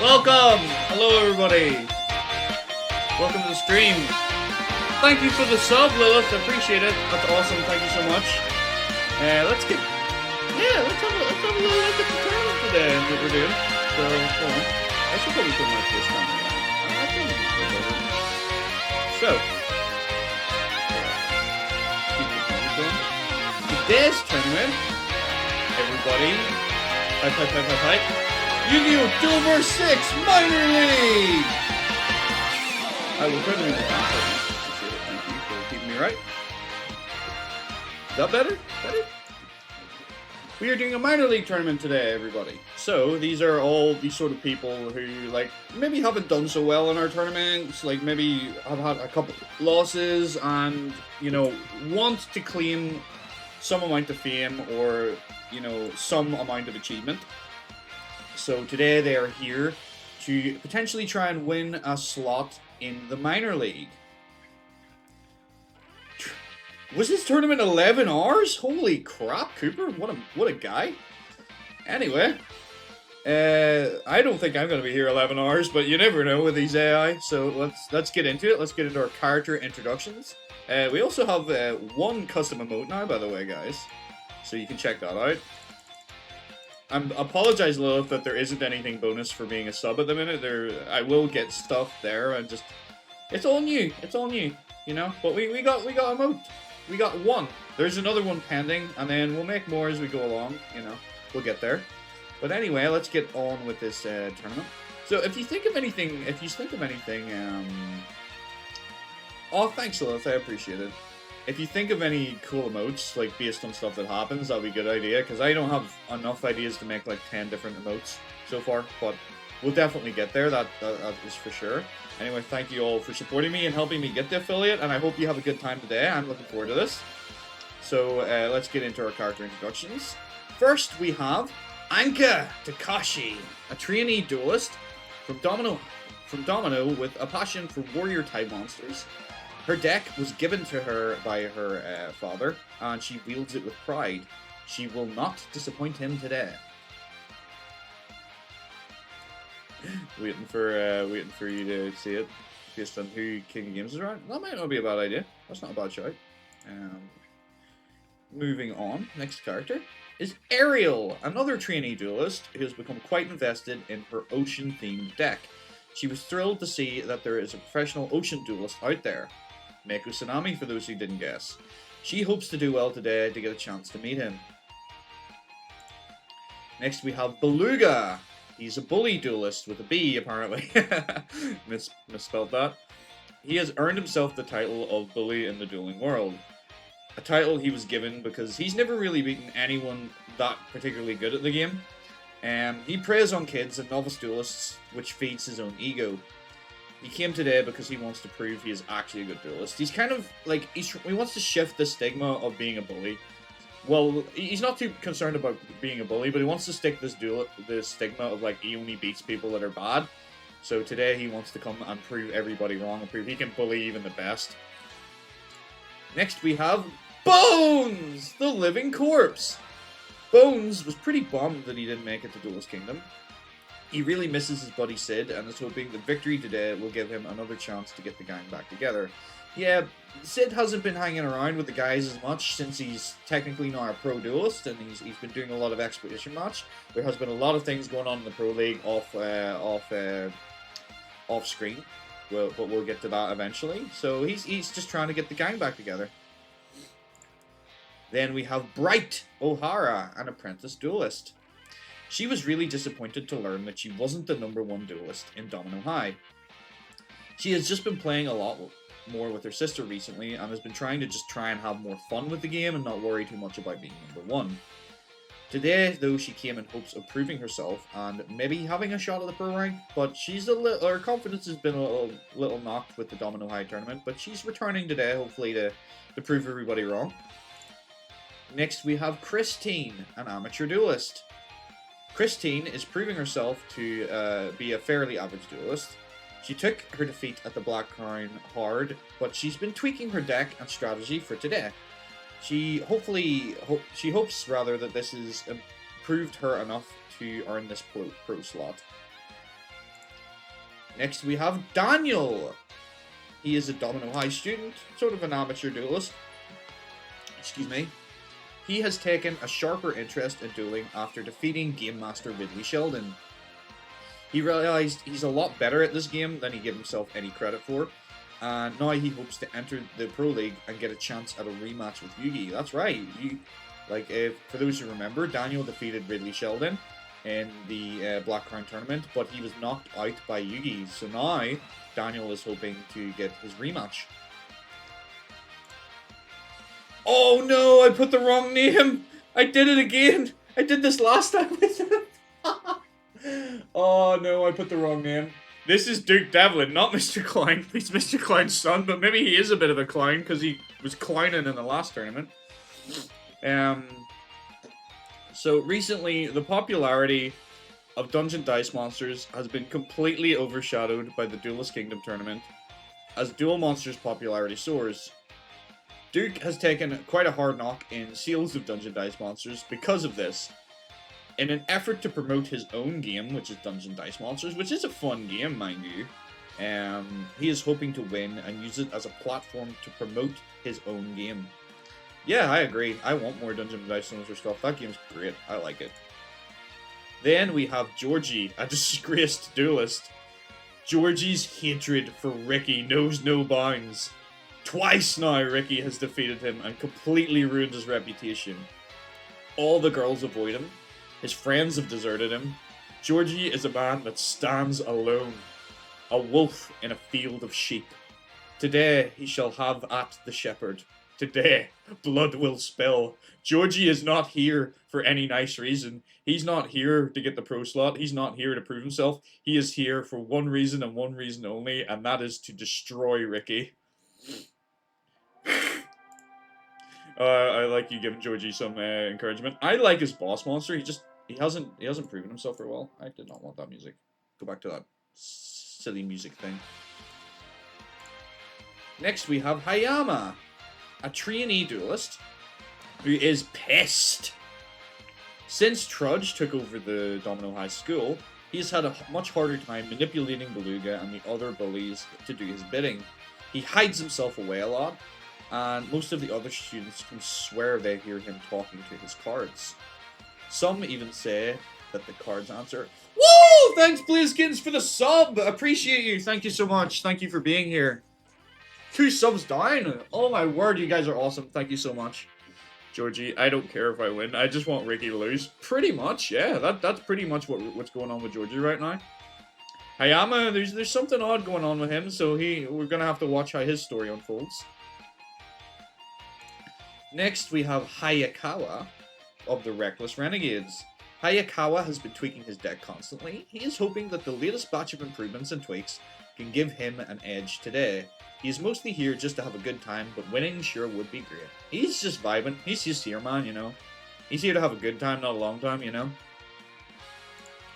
Welcome! Hello everybody! Welcome to the stream. Thank you for the sub, Lilith. I appreciate it. That's awesome. Thank you so much. Let's have a little look at the tournament today and what we're doing. So, hold on. I should probably put my face down. So, keep the camera going. Today's tournament, everybody, hype. Yugioh Duelverse 6 Minor League! I will try to read the answer. Thank you for keeping me right. Is that better? We are doing a minor league tournament today, everybody. So, these are all these sort of people who, like, maybe haven't done so well in our tournaments, like, maybe have had a couple losses and, you know, want to claim some amount of fame or, you know, some amount of achievement. So today they are here to potentially try and win a slot in the minor league. Was this tournament 11 hours? Holy crap, Cooper! What a guy. Anyway, I don't think I'm going to be here 11 hours, but you never know with these AI. So let's get into it. Let's get into our character introductions. We also have one custom emote now, by the way, guys. So you can check that out. I apologize, Lilith, that there isn't anything bonus for being a sub at the minute. I will get stuff there, and just it's all new, you know. But we got a emote. We got one. There's another one pending, and then we'll make more as we go along. You know, we'll get there. But anyway, let's get on with this tournament. So if you think of anything, oh, thanks, Lilith. I appreciate it. If you think of any cool emotes, like, based on stuff that happens, that'd be a good idea, because I don't have enough ideas to make, like, 10 different emotes so far, but we'll definitely get there, that is for sure. Anyway, thank you all for supporting me and helping me get the affiliate, and I hope you have a good time today. I'm looking forward to this. So, let's get into our character introductions. First, we have Anka Takashi, a trainee duelist from Domino with a passion for warrior-type monsters. Her deck was given to her by her father, and she wields it with pride. She will not disappoint him today. waiting for you to see it, based on who King of Games is around. That might not be a bad idea. That's not a bad shout. Moving on, next character is Ariel, another trainee duelist who has become quite invested in her ocean-themed deck. She was thrilled to see that there is a professional ocean duelist out there. Mako Tsunami, for those who didn't guess. She hopes to do well today to get a chance to meet him. Next we have Beluga. He's a bully duelist with a B, apparently. Misspelled that. He has earned himself the title of Bully in the Dueling World. A title he was given because he's never really beaten anyone that particularly good at the game. He preys on kids and novice duelists, which feeds his own ego. He came today because he wants to prove he is actually a good duelist. He's kind of like, he wants to shift the stigma of being a bully. Well, he's not too concerned about being a bully, but he wants to stick this stigma of, like, he only beats people that are bad. So today he wants to come and prove everybody wrong and prove he can bully even the best. Next we have Bones, the living corpse. Bones was pretty bummed that he didn't make it to Duelist Kingdom. He really misses his buddy Sid, and is hoping that victory today will give him another chance to get the gang back together. Yeah, Sid hasn't been hanging around with the guys as much since he's technically now a pro duelist, and he's been doing a lot of Expedition Match. There has been a lot of things going on in the Pro League off screen, but we'll get to that eventually. So he's just trying to get the gang back together. Then we have Bright O'Hara, an apprentice duelist. She was really disappointed to learn that she wasn't the #1 duelist in Domino High. She has just been playing a lot more with her sister recently, and has been trying and have more fun with the game and not worry too much about being #1. Today, though, she came in hopes of proving herself and maybe having a shot at the pro rank, but her confidence has been a little knocked with the Domino High tournament, but she's returning today, hopefully to prove everybody wrong. Next, we have Christine, an amateur duelist. Christine is proving herself to be a fairly average duelist. She took her defeat at the Black Crown hard, but she's been tweaking her deck and strategy for today. She hopes that this has improved her enough to earn this pro slot. Next we have Daniel. He is a Domino High student, sort of an amateur duelist. Excuse me. He has taken a sharper interest in dueling after defeating Game Master Ridley Sheldon. He realized he's a lot better at this game than he gave himself any credit for, and now he hopes to enter the Pro League and get a chance at a rematch with Yugi. That's right. For those who remember, Daniel defeated Ridley Sheldon in the Black Crown tournament, but he was knocked out by Yugi. So now Daniel is hoping to get his rematch. Oh no, I put the wrong name! I did it again! I did this last time with him! Oh no, I put the wrong name. This is Duke Devlin, not Mr. Klein. He's Mr. Klein's son, but maybe he is a bit of a clown because he was clowning in the last tournament. So recently, the popularity of Dungeon Dice Monsters has been completely overshadowed by the Duelist Kingdom tournament, as Duel Monsters' popularity soars. Duke has taken quite a hard knock in sales of Dungeon Dice Monsters because of this. In an effort to promote his own game, which is Dungeon Dice Monsters, which is a fun game, mind you, he is hoping to win and use it as a platform to promote his own game. Yeah, I agree. I want more Dungeon Dice Monsters stuff. That game's great. I like it. Then we have Georgie, a disgraced duelist. Georgie's hatred for Ricky knows no bounds. Twice now Ricky has defeated him and completely ruined his reputation. All the girls avoid him. His friends have deserted him. Georgie is a man that stands alone. A wolf in a field of sheep. Today he shall have at the shepherd. Today blood will spill. Georgie is not here for any nice reason. He's not here to get the pro slot. He's not here to prove himself. He is here for one reason and one reason only, and that is to destroy Ricky. I like you giving Georgie some encouragement. I like his boss monster. He hasn't proven himself very well. I did not want that music. Go back to that silly music thing. Next we have Hayama, a trainee duelist who is pissed. Since Trudge took over the Domino High School, he's had a much harder time manipulating Beluga and the other bullies to do his bidding. He hides himself away a lot, and most of the other students can swear they hear him talking to his cards. Some even say that the cards answer, "Woo! Thanks, Blazkins, for the sub! Appreciate you! Thank you so much! Thank you for being here!" 2 subs down! Oh my word, you guys are awesome. Thank you so much. Georgie, I don't care if I win. I just want Ricky to lose. Pretty much, yeah. That's pretty much what's going on with Georgie right now. Hayama, there's something odd going on with him, so we're gonna have to watch how his story unfolds. Next, we have Hayakawa of the Reckless Renegades. Hayakawa has been tweaking his deck constantly. He is hoping that the latest batch of improvements and tweaks can give him an edge today. He is mostly here just to have a good time, but winning sure would be great. He's just vibing. He's just here, man, you know. He's here to have a good time, not a long time, you know.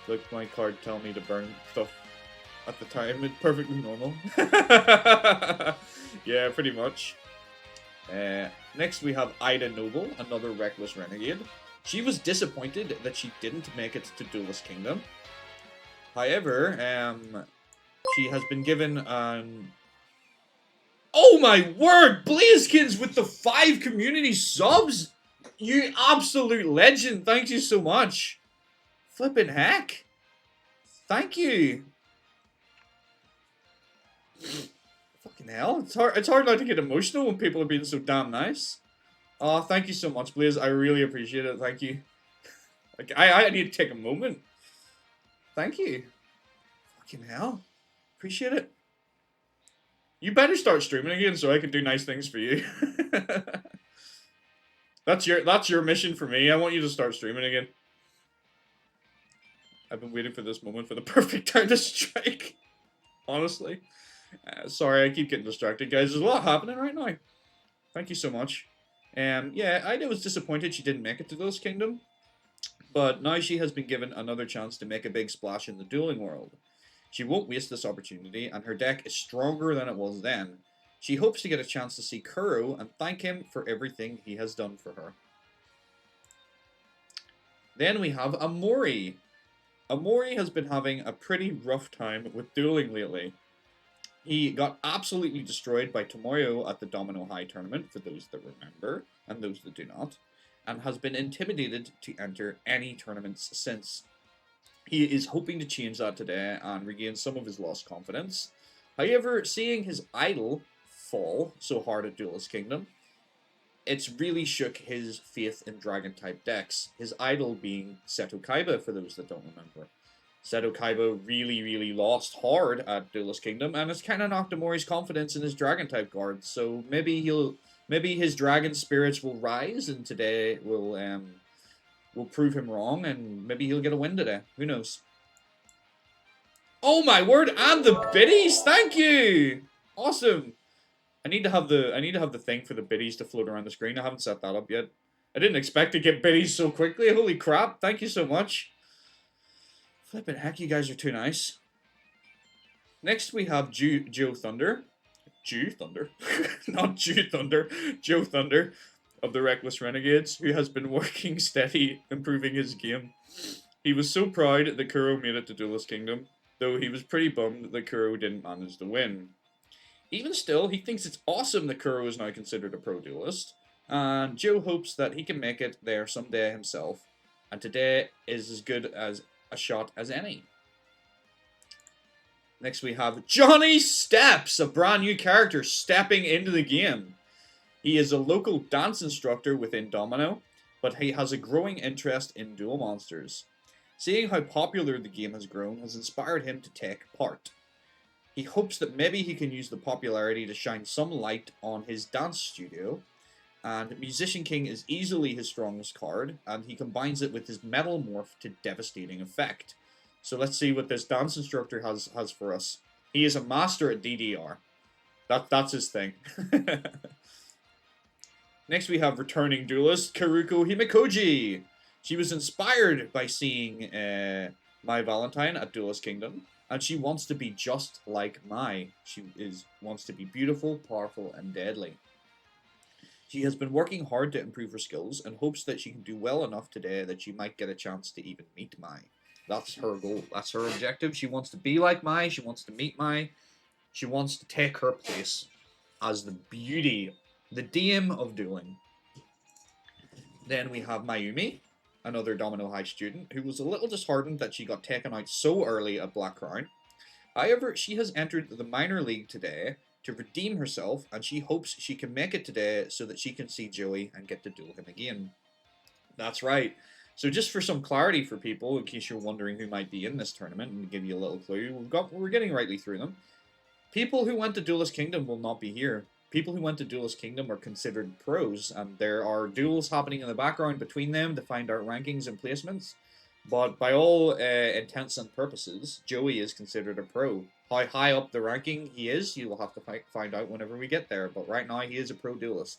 Look, my card telling me to burn stuff at the time. It's perfectly normal. Yeah, pretty much. Next we have Ida Noble, another Reckless Renegade. She was disappointed that she didn't make it to Duelist Kingdom. However, she has been given oh my word! Blazkins with the 5 community subs! You absolute legend! Thank you so much! Flippin' heck! Thank you! Fucking hell, it's hard not to get emotional when people are being so damn nice. Oh, thank you so much, Blaze. I really appreciate it. Thank you. Like, I need to take a moment. Thank you. Fucking hell. Appreciate it. You better start streaming again so I can do nice things for you. That's your mission for me. I want you to start streaming again. I've been waiting for this moment for the perfect time to strike. Honestly. Sorry, I keep getting distracted, guys. There's a lot happening right now. Thank you so much. Yeah, Ida was disappointed she didn't make it to Duelist Kingdom, but now she has been given another chance to make a big splash in the dueling world. She won't waste this opportunity, and her deck is stronger than it was then. She hopes to get a chance to see Kuro and thank him for everything he has done for her. Then we have Amori. Amori has been having a pretty rough time with dueling lately. He got absolutely destroyed by Tomoyo at the Domino High tournament, for those that remember, and those that do not, and has been intimidated to enter any tournaments since. He is hoping to change that today and regain some of his lost confidence. However, seeing his idol fall so hard at Duelist Kingdom, it's really shook his faith in Dragon-type decks, his idol being Seto Kaiba, for those that don't remember. Seto Kaiba really lost hard at Duelist Kingdom, and it's kind of knocked Amori's confidence in his Dragon-type cards, so maybe his Dragon spirits will rise, and today will prove him wrong, and maybe he'll get a win today. Who knows? Oh my word, and the biddies! Thank you! Awesome! I need to have the thing for the biddies to float around the screen. I haven't set that up yet. I didn't expect to get biddies so quickly. Holy crap, thank you so much. Flippin' heck, you guys are too nice. Next we have Joe Thunder. Jew Thunder? Not Jew Thunder. Joe Thunder of the Reckless Renegades, who has been working steady, improving his game. He was so proud that Kuro made it to Duelist Kingdom, though he was pretty bummed that Kuro didn't manage to win. Even still, he thinks it's awesome that Kuro is now considered a pro duelist, and Joe hopes that he can make it there someday himself, and today is as good as a shot as any. Next we have Johnny Steps, a brand new character stepping into the game. He is a local dance instructor within Domino, but he has a growing interest in duel monsters. Seeing how popular the game has grown has inspired him to take part. He hopes that maybe he can use the popularity to shine some light on his dance studio, and Musician King is easily his strongest card, and he combines it with his Metal Morph to devastating effect. So let's see what this dance instructor has for us. He is a master at DDR. That's his thing. Next we have returning duelist Karuko Himikoji. She was inspired by seeing My Valentine at Duelist Kingdom, and she wants to be just like Mai. She wants to be beautiful, powerful, and deadly. She has been working hard to improve her skills and hopes that she can do well enough today that she might get a chance to even meet Mai. That's her goal. That's her objective. She wants to be like Mai. She wants to meet Mai. She wants to take her place as the beauty, the dame of dueling. Then we have Mayumi, another Domino High student, who was a little disheartened that she got taken out so early at Black Crown. However, she has entered the minor league today to redeem herself, and she hopes she can make it today so that she can see Joey and get to duel him again. That's right. So just for some clarity for people, in case you're wondering who might be in this tournament, and to give you a little clue, we're getting rightly through them. People who went to Duelist Kingdom will not be here. People who went to Duelist Kingdom are considered pros, and there are duels happening in the background between them to find out rankings and placements. But by all intents and purposes, Joey is considered a pro. How high up the ranking he is, you will have to find out whenever we get there. But right now, he is a pro duelist.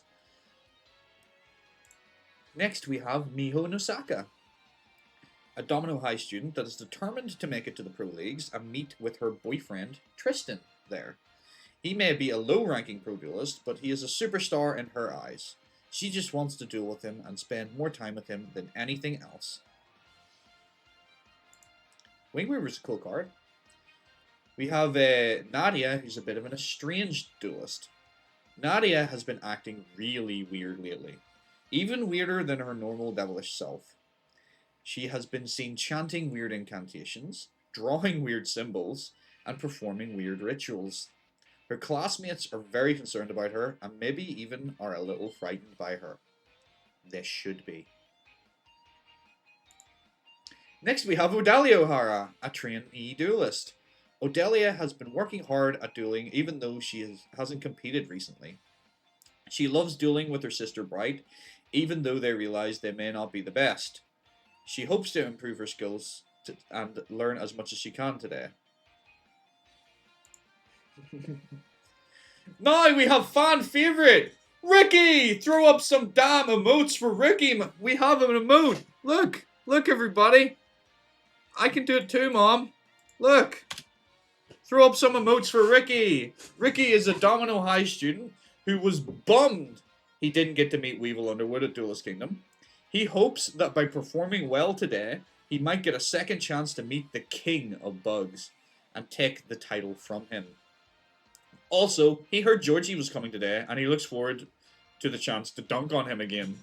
Next, we have Miho Nosaka, a Domino High student that is determined to make it to the pro leagues and meet with her boyfriend, Tristan, there. He may be a low-ranking pro duelist, but he is a superstar in her eyes. She just wants to duel with him and spend more time with him than anything else. Wingweaver is a cool card. We have Nadia, who's a bit of an estranged duelist. Nadia has been acting really weird lately. Even weirder than her normal devilish self. She has been seen chanting weird incantations, drawing weird symbols, and performing weird rituals. Her classmates are very concerned about her, and maybe even are a little frightened by her. They should be. Next we have Odalia O'Hara, a trainee duelist. Odalia has been working hard at dueling even though she hasn't competed recently. She loves dueling with her sister Bright, even though they realize they may not be the best. She hopes to improve her skills and learn as much as she can today. Now we have fan favorite Ricky. Throw up some damn emotes for Ricky. We have an emote. Look everybody. I can do it too, Mom. Look. Throw up some emotes for Ricky. Ricky is a Domino High student who was bummed he didn't get to meet Weevil Underwood at Duelist Kingdom. He hopes that by performing well today, he might get a second chance to meet the king of bugs and take the title from him. Also, he heard Georgie was coming today, and he looks forward to the chance to dunk on him again.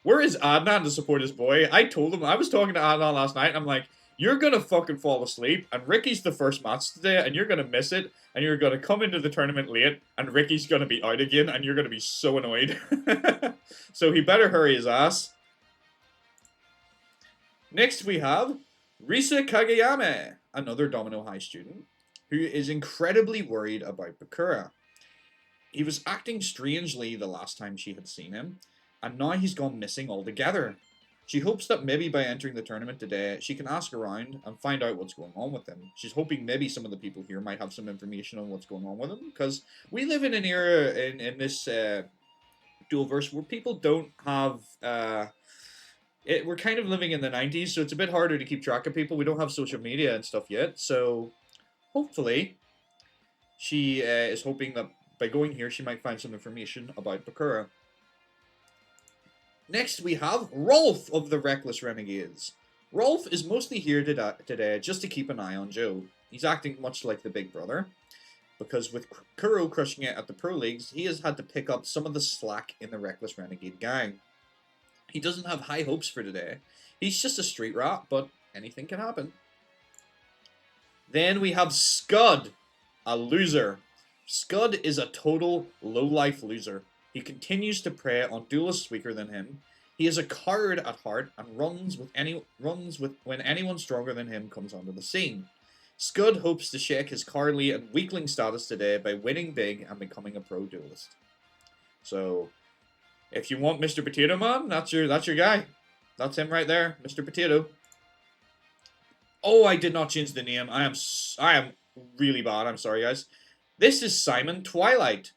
Where is Adnan to support his boy? I told him, I was talking to Adnan last night, and I'm like, you're gonna fucking fall asleep, and Ricky's the first match today, and you're gonna miss it, and you're gonna come into the tournament late, and Ricky's gonna be out again, and you're gonna be so annoyed. So he better hurry his ass. Next we have Risa Kageyame, another Domino High student, who is incredibly worried about Bakura. He was acting strangely the last time she had seen him, and now he's gone missing altogether. She hopes that maybe by entering the tournament today, she can ask around and find out what's going on with him. She's hoping maybe some of the people here might have some information on what's going on with him, because we live in an era in this Duelverse where people don't have... we're kind of living in the 90s, so it's a bit harder to keep track of people. We don't have social media and stuff yet, so hopefully she is hoping that by going here, she might find some information about Bakura. Next, we have Rolf of the Reckless Renegades. Rolf is mostly here today just to keep an eye on Joe. He's acting much like the big brother, because with Kuro crushing it at the Pro Leagues, he has had to pick up some of the slack in the Reckless Renegade gang. He doesn't have high hopes for today. He's just a street rat, but anything can happen. Then we have Scud, a loser. Scud is a total low-life loser. He continues to prey on duelists weaker than him. He is a coward at heart and runs when anyone stronger than him comes onto the scene. Scud hopes to shake his cowardly and weakling status today by winning big and becoming a pro duelist. So, if you want Mr. Potato Man, that's your guy. That's him right there, Mr. Potato. Oh, I did not change the name. I am really bad. I'm sorry, guys. This is Simon Twilight.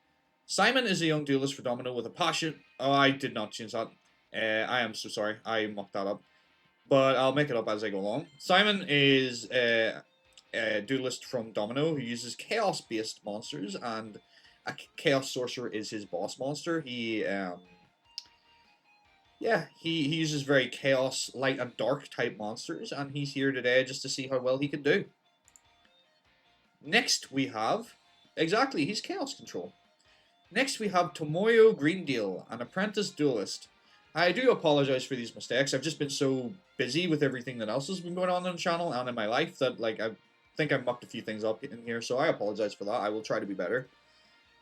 Simon is a young duelist for Domino with a passion. Oh, I did not change that. I am so sorry. I mucked that up. But I'll make it up as I go along. Simon is a duelist from Domino who uses chaos-based monsters, and a chaos sorcerer is his boss monster. He uses very chaos, light, and dark type monsters, and he's here today just to see how well he can do. Next we have... Exactly, he's chaos control. Next we have Tomoyo Greendale, an apprentice duelist. I do apologize for these mistakes. I've just been so busy with everything that else has been going on the channel and in my life that I think I mucked a few things up in here, so I apologize for that. I will try to be better.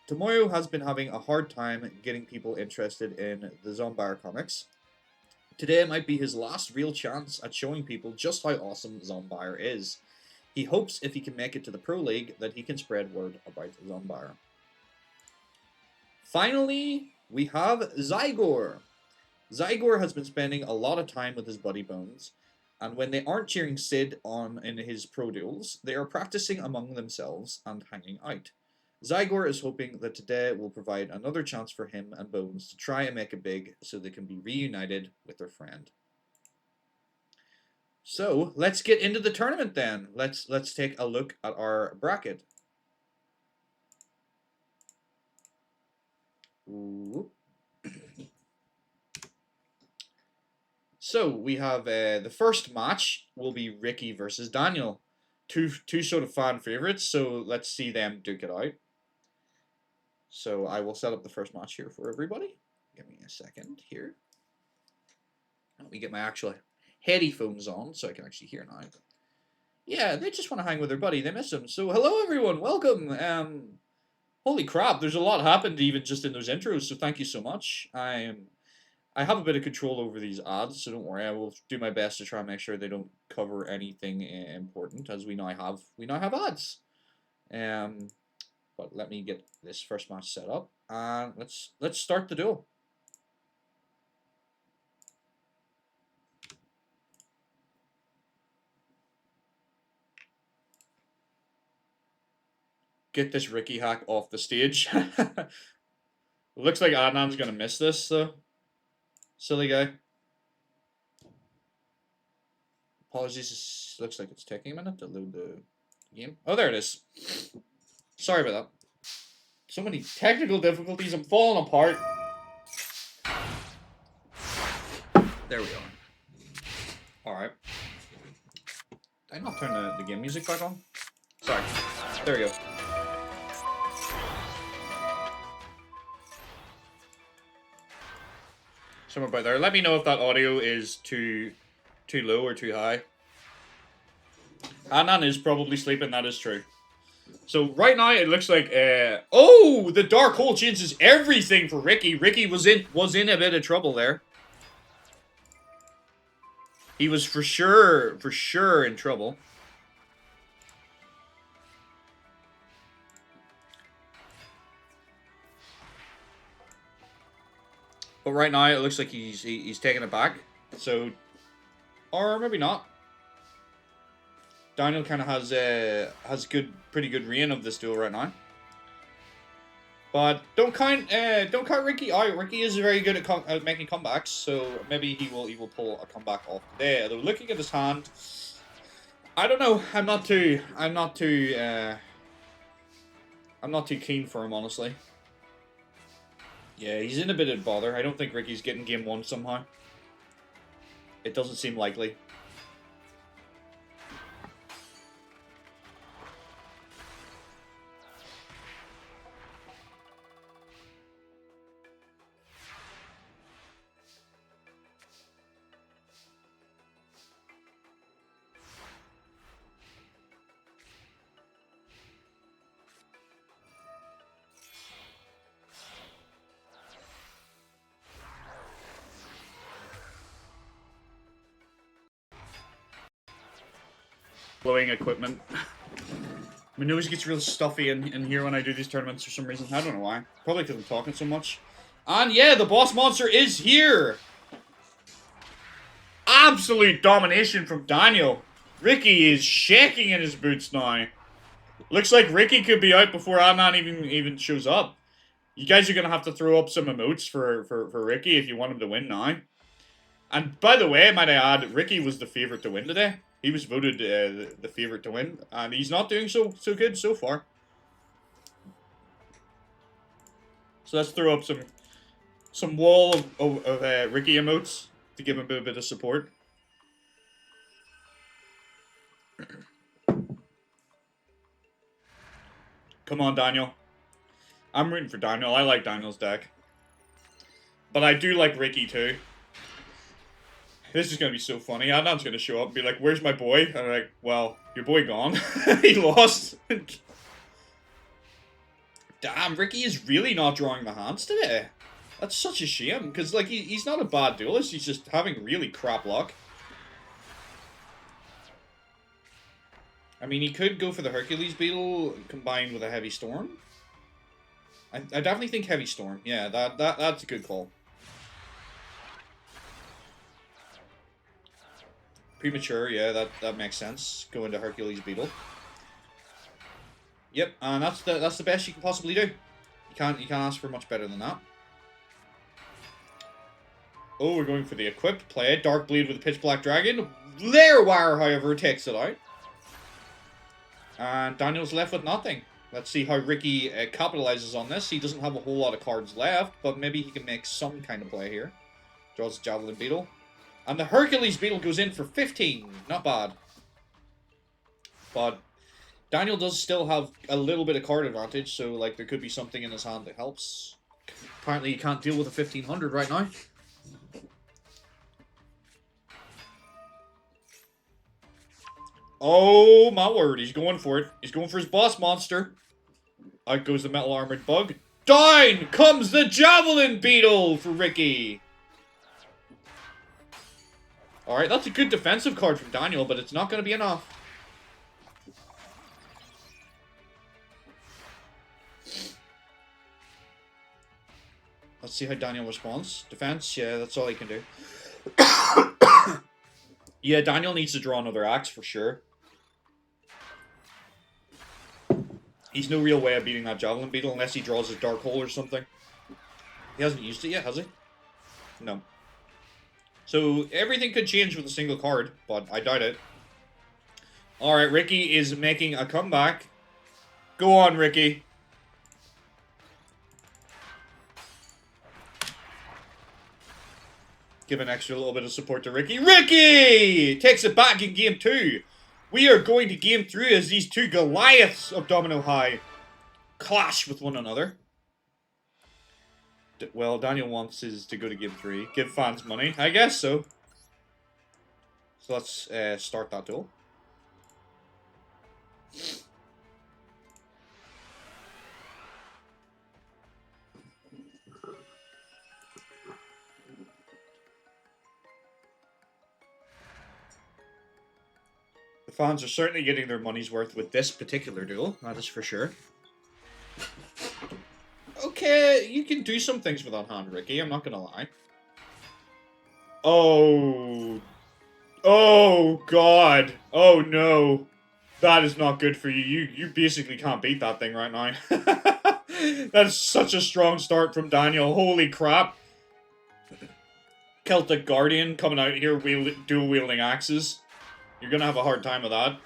Tomoyo has been having a hard time getting people interested in the Zombire comics. Today might be his last real chance at showing people just how awesome Zombire is. He hopes if he can make it to the Pro League that he can spread word about Zombire. Finally, we have Zygor. Zygor has been spending a lot of time with his buddy Bones, and when they aren't cheering Sid on in his pro duels, they are practicing among themselves and hanging out. Zygor is hoping that today will provide another chance for him and Bones to try and make it big so they can be reunited with their friend. So, let's get into the tournament then. Let's take a look at our bracket. Ooh. So, we have the first match will be Ricky versus Daniel. Two sort of fan favorites, so let's see them duke it out. So, I will set up the first match here for everybody. Give me a second here. Let me get my actual headphones on so I can actually hear now. Yeah, they just want to hang with their buddy. They miss him. So, hello everyone. Welcome. Holy crap, there's a lot happened even just in those intros, so thank you so much. I have a bit of control over these ads, so don't worry. I will do my best to try and make sure they don't cover anything important, as we now have ads. But let me get this first match set up, and let's start the duel. Get this Ricky hack off the stage. Looks like Adnan's gonna miss this, though. Silly guy. Apologies, looks like it's taking a minute to load the game. Oh, there it is. Sorry about that. So many technical difficulties, I'm falling apart. There we are. Alright. I not turn the game music back on? Sorry. There we go. Somewhere about there. Let me know if that audio is too low or too high. Anan is probably sleeping, that is true. So right now it looks like oh, the dark hole changes everything for Ricky. Ricky was in a bit of trouble there. He was for sure in trouble. But right now it looks like he's taking it back. So, or maybe not. Daniel kind of has pretty good reign of this duel right now. But don't count Ricky out. Ricky is very good at making comebacks, so maybe he will pull a comeback off today. Although looking at his hand, I don't know. I'm not too keen for him, honestly. Yeah, he's in a bit of bother. I don't think Ricky's getting game 1 somehow. It doesn't seem likely. Blowing equipment. My nose gets real stuffy in here when I do these tournaments for some reason. I don't know why. Probably because I'm talking so much. And yeah, the boss monster is here! Absolute domination from Daniel. Ricky is shaking in his boots now. Looks like Ricky could be out before Anan even shows up. You guys are going to have to throw up some emotes for Ricky if you want him to win now. And by the way, might I add, Ricky was the favourite to win today. He was voted the favourite to win, and he's not doing so good so far. So let's throw up some wall of Ricky emotes to give him a bit of support. Come on, Daniel. I'm rooting for Daniel. I like Daniel's deck. But I do like Ricky too. This is going to be so funny. Adnan's going to show up and be like, where's my boy? And I'm like, well, your boy gone. He lost. Damn, Ricky is really not drawing the hands today. That's such a shame. Because, like, he's not a bad duelist. He's just having really crap luck. I mean, he could go for the Hercules Beetle combined with a Heavy Storm. I definitely think Heavy Storm. Yeah, that's a good call. Premature, yeah, that makes sense. Go into Hercules Beetle. Yep, and that's the best you can possibly do. You can't ask for much better than that. Oh, we're going for the equipped play. Dark Bleed with a Pitch Black Dragon. Lair Wire, however, takes it out. And Daniel's left with nothing. Let's see how Ricky capitalizes on this. He doesn't have a whole lot of cards left, but maybe he can make some kind of play here. Draws a Javelin Beetle. And the Hercules Beetle goes in for 15. Not bad. But Daniel does still have a little bit of card advantage, so like there could be something in his hand that helps. Apparently he can't deal with a 1500 right now. Oh my word, he's going for it. He's going for his boss monster. Out goes the Metal Armored Bug. Down comes the Javelin Beetle for Ricky. Alright, that's a good defensive card from Daniel, but it's not going to be enough. Let's see how Daniel responds. Defense, yeah, that's all he can do. Yeah, Daniel needs to draw another axe for sure. He's no real way of beating that Javelin Beetle unless he draws his Dark Hole or something. He hasn't used it yet, has he? No. So, everything could change with a single card, but I doubt it. Alright, Ricky is making a comeback. Go on, Ricky. Give an extra little bit of support to Ricky. Ricky takes it back in game 2 We are going to game 3 as these two Goliaths of Domino High clash with one another. Well, Daniel wants us to go to game 3. Give fans money. I guess so. So let's start that duel. The fans are certainly getting their money's worth with this particular duel, that is for sure. Okay, you can do some things with that hand, Ricky, I'm not gonna lie. Oh. Oh, God. Oh, no. That is not good for you. You basically can't beat that thing right now. That's such a strong start from Daniel. Holy crap. Celtic Guardian coming out here dual-wielding axes. You're gonna have a hard time with that.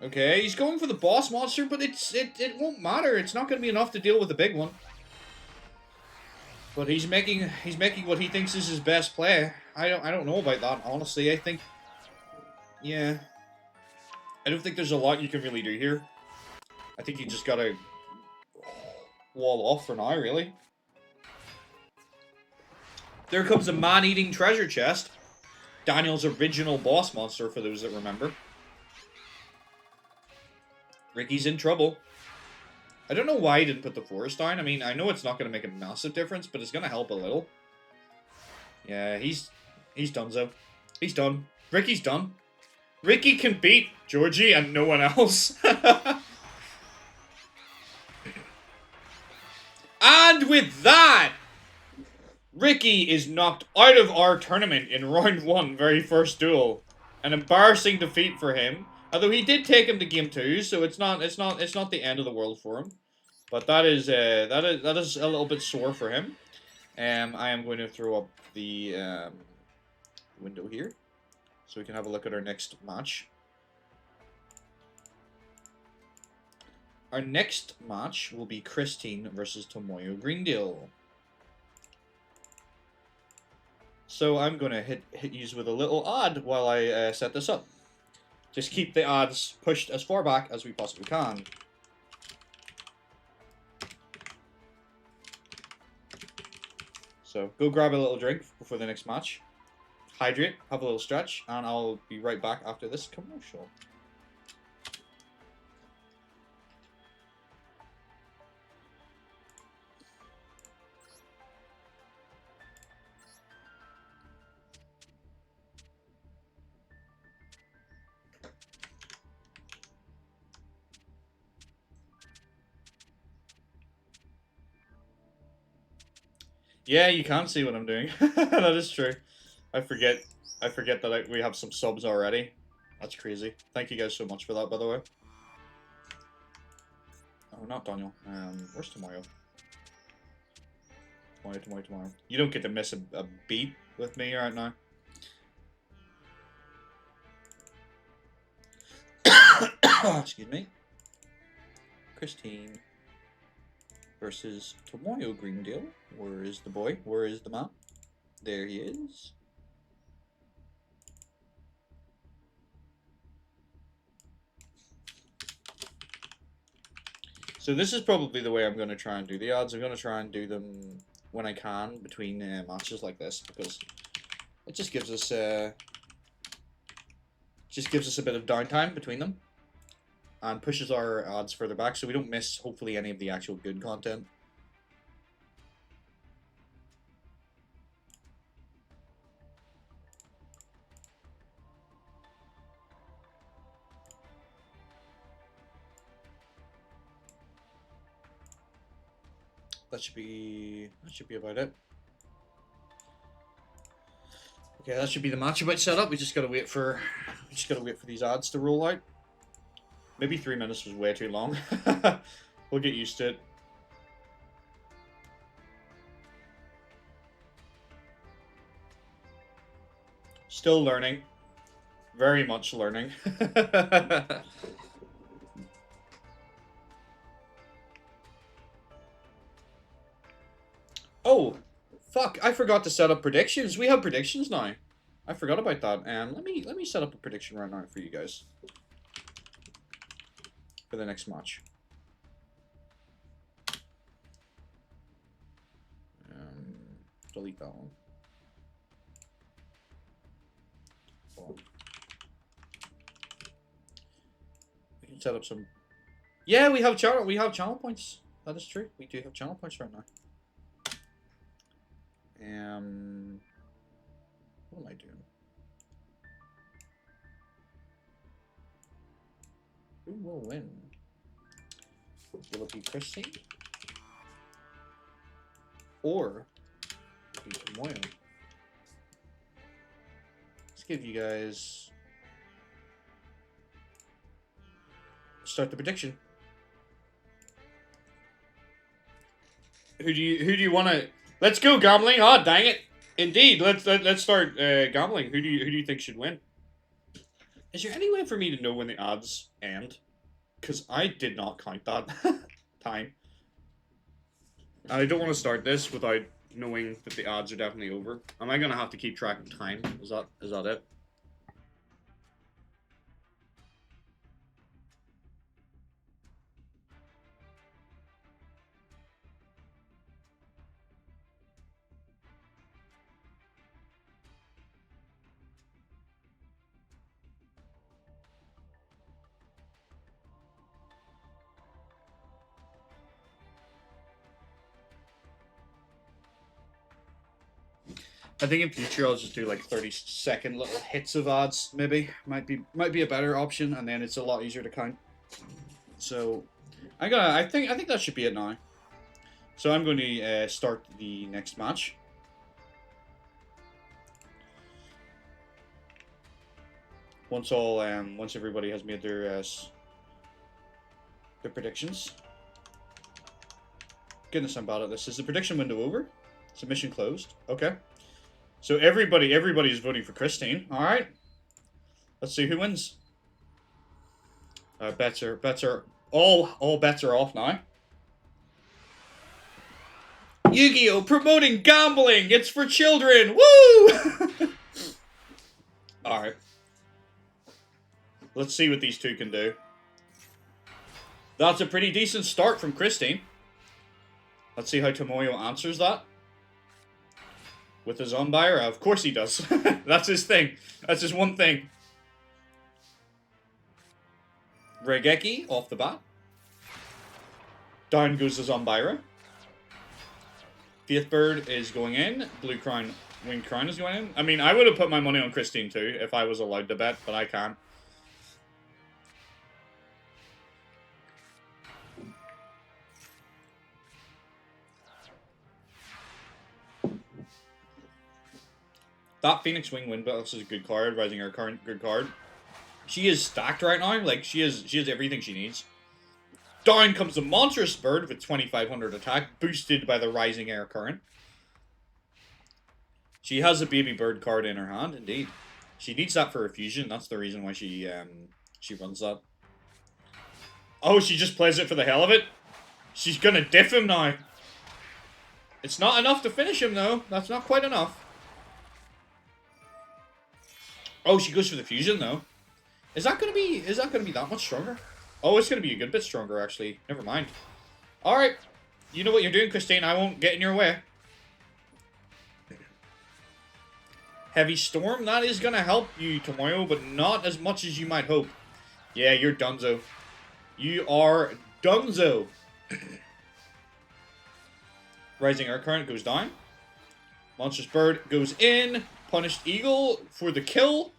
Okay, he's going for the boss monster, but it won't matter. It's not gonna be enough to deal with the big one. But he's making what he thinks is his best play. I don't know about that, honestly. I think, yeah, I don't think there's a lot you can really do here. I think you just gotta wall off for now, really. There comes a man-eating treasure chest. Daniel's original boss monster, for those that remember. Ricky's in trouble. I don't know why he didn't put the forest down. I mean, I know it's not going to make a massive difference, but it's going to help a little. Yeah, he's done so. He's done. Ricky's done. Ricky can beat Georgie and no one else. And with that, Ricky is knocked out of our tournament in round 1, very first duel. An embarrassing defeat for him. Although he did take him to game 2, so it's not the end of the world for him. But that is a little bit sore for him. I am going to throw up the window here, so we can have a look at our next match. Our next match will be Christine versus Tomoyo Greendale. So I'm going to hit you with a little ad while I set this up. Just keep the ads pushed as far back as we possibly can. So, go grab a little drink before the next match. Hydrate, have a little stretch, and I'll be right back after this commercial. Yeah, you can't see what I'm doing. That is true. I forget that we have some subs already. That's crazy. Thank you guys so much for that, by the way. Oh, not Daniel. Where's Tomoyo? Tomoyo. You don't get to miss a beat with me right now. Excuse me. Christine versus Tomoyo Greendale. Where is the boy? Where is the man? There he is. So this is probably the way I'm going to try and do the odds. I'm going to try and do them when I can between matches like this, because it just gives us a bit of downtime between them and pushes our odds further back, so we don't miss hopefully any of the actual good content. That should be about it. Okay, that should be the match about set up. We just gotta wait for these ads to roll out. Maybe 3 minutes was way too long. We'll get used to it. Still learning. Very much learning. I forgot to set up predictions. We have predictions now. I forgot about that. And let me set up a prediction right now for you guys for the next match. Delete that one. We can set up some. Yeah, we have channel points. That is true. We do have channel points right now. What am I doing? Who will win? Will it be Christine? Or will it be Moyo? Let's give you guys start the prediction. Who do you want to? Let's go gambling. Oh, dang it! Indeed, let's start gambling. Who do you think should win? Is there any way for me to know when the odds end? Because I did not count that time. And I don't want to start this without knowing that the odds are definitely over. Am I gonna have to keep track of time? Is that it? I think in future I'll just do like 30-second little hits of odds. Maybe might be a better option, and then it's a lot easier to count. So I think that should be it now. So I'm going to start the next match. Once everybody has made their predictions. Goodness, I'm bad at this. Is the prediction window over? Submission closed. Okay. So everybody's voting for Christine. All right. Let's see who wins. Bets are all bets are off now. Yugioh promoting gambling. It's for children. Woo! All right. Let's see what these two can do. That's a pretty decent start from Christine. Let's see how Tomoyo answers that. With his Zanbaira? Of course he does. That's his thing. That's his one thing. Regeki off the bat. Down goes the Zanbaira. Faith Bird is going in. Blue Crown, Winged Crown is going in. I mean, I would have put my money on Christine too if I was allowed to bet, but I can't. That Phoenix Wing Windbells is a good card. Rising Air Current, good card. She is stacked right now. Like, she has everything she needs. Down comes the Monstrous Bird with 2500 attack, boosted by the Rising Air Current. She has a Baby Bird card in her hand, indeed. She needs that for her fusion. That's the reason why she runs that. Oh, she just plays it for the hell of it? She's gonna diff him now. It's not enough to finish him, though. That's not quite enough. Oh, she goes for the fusion though. Is that gonna be that much stronger? Oh, it's gonna be a good bit stronger actually. Never mind. Alright. You know what you're doing, Christine. I won't get in your way. Heavy Storm, that is gonna help you, Tomoyo, but not as much as you might hope. Yeah, you're dunzo. You are dunzo. Rising Air Current goes down. Monstrous Bird goes in. Punished Eagle for the kill.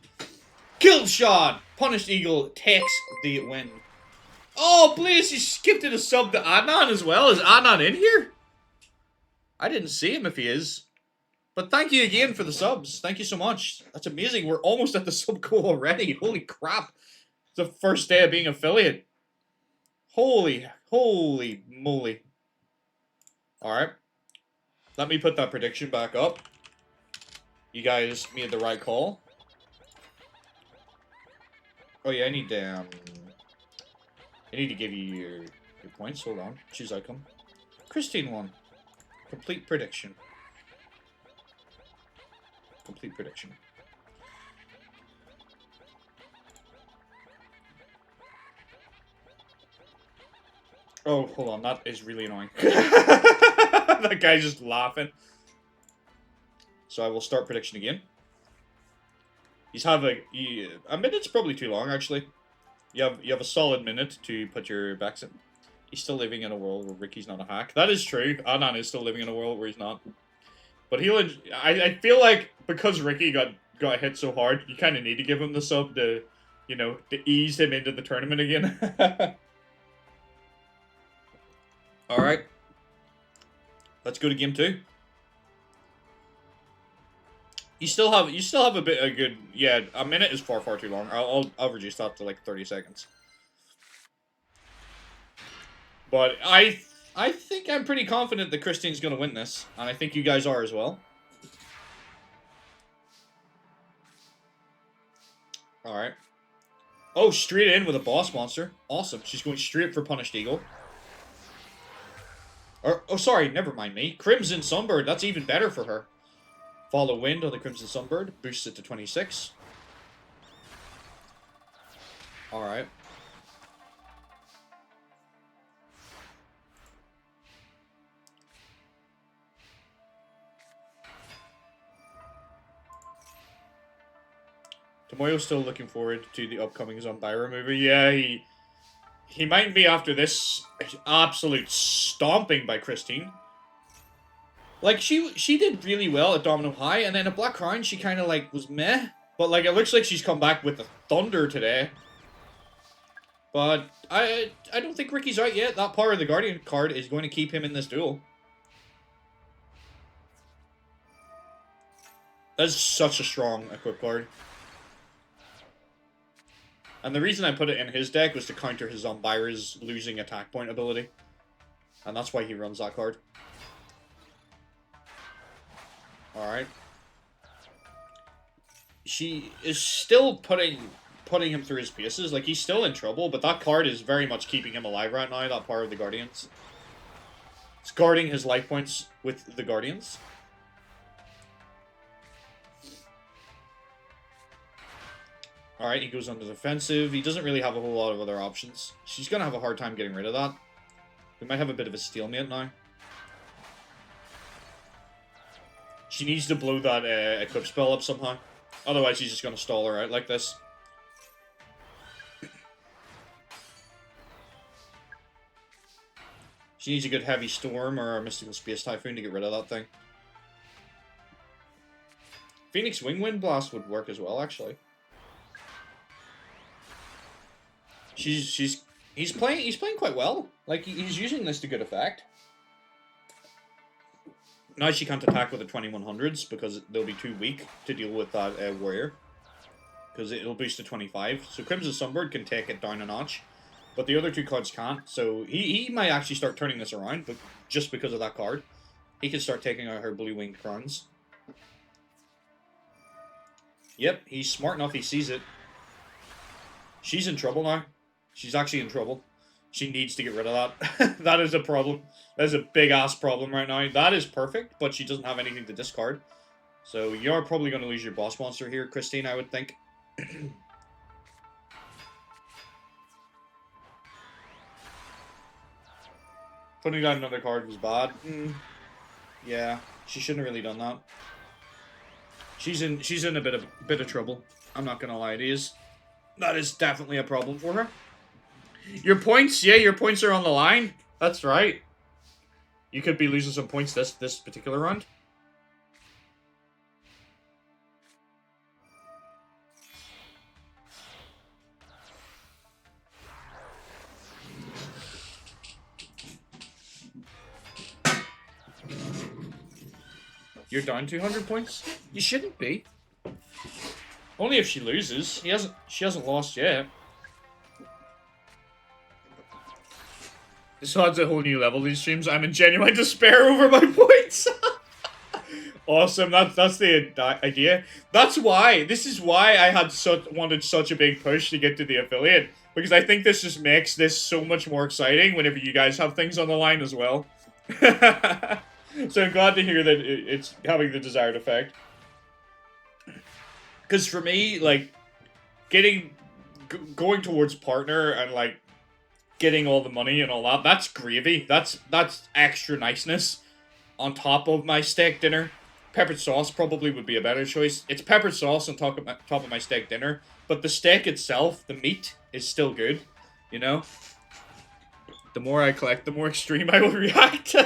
Kill shot! Punished Eagle takes the win. Oh, please, you skipped it a sub to Adnan as well. Is Adnan in here? I didn't see him if he is. But thank you again for the subs. Thank you so much. That's amazing. We're almost at the sub goal already. Holy crap. It's the first day of being affiliate. Holy moly. Alright. Let me put that prediction back up. You guys made the right call. Oh yeah, I need to give you your points. Hold on. Choose outcome. Christine won. Complete prediction. Complete prediction. Oh, hold on. That is really annoying. That guy's just laughing. So I will start prediction again. He's having... a minute's probably too long, actually. You have a solid minute to put your backs in. He's still living in a world where Ricky's not a hack. That is true. Adnan is still living in a world where he's not. But I feel like because Ricky got hit so hard, you kind of need to give him the sub to, you know, to ease him into the tournament again. All right. Let's go to game 2. You still have a bit of good. Yeah, a minute is far too long. I'll reduce that to like 30 seconds. But I think I'm pretty confident that Christine's gonna win this, and I think you guys are as well. All right. Oh, straight in with a boss monster. Awesome. She's going straight for Punished Eagle. Oh, sorry. Never mind me. Crimson Sunbird. That's even better for her. Follow Wind on the Crimson Sunbird. Boosts it to 26. All right. Tomoyo's still looking forward to the upcoming Zombira movie. Yeah, he might be after this absolute stomping by Christine. Like, she did really well at Domino High, and then at Black Crown, she kind of, like, was meh. But, like, it looks like she's come back with the thunder today. But I don't think Ricky's out yet. That Power of the Guardian card is going to keep him in this duel. That's such a strong equip card. And the reason I put it in his deck was to counter his Zombira's losing attack point ability. And that's why he runs that card. Alright. She is still putting him through his paces. Like, he's still in trouble, but that card is very much keeping him alive right now, that Power of the Guardians. It's guarding his life points with the Guardians. Alright, he goes on the defensive. He doesn't really have a whole lot of other options. She's going to have a hard time getting rid of that. We might have a bit of a stalemate now. She needs to blow that equip spell up somehow. Otherwise, she's just going to stall her out like this. She needs a good Heavy Storm or a Mystical Space Typhoon to get rid of that thing. Phoenix Wing Wind Blast would work as well, actually. He's playing quite well. Like, he's using this to good effect. Now she can't attack with the 2100s because they'll be too weak to deal with that warrior. Because it'll boost to 25. So Crimson Sunbird can take it down a notch. But the other two cards can't. So he might actually start turning this around, but just because of that card. He can start taking out her Blue Winged Crowns. Yep, he's smart enough, he sees it. She's in trouble now. She's actually in trouble. She needs to get rid of that. That is a problem. That is a big-ass problem right now. That is perfect, but she doesn't have anything to discard. So you're probably going to lose your boss monster here, Christine, I would think. Putting down another card was bad. Yeah, she shouldn't have really done that. She's in a bit of trouble. I'm not going to lie, it is. That is definitely a problem for her. Your points, yeah, your points are on the line. That's right. You could be losing some points this particular round. You're down 200 points? You shouldn't be. Only if she loses. She hasn't lost yet. This adds a whole new level, these streams. I'm in genuine despair over my points. Awesome, that's the idea. This is why I wanted such a big push to get to the affiliate. Because I think this just makes this so much more exciting whenever you guys have things on the line as well. So I'm glad to hear that it's having the desired effect. Because for me, like, going towards partner and, like, getting all the money and all that, that's gravy. That's extra niceness on top of my steak dinner. Peppered sauce probably would be a better choice. It's peppered sauce on top of my steak dinner, but the steak itself, the meat, is still good, you know? The more I collect, the more extreme I will react.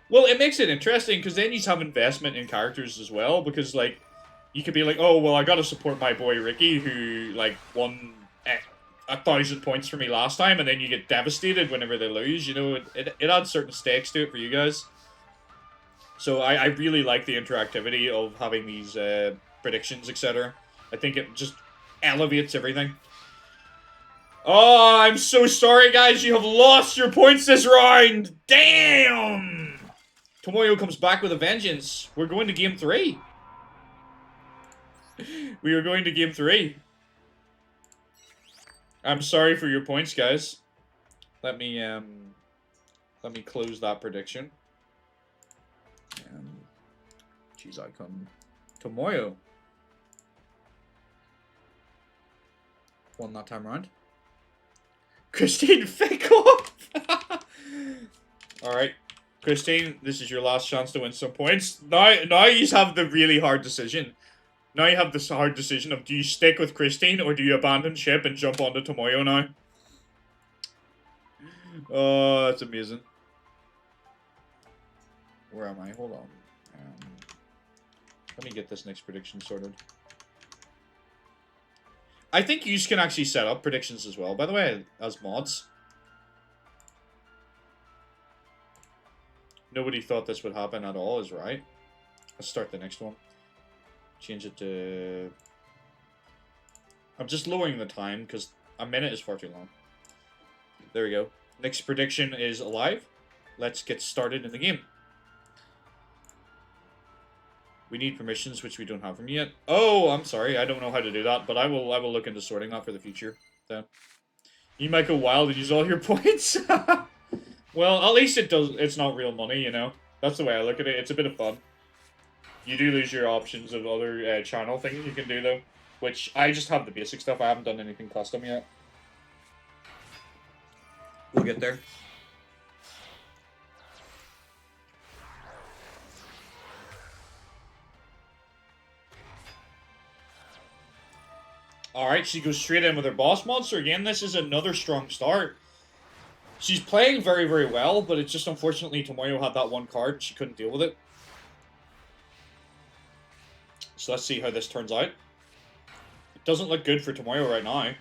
Well, it makes it interesting, because then you have investment in characters as well, because, like, you could be like, oh, well, I gotta support my boy Ricky, who, like, won 1,000 points for me last time, and then you get devastated whenever they lose, you know? It adds certain stakes to it for you guys. So I really like the interactivity of having these predictions, etc. I think it just elevates everything. Oh, I'm so sorry, guys. You have lost your points this round. Damn! Tomoyo comes back with a vengeance. We're going to game 3. We are going to game 3. I'm sorry for your points, guys. Let me close that prediction. Choose icon. Tomoyo won that time around. Christine, fake off! Alright. Christine, this is your last chance to win some points. Now you have the really hard decision. Now you have this hard decision of, do you stick with Christine or do you abandon ship and jump onto Tomoyo now? Oh, that's amazing. Where am I? Hold on. Let me get this next prediction sorted. I think you can actually set up predictions as well, by the way, as mods. Nobody thought this would happen at all, is right. Let's start the next one. Change it to... I'm just lowering the time, because a minute is far too long. There we go. Next prediction is alive. Let's get started in the game. We need permissions, which we don't have from yet. Oh, I'm sorry. I don't know how to do that, but I will look into sorting that for the future. Then you might go wild and use all your points. Well, at least it's not real money, you know. That's the way I look at it. It's a bit of fun. You do lose your options of other channel things you can do, though. Which, I just have the basic stuff. I haven't done anything custom yet. We'll get there. Alright, she goes straight in with her boss monster. Again, this is another strong start. She's playing very, very well, but it's just unfortunately Tomoyo had that one card and she couldn't deal with it. So let's see how this turns out. It doesn't look good for Tomoyo right now.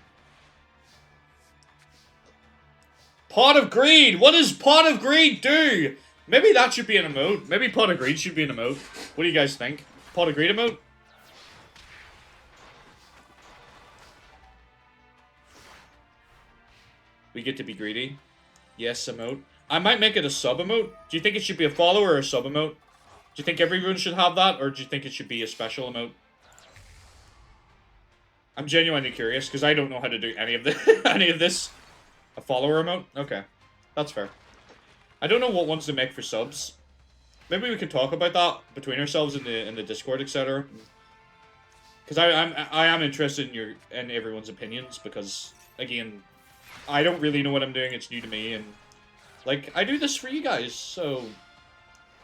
Pot of Greed! What does Pot of Greed do? Maybe that should be an emote. Maybe Pot of Greed should be an emote. What do you guys think? Pot of Greed emote? We get to be greedy. Yes, emote. I might make it a sub emote. Do you think it should be a follower or a sub emote? Do you think everyone should have that, or do you think it should be a special emote? I'm genuinely curious, because I don't know how to do any of this. A follower emote? Okay. That's fair. I don't know what ones to make for subs. Maybe we can talk about that between ourselves in the Discord, etc. Because I am interested in everyone's opinions, because, again, I don't really know what I'm doing, it's new to me, and, like, I do this for you guys, so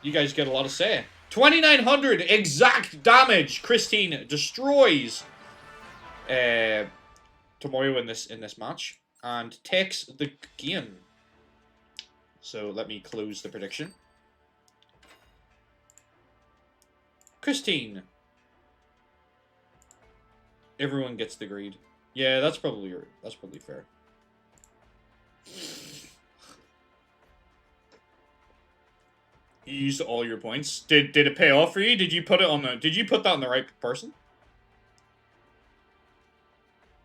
you guys get a lot of say. 2,900 exact damage! Christine destroys Tomoyo in this match, and takes the game. So let me close the prediction. Christine. Everyone gets the greed. Yeah, that's probably fair. You used all your points. Did it pay off for you? Did you put that on the right person?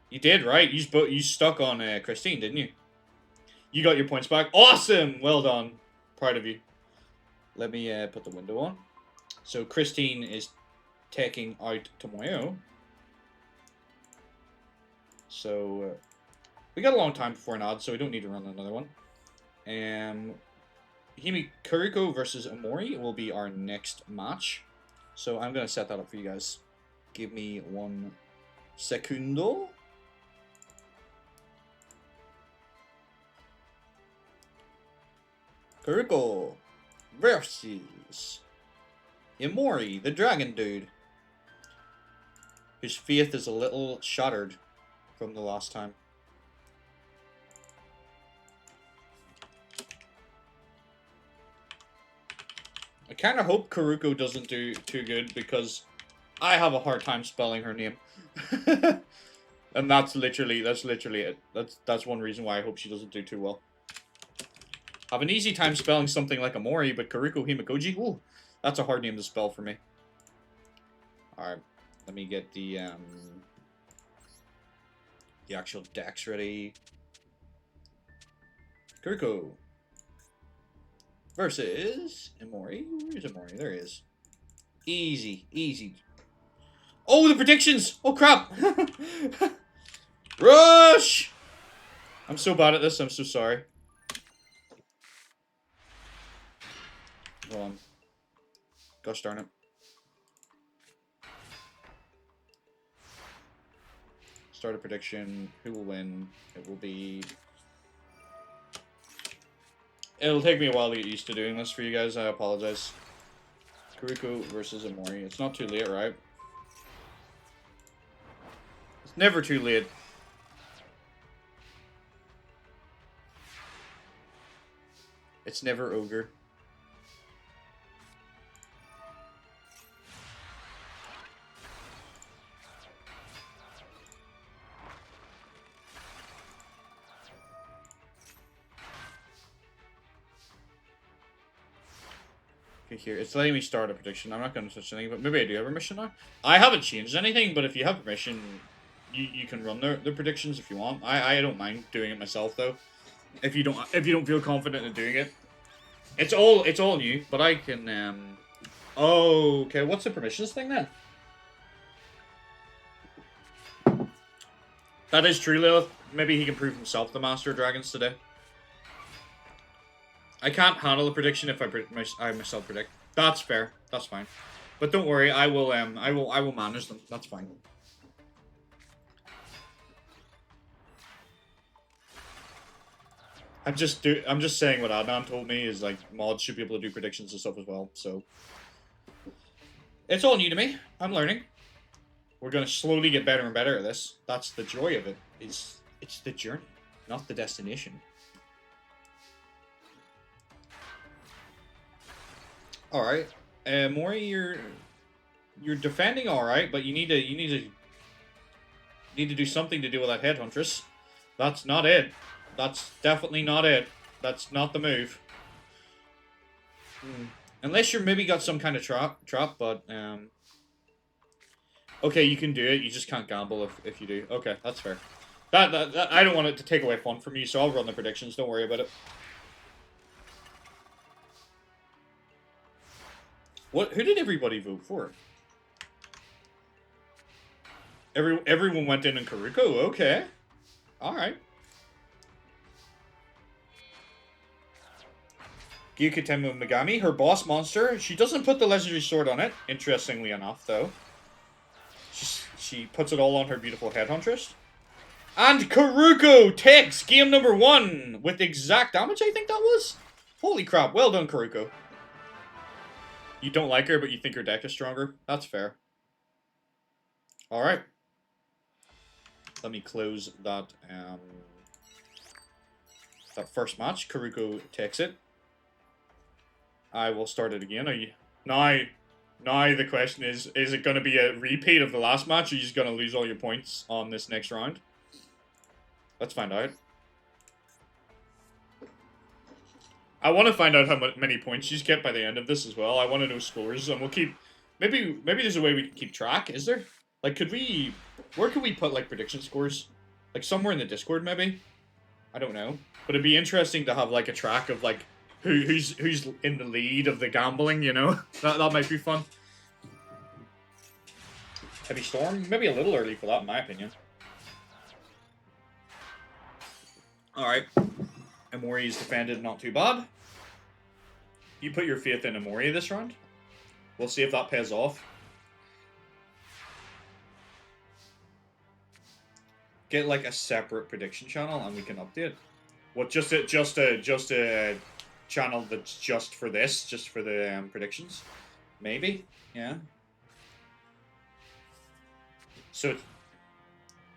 You did, right? You stuck on Christine, didn't you? You got your points back. Awesome! Well done. Proud of you. Let me put the window on. So Christine is taking out Tomoyo. So we got a long time before an ad, so we don't need to run another one. Himi Kuriko versus Omori will be our next match. So I'm going to set that up for you guys. Give me 1 secundo. Kuriko versus Imori, the dragon dude. His faith is a little shattered from the last time. I kind of hope Kuriko doesn't do too good because I have a hard time spelling her name. And that's literally it. That's one reason why I hope she doesn't do too well. I have an easy time spelling something like Amori, but Kuriko Himakoji, ooh, that's a hard name to spell for me. Alright, let me get the actual decks ready. Kuriko versus Amori. Where's Amori? There he is. Easy, easy. Oh, the predictions! Oh, crap! Rush! I'm so bad at this, I'm so sorry. Hold on. Gosh darn it. Start a prediction. Who will win? It will be... It'll take me a while to get used to doing this for you guys. I apologize. Kuriko versus Amori. It's not too late, right? It's never too late. It's never ogre. Okay, here. It's letting me start a prediction. I'm not going to touch anything, but maybe I do have permission now. I haven't changed anything, but if you have permission, you can run the predictions if you want. I don't mind doing it myself though. If you don't feel confident in doing it. It's all new, but I can oh, okay, what's the permissions thing then? That is true, Lilith. Maybe he can prove himself the Master of Dragons today. I can't handle a prediction if I myself predict. That's fair. That's fine. But don't worry, I will manage them. That's fine. I'm just saying what Adnan told me is like mods should be able to do predictions and stuff as well. So it's all new to me. I'm learning. We're gonna slowly get better and better at this. That's the joy of it. It's the journey, not the destination. All right, Mori, you're defending all right, but you need to do something to deal with that Headhuntress. That's not it. That's definitely not it. That's not the move. Unless you're maybe got some kind of trap, but okay, you can do it. You just can't gamble if you do. Okay, that's fair. That I don't want it to take away fun from you, so I'll run the predictions. Don't worry about it. Who did everybody vote for? Everyone went in Kuriko. Okay, all right. Gyukutemu Megami, her boss monster. She doesn't put the legendary sword on it. Interestingly enough, though, she puts it all on her beautiful Headhuntress. And Kuriko takes game number 1 with exact damage. I think that was. Holy crap! Well done, Kuriko. You don't like her, but you think her deck is stronger? That's fair. Alright. Let me close that that first match. Kuriko takes it. I will start it again. Are you... Now the question is it going to be a repeat of the last match, or are you just going to lose all your points on this next round? Let's find out. I want to find out how many points you get by the end of this as well. I want to know scores, and we'll keep... Maybe there's a way we can keep track, is there? Like, could we... Where could we put, like, prediction scores? Like, somewhere in the Discord, maybe? I don't know. But it'd be interesting to have, like, a track of, like, who's in the lead of the gambling, you know? That might be fun. Heavy Storm? Maybe a little early for that, in my opinion. Alright. Amori is defended not too bad. You put your faith in Amori this round. We'll see if that pays off. get like a separate prediction channel and we can update. What, just a channel that's just for this, just for the predictions? Maybe, yeah. So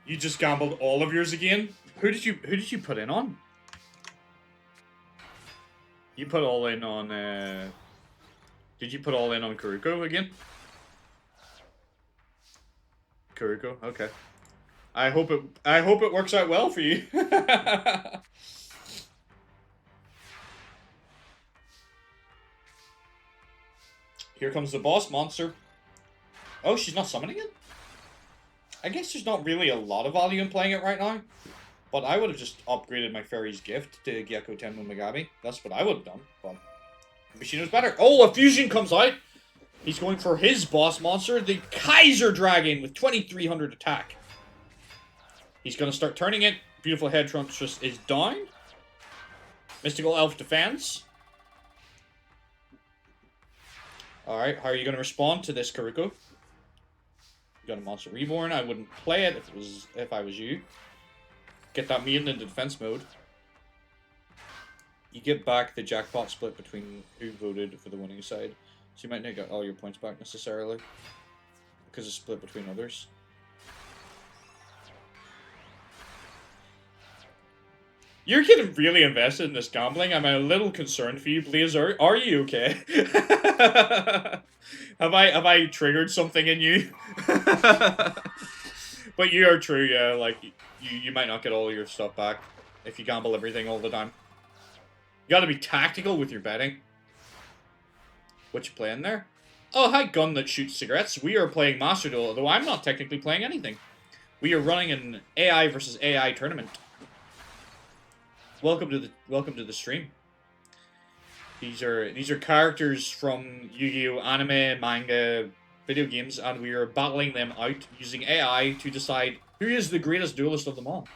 you just gambled all of yours again? Who did you put in on? You put all in on did you put all in on Kuriko again? Kuriko, okay. I hope it works out well for you. Here comes the boss monster. Oh, she's not summoning it? I guess there's not really a lot of value in playing it right now. But I would have just upgraded my Fairy's Gift to Gyakko Tenmo Megami. That's what I would have done, but maybe she knows better. Oh, a fusion comes out! He's going for his boss monster, the Kaiser Dragon, with 2300 attack. He's going to start turning it. Beautiful Head Trumpstress is down. Mystical Elf defends. Alright, how are you going to respond to this, Kuriko? You got a Monster Reborn. I wouldn't play it if I was you. Get that maiden into defense mode. You get back the jackpot split between who voted for the winning side. So you might not get all your points back necessarily, because it's split between others. You're getting really invested in this gambling. I'm a little concerned for you, Blaze. Are you okay? Have I triggered something in you? But you are true, yeah. Like you might not get all your stuff back if you gamble everything all the time. You got to be tactical with your betting. What you playing there? Oh, hi, gun that shoots cigarettes. We are playing Master Duel, although I'm not technically playing anything. We are running an AI versus AI tournament. Welcome to the stream. These are characters from Yu-Gi-Oh! Anime, manga, video games, and we are battling them out using AI to decide who is the greatest duelist of them all.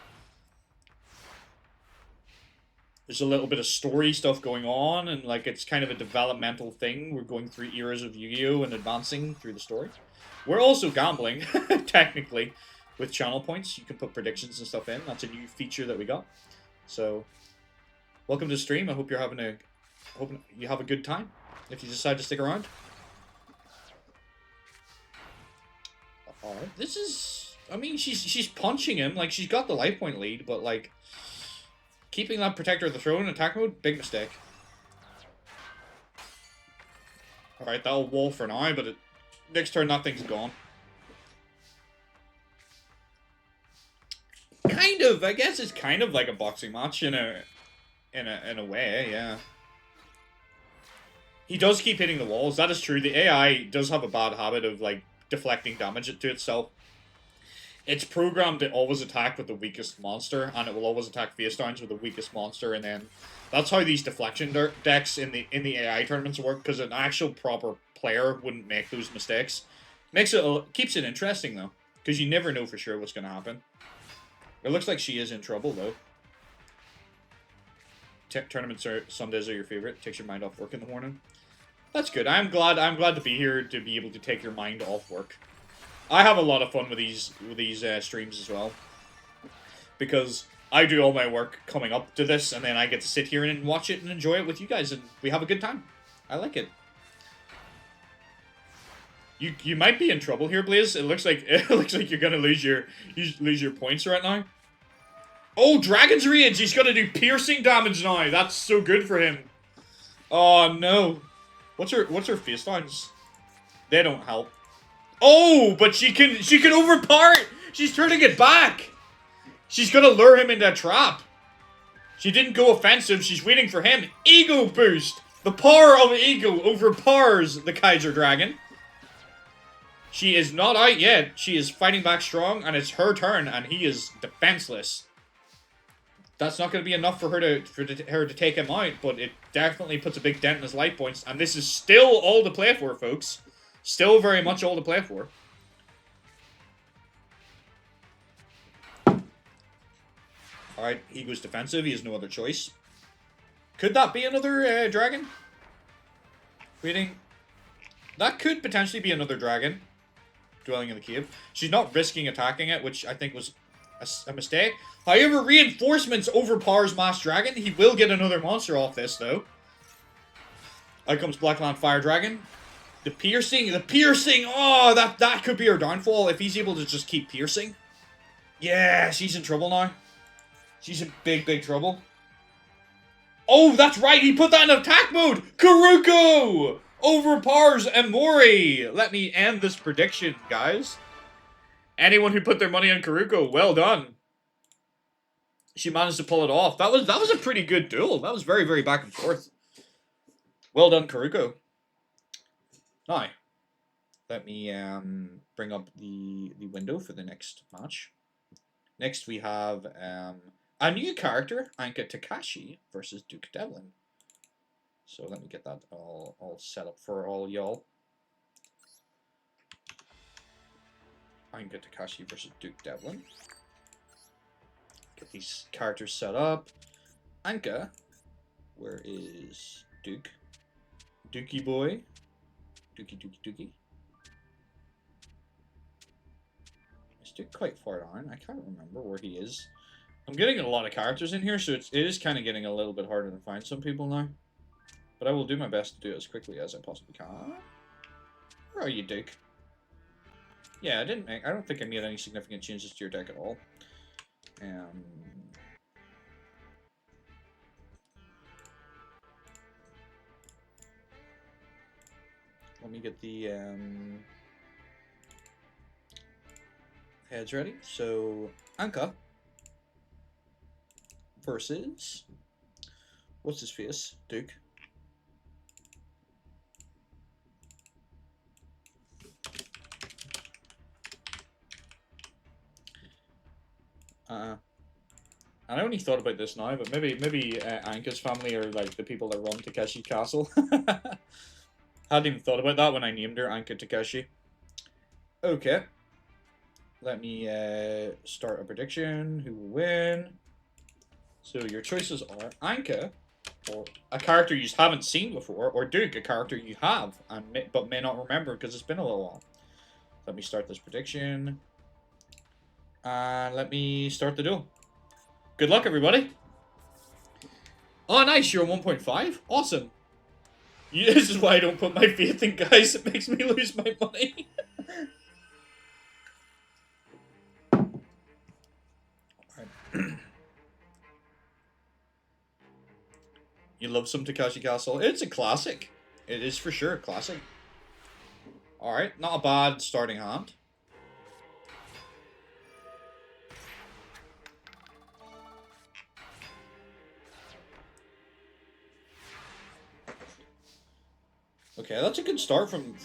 There's a little bit of story stuff going on, and like it's kind of a developmental thing. We're going through eras of Yu-Gi-Oh! And advancing through the story. We're also gambling, technically, with channel points. You can put predictions and stuff in. That's a new feature that we got. So, welcome to the stream. I hope you have a good time if you decide to stick around. Alright, this is... I mean, she's punching him. Like, she's got the life point lead, but, like... Keeping that Protector of the Throne in attack mode, big mistake. Alright, that'll wall for now, but next turn that thing's gone. Kind of, I guess it's kind of like a boxing match in a way, yeah. He does keep hitting the walls, that is true. The AI does have a bad habit of, like, deflecting damage to itself. It's programmed to always attack with the weakest monster, and it will always attack face downs with the weakest monster, and then that's how these deflection decks in the AI tournaments work, because an actual proper player wouldn't make those mistakes. Keeps it interesting though, because you never know for sure what's going to happen. It looks like she is in trouble though. Tournaments Sundays are your favorite. Takes your mind off work in the morning. That's good. I'm glad to be here to be able to take your mind off work. I have a lot of fun with these streams as well, because I do all my work coming up to this, and then I get to sit here and watch it and enjoy it with you guys, and we have a good time. I like it. You might be in trouble here, Blaze. It looks like you're gonna lose your points right now. Oh, Dragon's Rage! He's gonna do piercing damage now. That's so good for him. Oh no. What's her face downs? They don't help. Oh, but she can overpower it. She's turning it back. She's gonna lure him into a trap. She didn't go offensive. She's waiting for him. Ego boost. The power of ego overpowers the Kaiser Dragon. She is not out yet. She is fighting back strong, and it's her turn, and he is defenseless. That's not going to be enough for her to take him out, but it definitely puts a big dent in his life points, and this is still all to play for, folks. Still very much all to play for. Alright, he goes defensive. He has no other choice. Could that be another dragon? Waiting. That could potentially be another dragon. Dwelling in the cave. She's not risking attacking it, which I think was a mistake. However, reinforcements overpowers Mass Dragon. He will get another monster off this, though. Out comes Blackland Fire Dragon. The piercing, oh, that could be our downfall if he's able to just keep piercing. Yeah, she's in trouble now. She's in big, big trouble. Oh, that's right, he put that in attack mode! Karuko! Overpowers Amori! Let me end this prediction, guys. Anyone who put their money on Karuko, well done. She managed to pull it off. That was a pretty good duel. That was very, very back and forth. Well done, Karuko. Now, let me bring up the window for the next match. Next, we have a new character, Anka Takashi versus Duke Devlin. So let me get that all set up for all y'all. Anka Takashi versus Duke Devlin. Get these characters set up. Anka, where is Duke? Dookie boy. Dookie. Is Duke quite far down? I can't remember where he is. I'm getting a lot of characters in here, so it is kind of getting a little bit harder to find some people now. But I will do my best to do it as quickly as I possibly can. Where are you, Duke? Yeah, I don't think I made any significant changes to your deck at all. Let me get the heads ready. So, Anka versus, what's his face? Duke. I only thought about this now, but maybe Anka's family are like the people that run Takeshi Castle. Hadn't even thought about that when I named her Anka Takeshi. Okay. Let me start a prediction. Who will win? So your choices are Anka, or a character you haven't seen before, or Duke, a character you have, but may not remember because it's been a little while. Let me start this prediction. And let me start the duel. Good luck, everybody. Oh, nice. You're 1.5. Awesome. This is why I don't put my faith in guys. It makes me lose my money. You love some Takeshi Castle? It's a classic. It is for sure a classic. Alright, not a bad starting hand. Okay, that's a good start from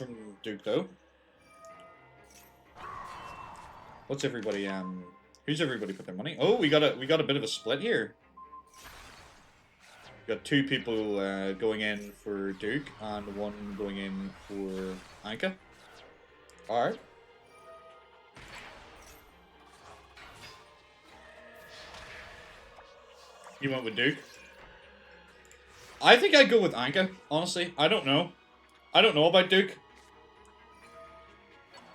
Duke, though. What's everybody, who's everybody put their money? Oh, we got a bit of a split here. We got two people going in for Duke and one going in for Anka. Alright. You went with Duke? I think I'd go with Anka, honestly. I don't know. I don't know about Duke.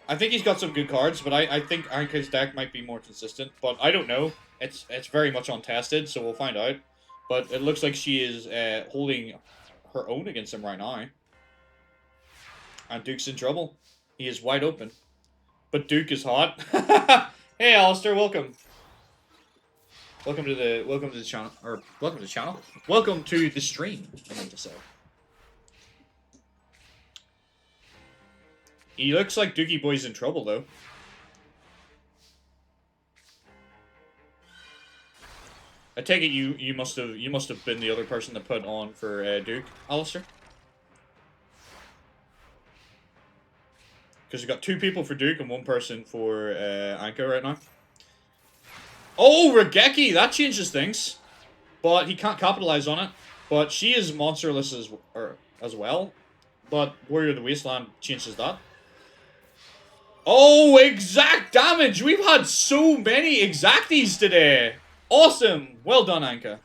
I think he's got some good cards, but I think Anka's deck might be more consistent. But I don't know. It's very much untested, so we'll find out. But it looks like she is holding her own against him right now. And Duke's in trouble. He is wide open. But Duke is hot. Hey, Alistair, welcome. Welcome to the channel, or welcome to the channel. Welcome to the stream, I meant to say. He looks like Dookie Boy's in trouble, though. I take it you must have been the other person that put on for Duke, Alistair. Because we got two people for Duke and one person for Anka right now. Oh, Regeki! That changes things. But he can't capitalize on it. But she is monsterless as well. But Warrior of the Wasteland changes that. Oh, exact damage! We've had so many exacties today! Awesome! Well done, Anka.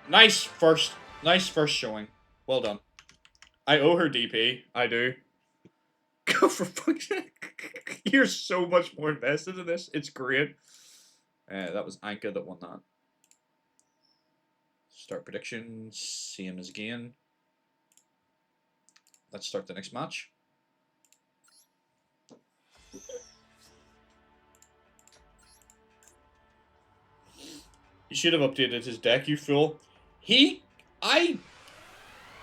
Nice first showing. Well done. I owe her DP. I do. For fuck's sake. You're so much more invested in this. It's great. That was Anka that won that. Start predictions. Same as again. Let's start the next match. He should have updated his deck, you fool. I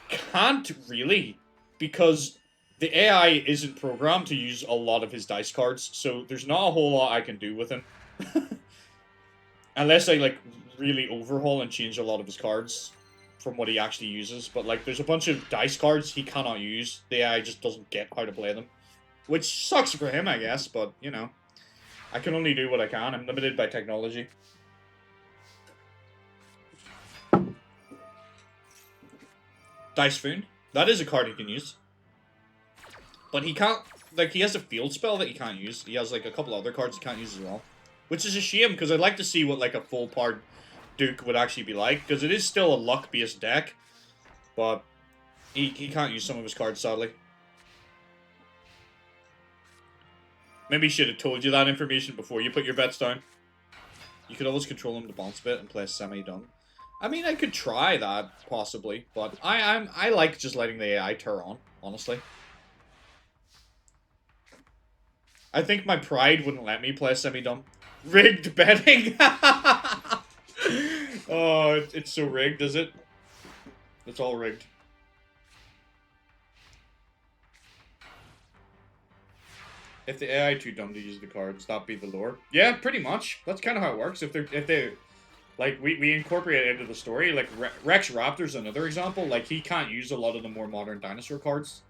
can't really, because the AI isn't programmed to use a lot of his dice cards, so there's not a whole lot I can do with him. Unless I, like, really overhaul and change a lot of his cards from what he actually uses. But, like, there's a bunch of dice cards he cannot use. The AI just doesn't get how to play them. Which sucks for him, I guess, but, you know. I can only do what I can. I'm limited by technology. Dice-Foon. That is a card he can use. But he can't... Like, he has a field spell that he can't use. He has, like, a couple other cards he can't use as well. Which is a shame, because I'd like to see what, like, a full-part Duke would actually be like. Because it is still a luck-based deck. But he can't use some of his cards, sadly. Maybe he should have told you that information before you put your bets down. You could always control him to bounce a bit and play a semi-dung. I mean, I could try that, possibly. But I like just letting the AI turn on, honestly. I think my pride wouldn't let me play semi-dumb. Rigged betting! Oh, it's so rigged, is it? It's all rigged. If the AI too dumb to use the cards, that'd be the lore. Yeah, pretty much. That's kind of how it works. If they like, we incorporate it into the story. Like, Rex Raptor's another example. Like, he can't use a lot of the more modern dinosaur cards.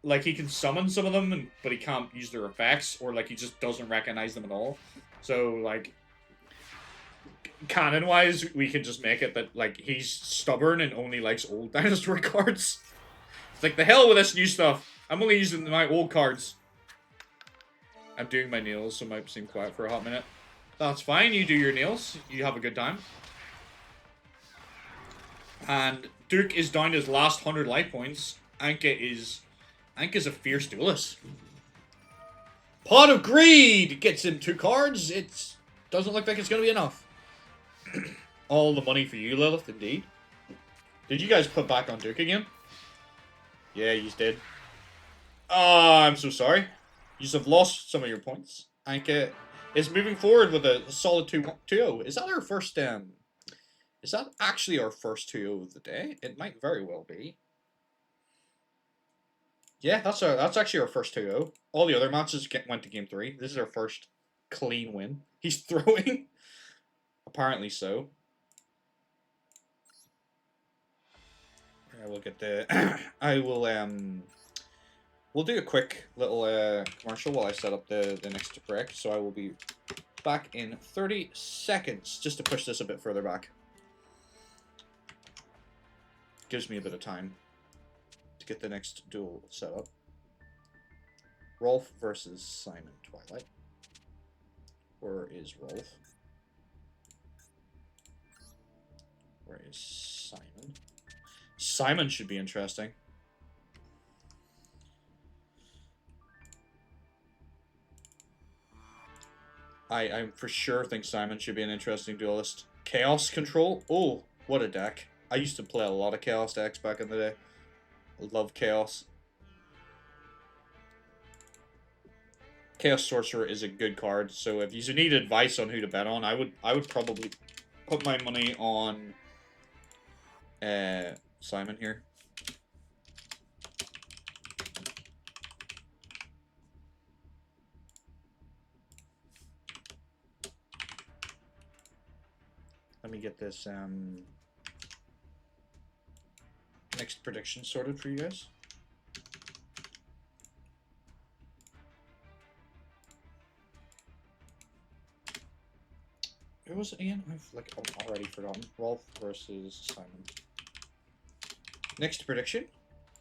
Like, he can summon some of them, but he can't use their effects, or, like, he just doesn't recognize them at all. So, like, canon-wise, we can just make it that, like, he's stubborn and only likes old dinosaur cards. It's like, the hell with this new stuff. I'm only using my old cards. I'm doing my nails, so it might seem quiet for a hot minute. That's fine, you do your nails. You have a good time. And Duke is down to his last 100 life points. Anka's a fierce duelist. Pot of Greed gets him 2 cards. It doesn't look like it's going to be enough. All the money for you, Lilith, indeed. Did you guys put back on Duke again? Yeah, you did. Oh, I'm so sorry. You have lost some of your points. Anka is moving forward with a solid 2-0. Is that our first, is that actually our first 2-0 of the day? It might very well be. Yeah, that's actually our first 2-0. All the other matches went to game 3. This is our first clean win. He's throwing. Apparently so. I will get the... I will, we'll do a quick little commercial while I set up the next break. So I will be back in 30 seconds just to push this a bit further back. Gives me a bit of time to get the next duel set up. Rolf versus Simon Twilight. Where is Rolf? Where is Simon? Simon should be interesting. I for sure think Simon should be an interesting duelist. Chaos Control? Oh, what a deck. I used to play a lot of Chaos decks back in the day. I love Chaos. Chaos Sorcerer is a good card, so if you need advice on who to bet on, I would probably put my money on Simon here. Let me get this next prediction sorted for you guys. Who was it again? I've already forgotten. Rolf versus Simon. Next prediction,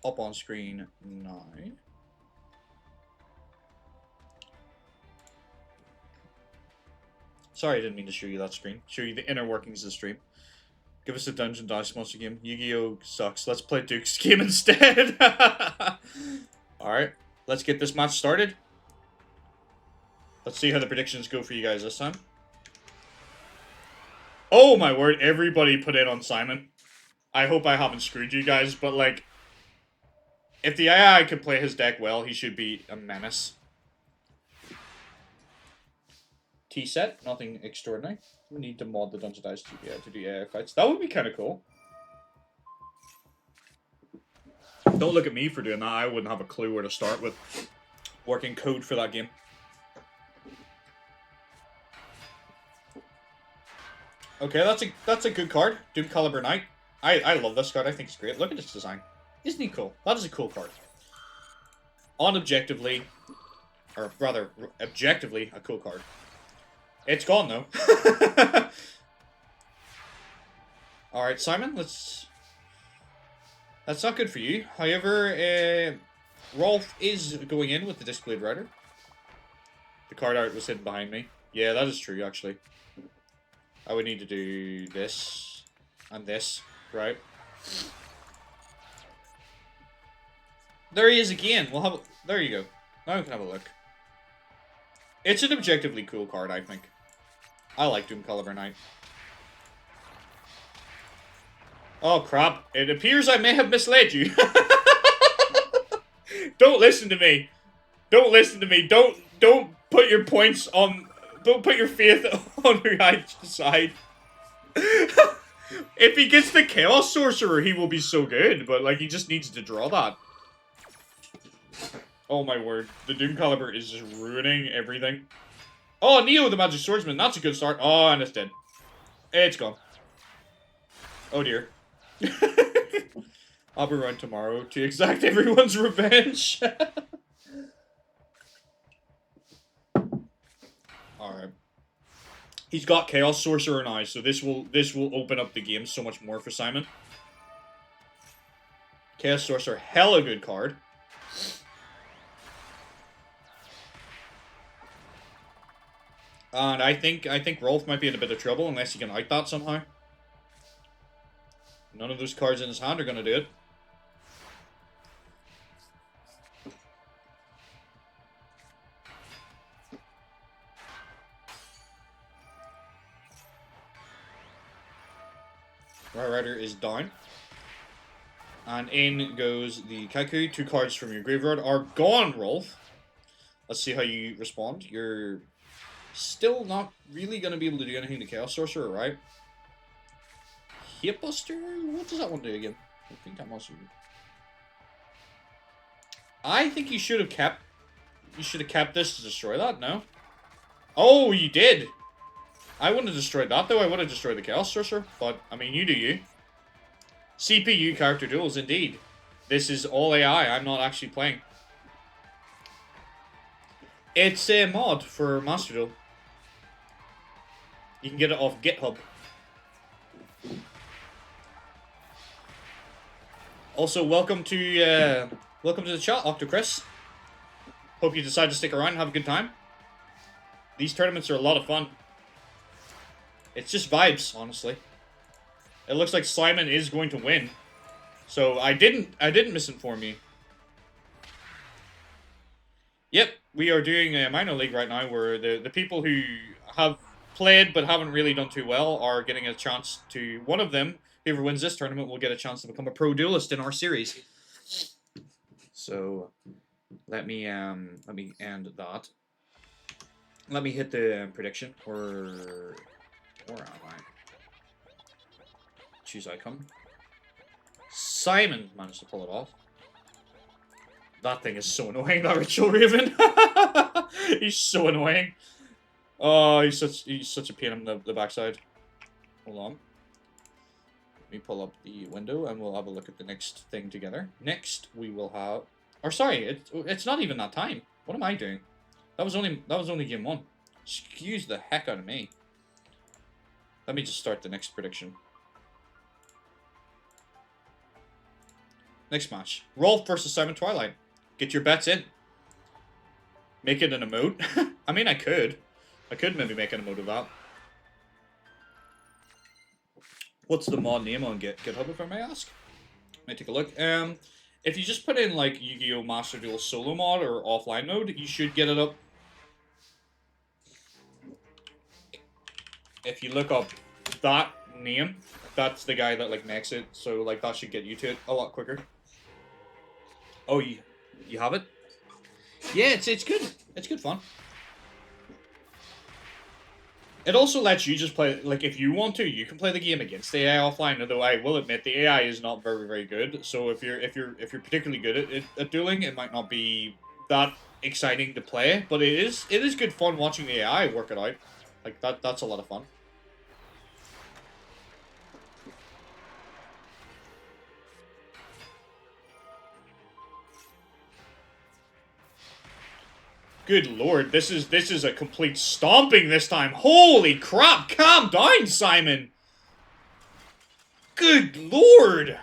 up on screen 9. Sorry, I didn't mean to show you that screen. Show you the inner workings of the stream. Give us a Dungeon Dice Monster game. Yu-Gi-Oh sucks. Let's play Duke's game instead. Alright. Let's get this match started. Let's see how the predictions go for you guys this time. Oh my word, everybody put in on Simon. I hope I haven't screwed you guys, but like, if the AI can play his deck well, he should be a menace. T-set, nothing extraordinary. We need to mod the Dungeon Dice to do AI fights. That would be kind of cool. Don't look at me for doing that. I wouldn't have a clue where to start with working code for that game. Okay, that's a good card. Doom Caliber Knight. I love this card. I think it's great. Look at its design. Isn't he cool? That is a cool card. Objectively, a cool card. It's gone though. Alright, Simon, that's not good for you. However, Rolf is going in with the Discblade Rider. The card art was hidden behind me. Yeah, that is true, actually. I would need to do this and this, right? There he is again. We'll have there you go. Now we can have a look. It's an objectively cool card, I think. I like Doom Caliber Knight. Oh crap. It appears I may have misled you. Don't listen to me. Don't listen to me. Don't put your points on... Don't put your faith on who I decide. If he gets the Chaos Sorcerer, he will be so good, but like he just needs to draw that. Oh my word. The Doom Caliber is just ruining everything. Oh, Neo the Magic Swordsman. That's a good start. Oh, and it's dead. It's gone. Oh dear. I'll be around tomorrow to exact everyone's revenge. Alright. He's got Chaos Sorcerer now, so this will open up the game so much more for Simon. Chaos Sorcerer, hella good card. And I think Rolf might be in a bit of trouble unless he can out that somehow. None of those cards in his hand are going to do it. Rider is down. And in goes the Kaiku. 2 cards from your graveyard are gone, Rolf. Let's see how you respond. You're still not really going to be able to do anything to Chaos Sorcerer, right? Hitbuster? What does that one do again? I think that must be... I think you should have kept... You should have kept this to destroy that, no? Oh, you did! I wouldn't have destroyed that, though. I would have destroyed the Chaos Sorcerer. But, I mean, you do you. CPU character duels, indeed. This is all AI. I'm not actually playing. It's a mod for Master Duel. You can get it off GitHub. Also, welcome to the chat, Octocris. Hope you decide to stick around and have a good time. These tournaments are a lot of fun. It's just vibes, honestly. It looks like Simon is going to win. So I didn't misinform you. Yep, we are doing a minor league right now where the people who have played but haven't really done too well are getting a chance to... One of them, whoever wins this tournament, will get a chance to become a pro duelist in our series. So let me end that. Let me hit the prediction. Where am I? Choose icon. Simon managed to pull it off. That thing is so annoying, that Ritual Raven. He's so annoying. Oh, he's such a pain in the backside. Hold on. Let me pull up the window and we'll have a look at the next thing together. Next, we will have... Or sorry, it's not even that time. What am I doing? That was only game 1. Excuse the heck out of me. Let me just start the next prediction. Next match. Rolf versus Simon Twilight. Get your bets in. Make it an emote. I mean, I could. I could maybe make an emote of that. What's the mod name on GitHub, if I may ask? Let me take a look. If you just put in, like, Yu-Gi-Oh! Master Duel solo mod or offline mode, you should get it up. If you look up that name, that's the guy that, like, makes it, so, like, that should get you to it a lot quicker. Oh, you have it? Yeah, it's good. It's good fun. It also lets you just play, like, if you want to, you can play the game against the AI offline. Although I will admit the AI is not very, very good. So if you're particularly good at dueling, it might not be that exciting to play. But it is good fun watching the AI work it out. Like that's a lot of fun. Good lord, this is a complete stomping this time. Holy crap, calm down, Simon. Good lord.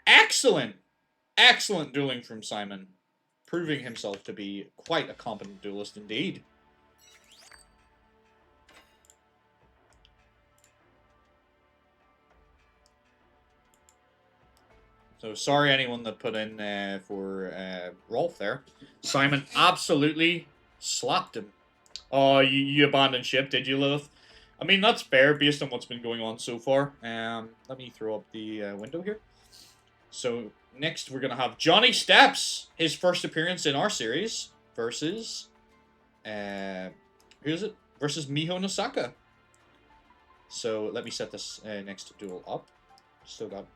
Excellent. Excellent dueling from Simon. Proving himself to be quite a competent duelist indeed. So sorry anyone that put in for Rolf there. Simon absolutely slapped him. Oh, you abandoned ship, did you, Lilith? I mean, that's fair based on what's been going on so far. Let me throw up the window here. So next we're going to have Johnny Steps, his first appearance in our series, versus... who is it? Versus Miho Nosaka. So let me set this next duel up. Still got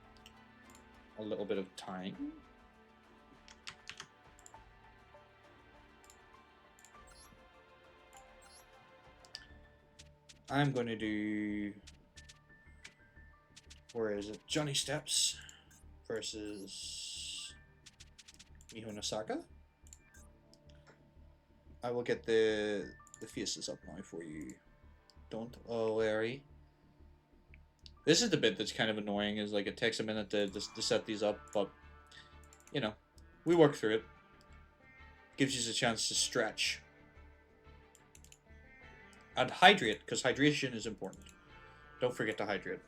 a little bit of time. I'm going to do... Where is it? Johnny Steps versus Miho Nosaka. I will get the faces up now for you. Don't worry. This is the bit that's kind of annoying, is like it takes a minute to set these up, but you know, we work through it. Gives you a chance to stretch. And hydrate, because hydration is important. Don't forget to hydrate.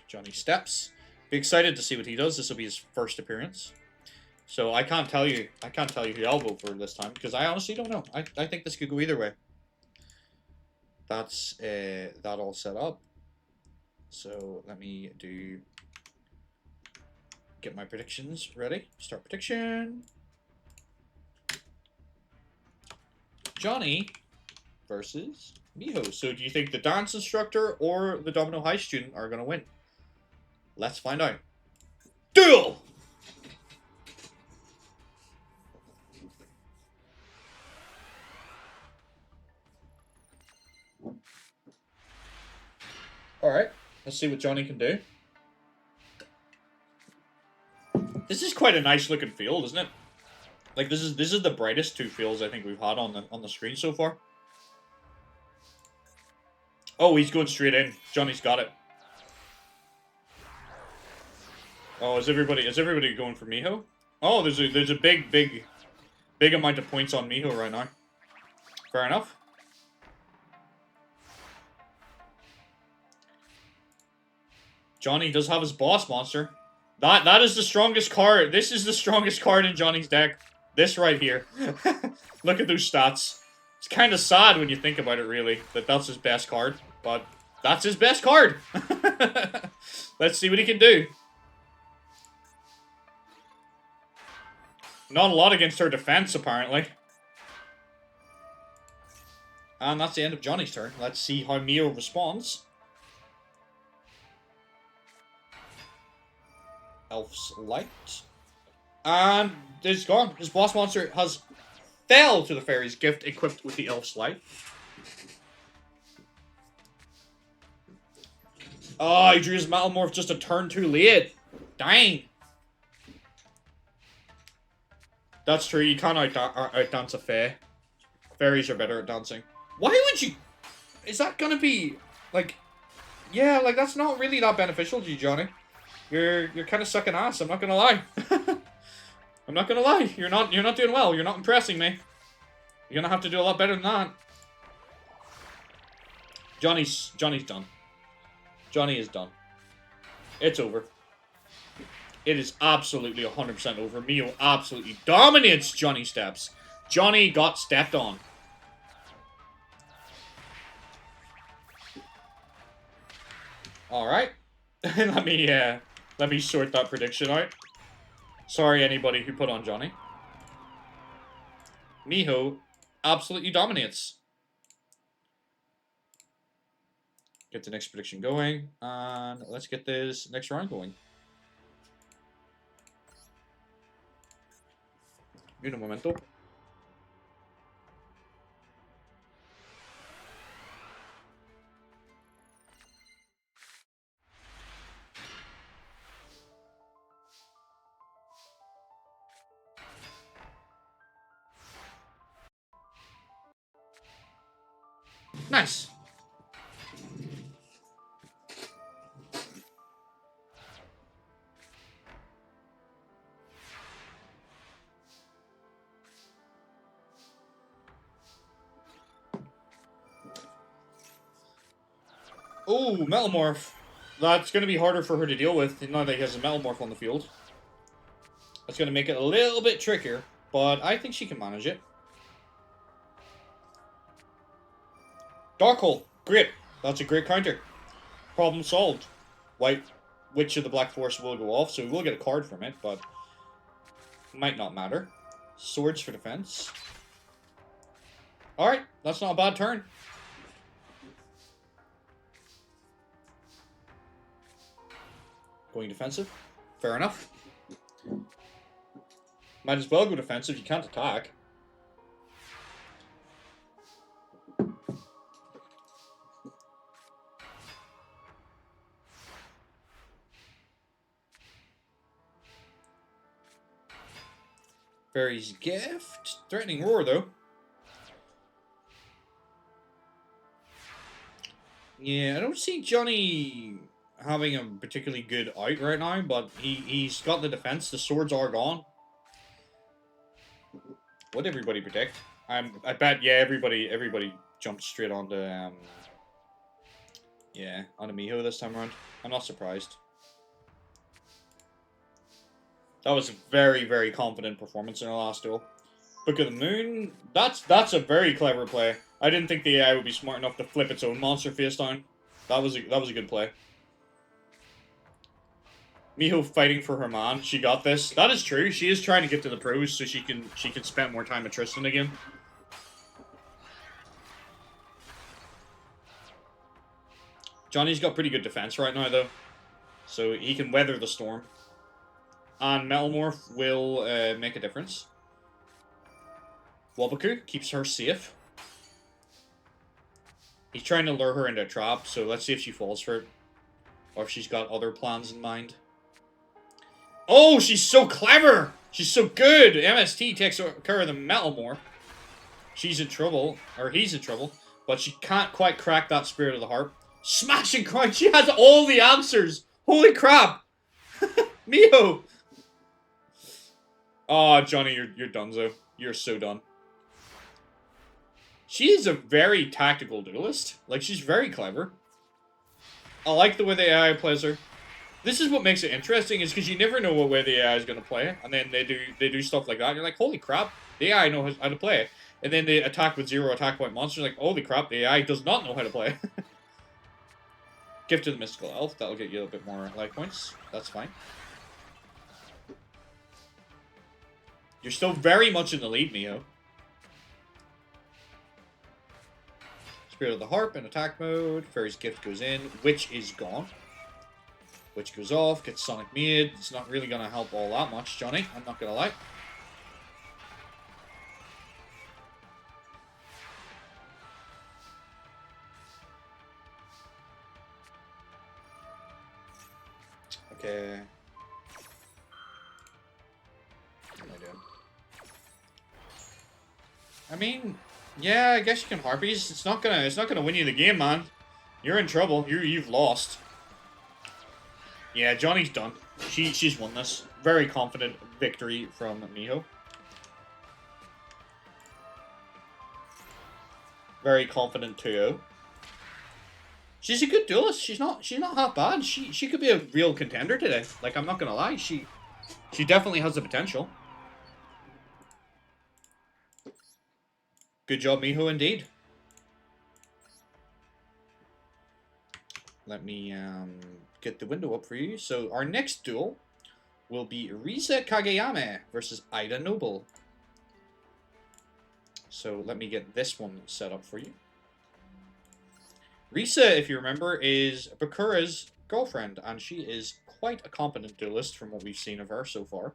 Johnny Steps. Be excited to see what he does. This will be his first appearance. So I can't tell you who I'll vote for this time, because I honestly don't know. I think this could go either way. That's that all set up. So let me get my predictions ready. Start prediction. Johnny versus Miho. So do you think the dance instructor or the Domino High student are going to win? Let's find out. Duel! Alright, let's see what Johnny can do. This is quite a nice looking field, isn't it? Like this is the brightest two fields I think we've had on the screen so far. Oh, he's going straight in. Johnny's got it. Oh, is everybody going for Miho? Oh, there's a big amount of points on Miho right now. Fair enough. Johnny does have his boss monster. That is the strongest card. This is the strongest card in Johnny's deck. This right here. Look at those stats. It's kind of sad when you think about it, really, that that's his best card. But that's his best card. Let's see what he can do. Not a lot against her defense, apparently. And that's the end of Johnny's turn. Let's see how Miho responds. Elf's Light. And it's gone. His boss monster has fell to the fairy's gift equipped with the Elf's Light. Oh, he drew his Metal Morph just a turn too late. Dang. That's true, you can't outdance a fae. Fairies are better at dancing. Why would you... Is that gonna be... Like... Yeah, like, that's not really that beneficial to you, Johnny. You're kind of sucking ass, I'm not gonna lie. I'm not gonna lie. You're not doing well. You're not impressing me. You're gonna have to do a lot better than that. Johnny's done. Johnny is done. It's over. It is absolutely 100% over. Miho absolutely dominates Johnny steps. Johnny got stepped on. Alright. let me sort that prediction out. Sorry anybody who put on Johnny. Miho absolutely dominates. Get the next prediction going, and let's get this next round going. Un momento. Nice. Oh, Metal Morph. That's going to be harder for her to deal with now that he has a Metal Morph on the field. That's going to make it a little bit trickier, but I think she can manage it. Dark Hole. Great. That's a great counter. Problem solved. White Witch of the Black Forest will go off, so we will get a card from it, but might not matter. Swords for defense. Alright, that's not a bad turn. Going defensive. Fair enough. Might as well go defensive, you can't attack. Fairy's Gift. Threatening Roar, though. Yeah, I don't see Johnny having a particularly good out right now, but he's got the defense. The swords are gone. What did everybody predict? I bet, yeah, everybody jumped straight onto, yeah, onto Miho this time around. I'm not surprised. That was a very, very confident performance in our last duel. Book of the Moon, that's a very clever play. I didn't think the AI would be smart enough to flip its own monster face down. That was a good play. Miho fighting for her man. She got this. That is true. She is trying to get to the pros so she can spend more time at Tristan again. Johnny's got pretty good defense right now though, so he can weather the storm. And Metal Morph will make a difference. Wabaku keeps her safe. He's trying to lure her into a trap, so let's see if she falls for it. Or if she's got other plans in mind. Oh, she's so clever! She's so good! MST takes care of the Metal Morph. She's in trouble, or he's in trouble, but she can't quite crack that Spirit of the Harp. Smash and crouch! She has all the answers! Holy crap! Miho! Oh, Johnny, you're donezo. You're so done. She is a very tactical duelist. Like, she's very clever. I like the way the AI plays her. This is what makes it interesting, is because you never know what way the AI is going to play, and then they do stuff like that, and you're like, holy crap, the AI knows how to play. And then they attack with 0 attack point monsters, like, holy crap, the AI does not know how to play. Gift to the Mystical Elf, that'll get you a bit more life points. That's fine. You're still very much in the lead, Miho. Spirit of the Harp in attack mode. Fairy's Gift goes in. Witch is gone. Witch goes off. Gets Sonic Maid. It's not really going to help all that much, Johnny. I'm not going to lie. Okay. What am I doing? I mean, yeah, I guess you can Harpies. It's not gonna win you the game, man. You're in trouble. You've lost. Yeah, Johnny's done. She's won this. Very confident victory from Miho. Very confident 2-0. She's a good duelist. She's not half bad. She could be a real contender today. Like, I'm not gonna lie. She definitely has the potential. Good job, Miho, indeed. Let me get the window up for you. So our next duel will be Risa Kageyame versus Ida Noble. So let me get this one set up for you. Risa, if you remember, is Bakura's girlfriend, and she is quite a competent duelist from what we've seen of her so far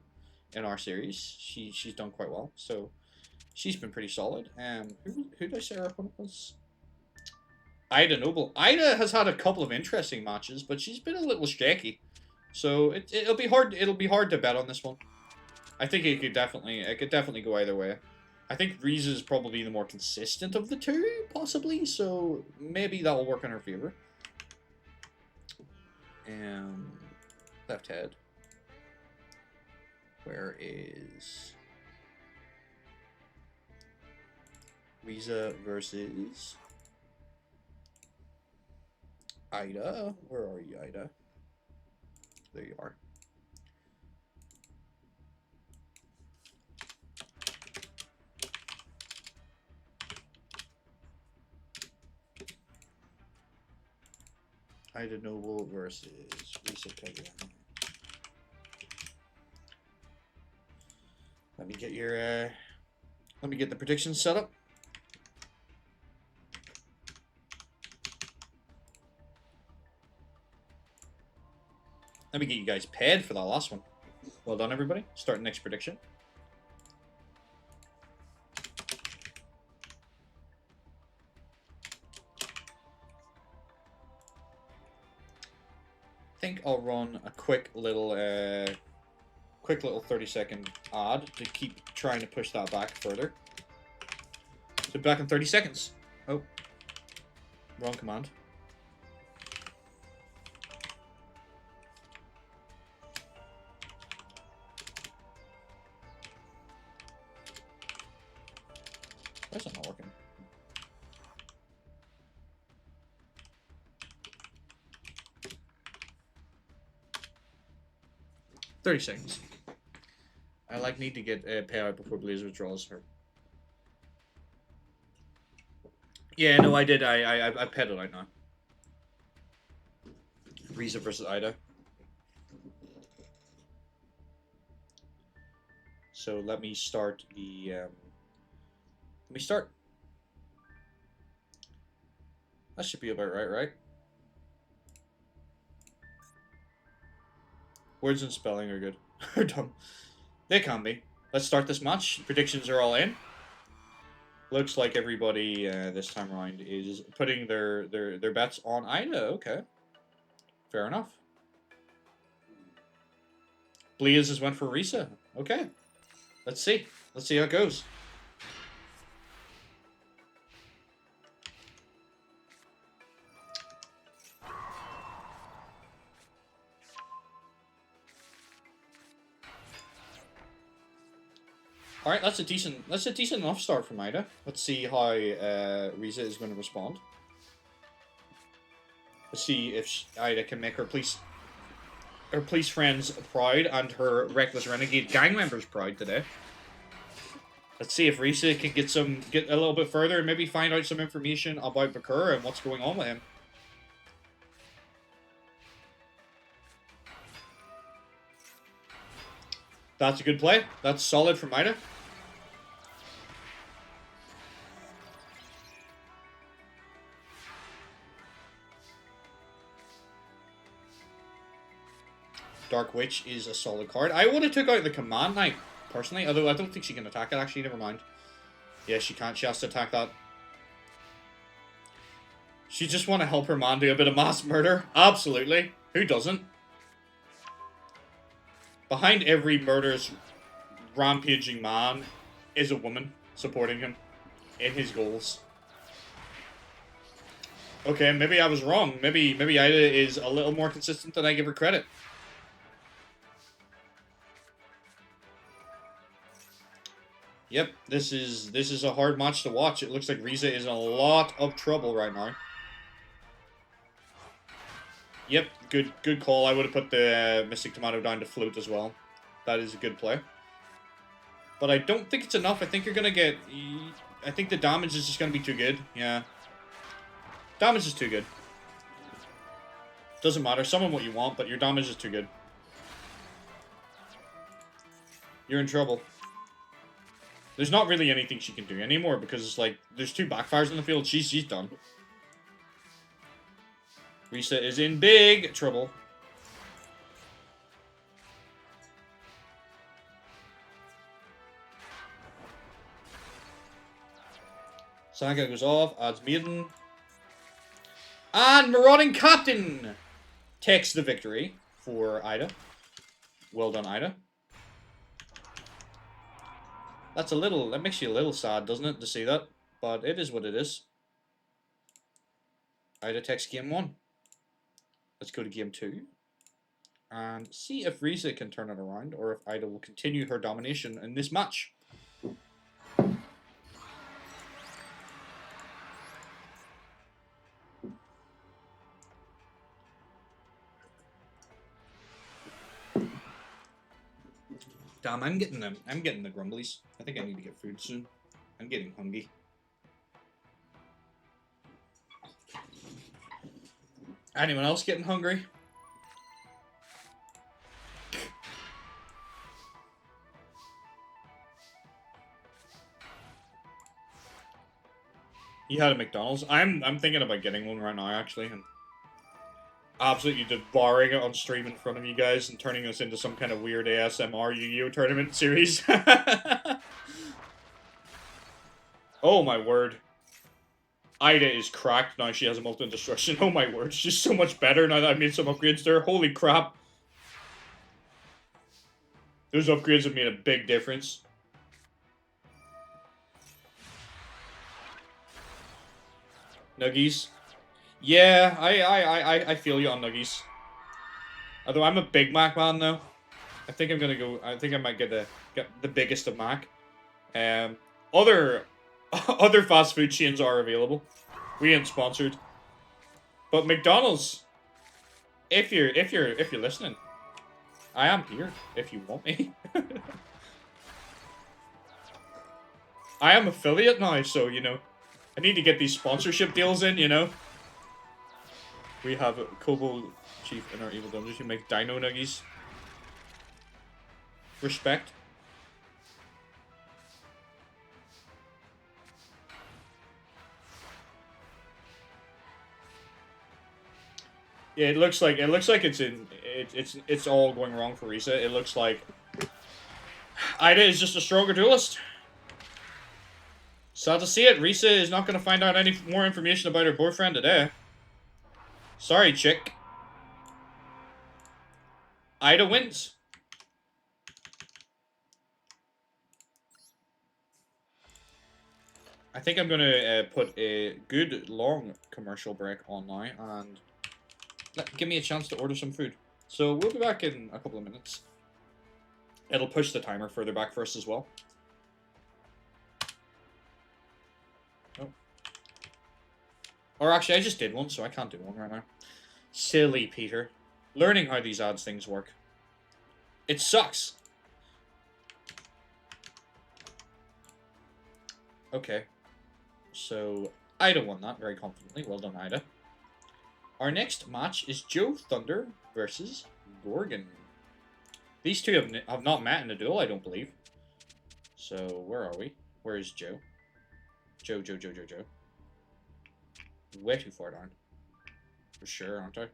in our series. She's done quite well, so she's been pretty solid. Who did I say our opponent was? Ida Noble. Ida has had a couple of interesting matches, but she's been a little shaky. So it'll be hard. It'll be hard to bet on this one. I think it could definitely go either way. I think Riza is probably the more consistent of the two, possibly. So maybe that will work in her favor. Left head. Where is Riza versus Ida? Where are you, Ida? There you are. Ida Noble versus Risa Kageyame. Let me get your let me get the predictions set up. Let me get you guys paid for that last one. Well done, everybody. Start the next prediction. I think I'll run a quick little 30-second ad to keep trying to push that back further. So back in 30 seconds. Oh, wrong command. Why is that not working? $30 seconds. I need to get a payout before Blaze withdraws her. Yeah, no, I did. I paid it out now. Riza versus Ida. So let me start the. Let me start. That should be about right, right? Words and spelling are good. Or dumb. They can be. Let's start this match. Predictions are all in. Looks like everybody this time around is putting their bets on Ida. Okay. Fair enough. Bleas has went for Risa. Okay. Let's see. Let's see how it goes. All right, that's a decent enough start from Ida. Let's see how Riza is going to respond. Let's see if Ida can make her police friends proud and her reckless renegade gang members proud today. Let's see if Riza can get a little bit further and maybe find out some information about Bakura and what's going on with him. That's a good play. That's solid from Ida. Dark Witch is a solid card. I would have took out the Command Knight, personally, although I don't think she can attack it, actually. Never mind. Yeah, she can't. She has to attack that. She just want to help her man do a bit of mass murder. Absolutely. Who doesn't? Behind every murderous, rampaging man is a woman supporting him in his goals. Okay, maybe I was wrong. Maybe Ida is a little more consistent than I give her credit. Yep, this is a hard match to watch. It looks like Riza is in a lot of trouble right now. Yep, good call. I would have put the Mystic Tomato down to float as well. That is a good play. But I don't think it's enough. I think you're gonna get... I think the damage is just gonna be too good. Yeah. Damage is too good. Doesn't matter. Summon what you want, but your damage is too good. You're in trouble. There's not really anything she can do anymore because it's like there's 2 backfires in the field. She's done. Risa is in big trouble. Saga goes off, adds Maiden. And Marauding Captain takes the victory for Ida. Well done, Ida. That makes you a little sad, doesn't it, to see that? But it is what it is. Ida takes game 1. Let's go to game 2. And see if Risa can turn it around, or if Ida will continue her domination in this match. Damn, I'm getting the grumblies. I think I need to get food soon. I'm getting hungry. Anyone else getting hungry? You had a McDonald's. I'm thinking about getting one right now, actually, and absolutely devouring it on stream in front of you guys and turning this into some kind of weird ASMR Yu-Gi-Oh tournament series. Oh my word. Ida is cracked now she has a Molten Destruction. Oh my word, she's so much better now that I've made some upgrades to her. Holy crap. Those upgrades have made a big difference. Nuggies. Yeah, I feel you on Nuggies. Although I'm a Big Mac man though. I think I'm gonna go. I think I might get the biggest of Mac. Other fast food chains are available. We ain't sponsored. But McDonald's, if you're listening, I am here if you want me. I am affiliate now, so you know, I need to get these sponsorship deals in, you know. We have Kobo Chief in our Evil Dungeons who make Dino Nuggies. Respect. Yeah, it looks like it's all going wrong for Risa. It looks like Ida is just a stronger duelist. Sad to see it. Risa is not going to find out any more information about her boyfriend today. Sorry, chick. Ida wins. I think I'm going to put a good long commercial break on now and give me a chance to order some food. So we'll be back in a couple of minutes. It'll push the timer further back for us as well. Oh. Or actually, I just did one, so I can't do one right now. Silly Peter. Learning how these ads things work. It sucks. Okay. So, Ida won that very confidently. Well done, Ida. Our next match is Joe Thunder versus Gorgon. These two have not met in a duel, I don't believe. So, where are we? Where is Joe? Joe. Way too far down. For sure, aren't I?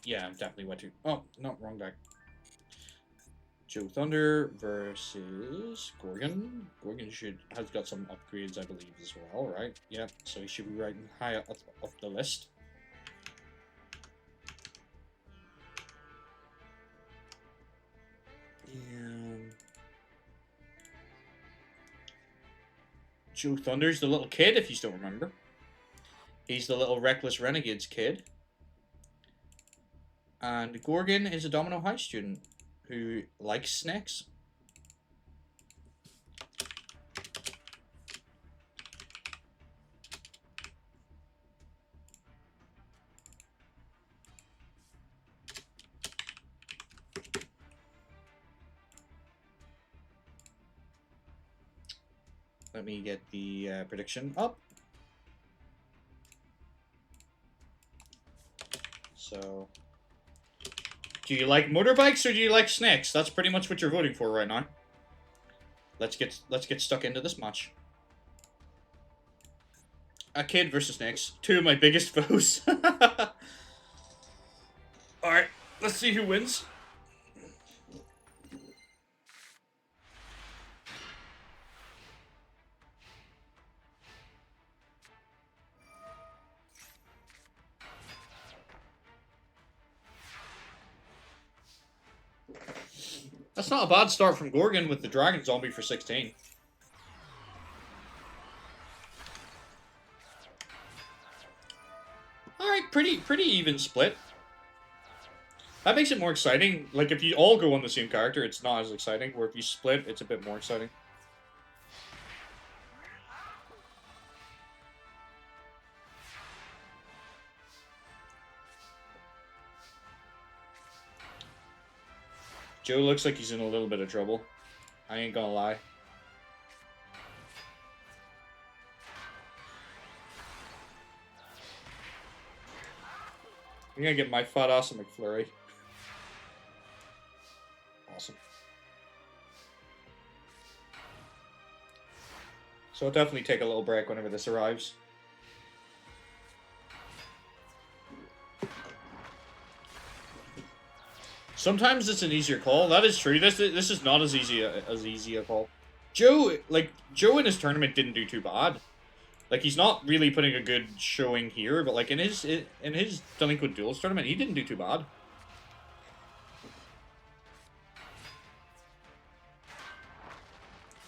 Yeah, I'm definitely way too... Oh, no, wrong deck. Joe Thunder versus Gorgon. Gorgon has got some upgrades, I believe, as well, right? Yep, so he should be right high up the list. And Joe Thunder's the little kid, if you still remember. He's the little Reckless Renegades kid. And Gorgon is a Domino High student who likes snakes. Let me get the prediction up. So, do you like motorbikes or do you like snakes? That's pretty much what you're voting for right now. Let's get stuck into this match. A kid versus snakes. Two of my biggest foes. Alright, let's see who wins. That's not a bad start from Gorgon with the Dragon Zombie for 16. Alright, pretty even split. That makes it more exciting. Like, if you all go on the same character, it's not as exciting. Where if you split, it's a bit more exciting. Joe looks like he's in a little bit of trouble. I ain't gonna lie. I'm gonna get my fat ass a McFlurry. Awesome. So I'll definitely take a little break whenever this arrives. Sometimes it's an easier call. That is true. This is not as easy a call. Joe in his tournament didn't do too bad. Like, he's not really putting a good showing here, but like in his Delinquent Duels tournament, he didn't do too bad.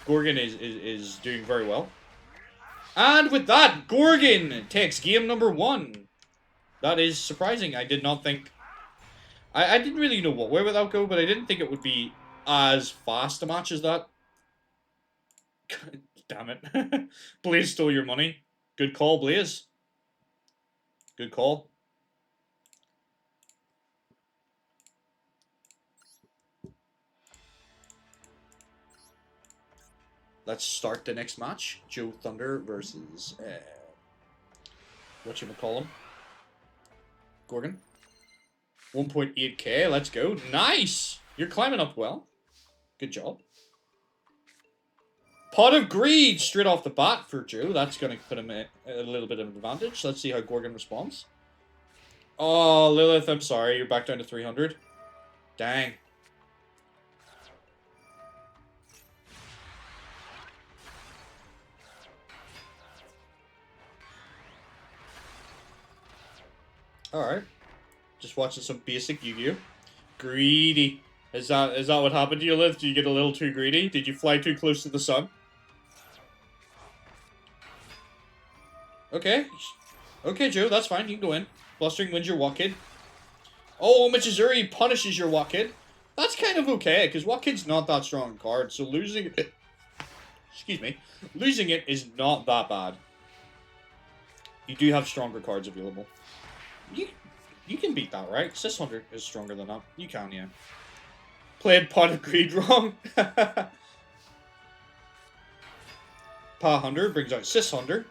Gorgon is doing very well. And with that, Gorgon takes game number 1. That is surprising. I did not think... I didn't really know what way that would go, but I didn't think it would be as fast a match as that. Damn it. Blaze stole your money. Good call, Blaze. Good call. Let's start the next match. Joe Thunder versus... whatchamacallem? Gorgon. 1.8k, let's go. Nice! You're climbing up well. Good job. Pot of Greed straight off the bat for Joe. That's going to put him at a little bit of an advantage. Let's see how Gorgon responds. Oh, Lilith, I'm sorry. You're back down to 300. Dang. Alright. Just watching some basic Yu-Gi-Oh! Greedy. Is that what happened to you, Lilith? Did you get a little too greedy? Did you fly too close to the sun? Okay. Okay, Joe, that's fine. You can go in. Blustering wins your Walk Kid. Oh, Michizuri punishes your Walk Kid. That's kind of okay, because Walk Kid's not that strong a card, so losing it... Excuse me. Losing it is not that bad. You do have stronger cards available. You can beat that, right? 600 is stronger than that. You can, yeah. Played Pot of Greed wrong. Pa 100 brings out 600.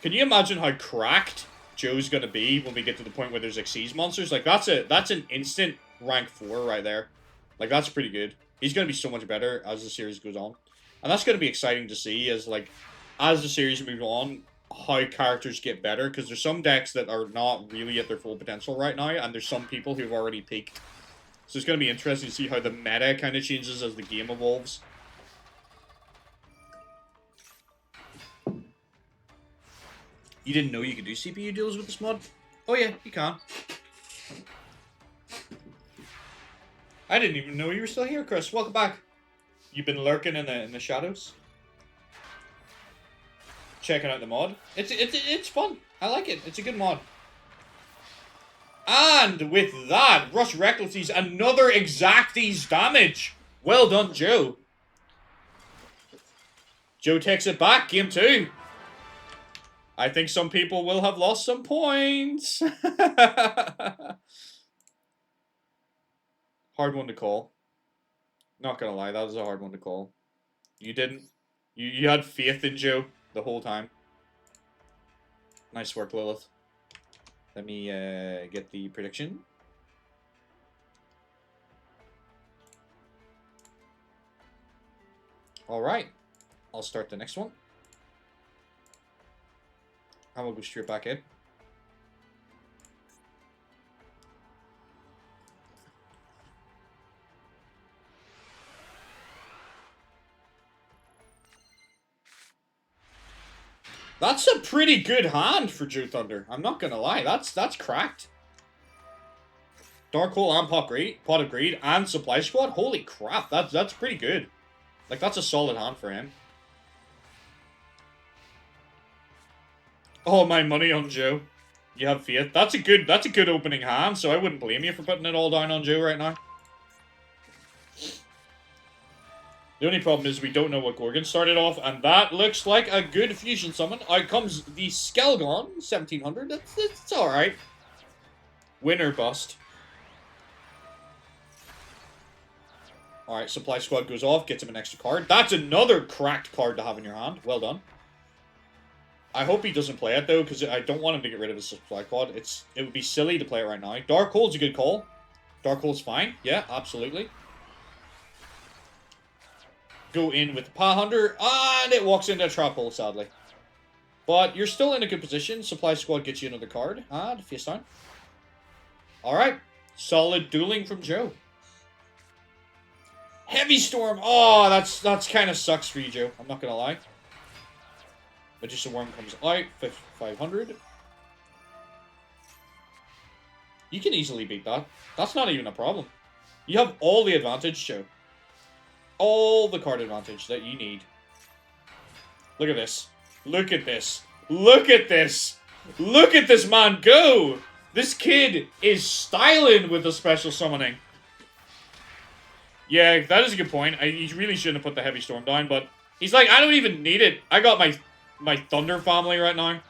Can you imagine how cracked Joe's gonna be when we get to the point where there's Xyz monsters? Like, that's an instant rank 4 right there. Like, that's pretty good. He's gonna be so much better as the series goes on. And that's gonna be exciting to see as the series moves on, how characters get better, because there's some decks that are not really at their full potential right now, and there's some people who've already peaked. So it's going to be interesting to see how the meta kind of changes as the game evolves. You didn't know you could do CPU deals with this mod? Oh yeah, you can. I didn't even know you were still here, Chris. Welcome back. You've been lurking in the shadows. Checking out the mod. It's fun. I like it. It's a good mod. And with that, Rush Reckless another Exacties damage. Well done, Joe. Joe takes it back. Game 2. I think some people will have lost some points. Hard one to call. Not gonna lie, that was a hard one to call. You didn't. You had faith in Joe the whole time. Nice work, Lilith. Let me get the prediction. Alright. I'll start the next one. And we'll go straight back in. That's a pretty good hand for Joe Thunder. I'm not gonna lie. That's cracked. Dark Hole and Pot of Greed and Supply Squad. Holy crap, that's pretty good. Like, that's a solid hand for him. Oh, my money on Joe. You have faith. That's a good opening hand, so I wouldn't blame you for putting it all down on Joe right now. The only problem is we don't know what Gorgon started off, and that looks like a good fusion summon. Out comes the Skelgon, 1700. It's alright. Winner bust. Alright, Supply Squad goes off, gets him an extra card. That's another cracked card to have in your hand. Well done. I hope he doesn't play it, though, because I don't want him to get rid of his Supply Squad. It would be silly to play it right now. Dark Hole's a good call. Dark Hole's fine. Yeah, absolutely. Go in with the Paw Hunter, and it walks into a trap hole, sadly. But you're still in a good position. Supply Squad gets you another card, and face down. Alright, solid dueling from Joe. Heavy Storm, oh, that's kind of sucks for you, Joe. I'm not gonna lie. Magician Worm comes out, 500. You can easily beat that. That's not even a problem. You have all the advantage, Joe. All the card advantage that you need. Look at this. Look at this. Look at this. Look at this man go. This kid is styling with the special summoning. Yeah, that is a good point. He really shouldn't have put the Heavy Storm down, but he's like, I don't even need it. I got my Thunder family right now.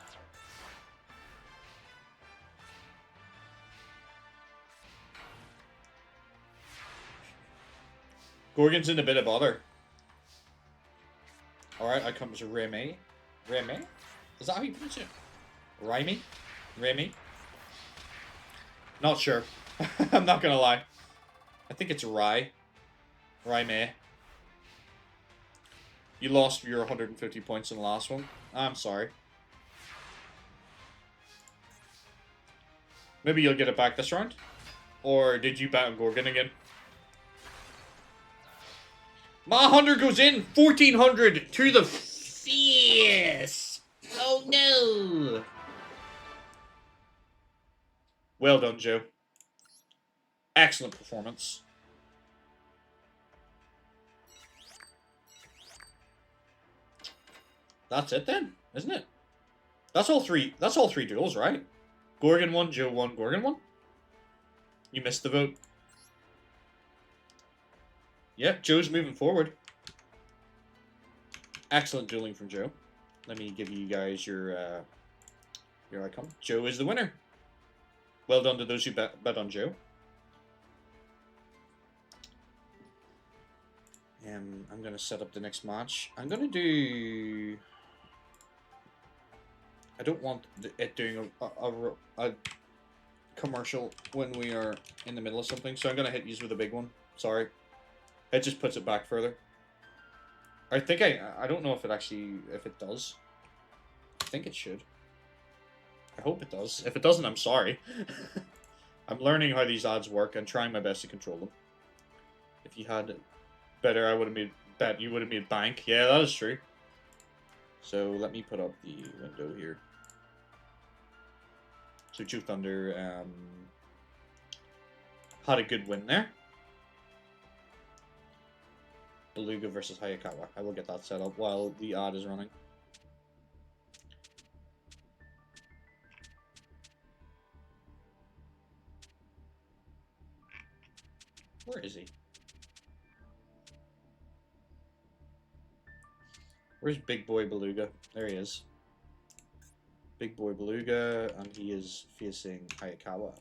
Gorgon's in a bit of bother. Alright, out comes Remy. Remy? Is that how you pronounce it? Remy? Remy? Not sure. I'm not gonna lie. I think it's Rye. Remy. You lost your 150 points in the last one. I'm sorry. Maybe you'll get it back this round? Or did you bet on Gorgon again? My Hunter goes in, 1400 to the face. Oh no. Well done, Joe. Excellent performance. That's it then, isn't it? That's all three duels, right? Gorgon won, Joe won, Gorgon won? You missed the vote. Yep, Joe's moving forward. Excellent dueling from Joe. Let me give you guys your icon. Joe is the winner. Well done to those who bet on Joe. I'm going to set up the next match. I'm going to do... I don't want it doing a commercial when we are in the middle of something, so I'm going to hit you with a big one. Sorry. It just puts it back further. I think I don't know if it does. I think it should. I hope it does. If it doesn't, I'm sorry. I'm learning how these ads work and trying my best to control them. If you had better, I would have made you would have made bank. Yeah, that is true. So let me put up the window here. So Joe Thunder had a good win there. Beluga versus Hayakawa. I will get that set up while the ad is running. Where is he? Where's Big Boy Beluga? There he is. Big Boy Beluga, and he is facing Hayakawa.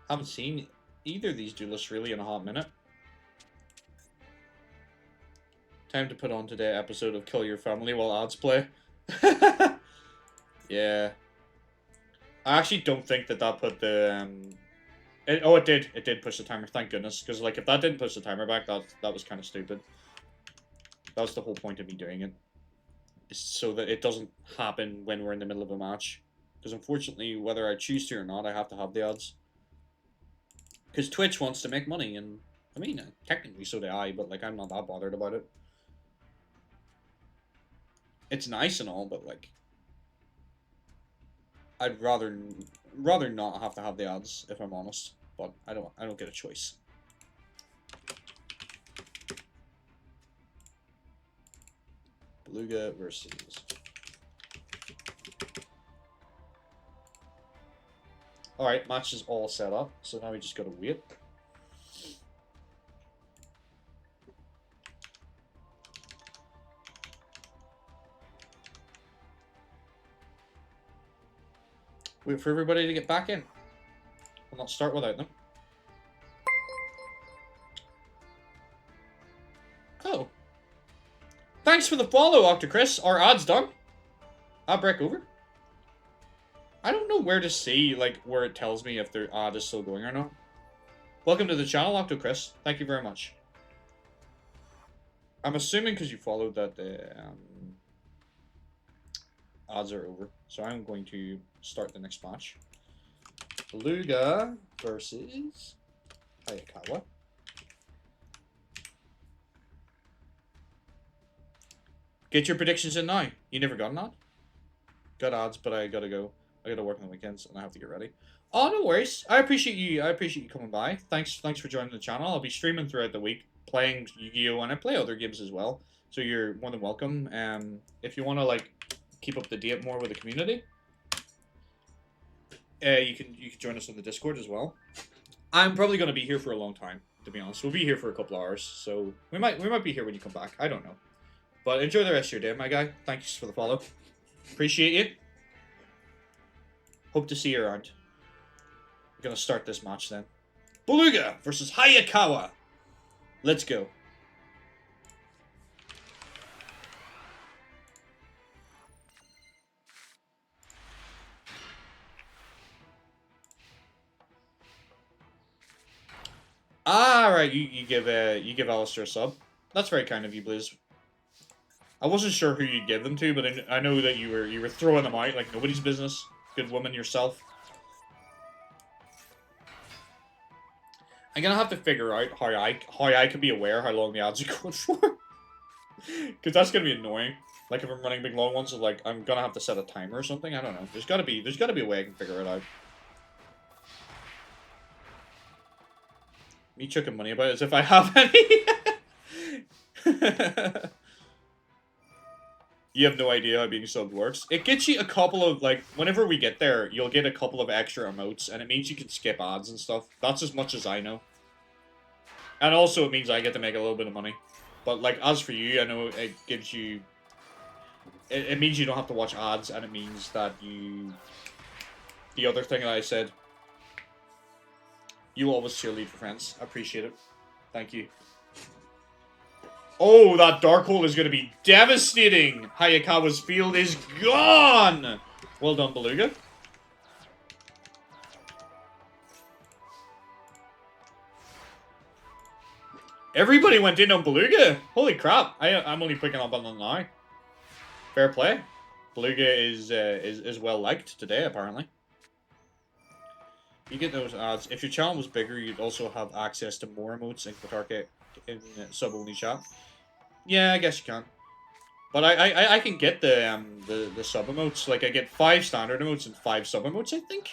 Haven't seen either of these duelists really in a hot minute. Time to put on today's episode of Kill Your Family while ads play. Yeah. I actually don't think that put the, it did. It did push the timer, thank goodness. Because, like, if that didn't push the timer back, that was kind of stupid. That was the whole point of me doing it. Is so that it doesn't happen when we're in the middle of a match. Because, unfortunately, whether I choose to or not, I have to have the odds. Because Twitch wants to make money, and, I mean, technically so do I, but, like, I'm not that bothered about it. It's nice and all, but, like, I'd rather not have to have the odds, if I'm honest. But I don't get a choice. Beluga versus. Alright, match is all set up, so now we just gotta wait. Wait for everybody to get back in. We'll not start without them. Oh. Thanks for the follow, Octocris. Our ad's done. Ad break over. I don't know where to see, like, where it tells me if their ad is still going or not. Welcome to the channel, Octocris. Thank you very much. I'm assuming because you followed that the ads are over. So I'm going to start the next match. Beluga versus Hayakawa. Get your predictions in now. You never got an ad? Got ads, but I gotta go. I gotta work on the weekends and I have to get ready. Oh, no worries. I appreciate you coming by. Thanks for joining the channel. I'll be streaming throughout the week, playing Yu-Gi-Oh! And I play other games as well. So you're more than welcome. If you wanna like keep up to date more with the community, you can join us on the Discord as well. I'm probably gonna be here for a long time, to be honest. We'll be here for a couple hours, so we might be here when you come back. I don't know. But enjoy the rest of your day, my guy. Thanks for the follow. Appreciate it. Hope to see you around. We're gonna start this match then. Beluga versus Hayakawa. Let's go. Alright, you give Alistair a sub. That's very kind of you, Blizz. I wasn't sure who you'd give them to, but I know that you were throwing them out like nobody's business. Good woman yourself. I'm gonna have to figure out how I can be aware how long the ads are going for. Because that's gonna be annoying. Like if I'm running big long ones, so like I'm gonna have to set a timer or something. I don't know. There's gotta be a way I can figure it out. Me chucking money about it as if I have any. You have no idea how being subbed works. It gets you a couple of, like, whenever we get there, you'll get a couple of extra emotes, and it means you can skip ads and stuff. That's as much as I know. And also it means I get to make a little bit of money. But, like, as for you, I know it gives you... It means you don't have to watch ads, and it means that you... The other thing that I said... You always cheerlead for friends. I appreciate it. Thank you. Oh, that dark hole is going to be devastating. Hayakawa's field is gone. Well done, Beluga. Everybody went in on Beluga. Holy crap. I'm only picking up on them now. Fair play. Beluga is well liked today, apparently. You get those ads. If your channel was bigger, you'd also have access to more emotes in Qatarka in sub-only chat. Yeah, I guess you can. But I can get the sub emotes. Like I get 5 standard emotes and 5 sub emotes, I think.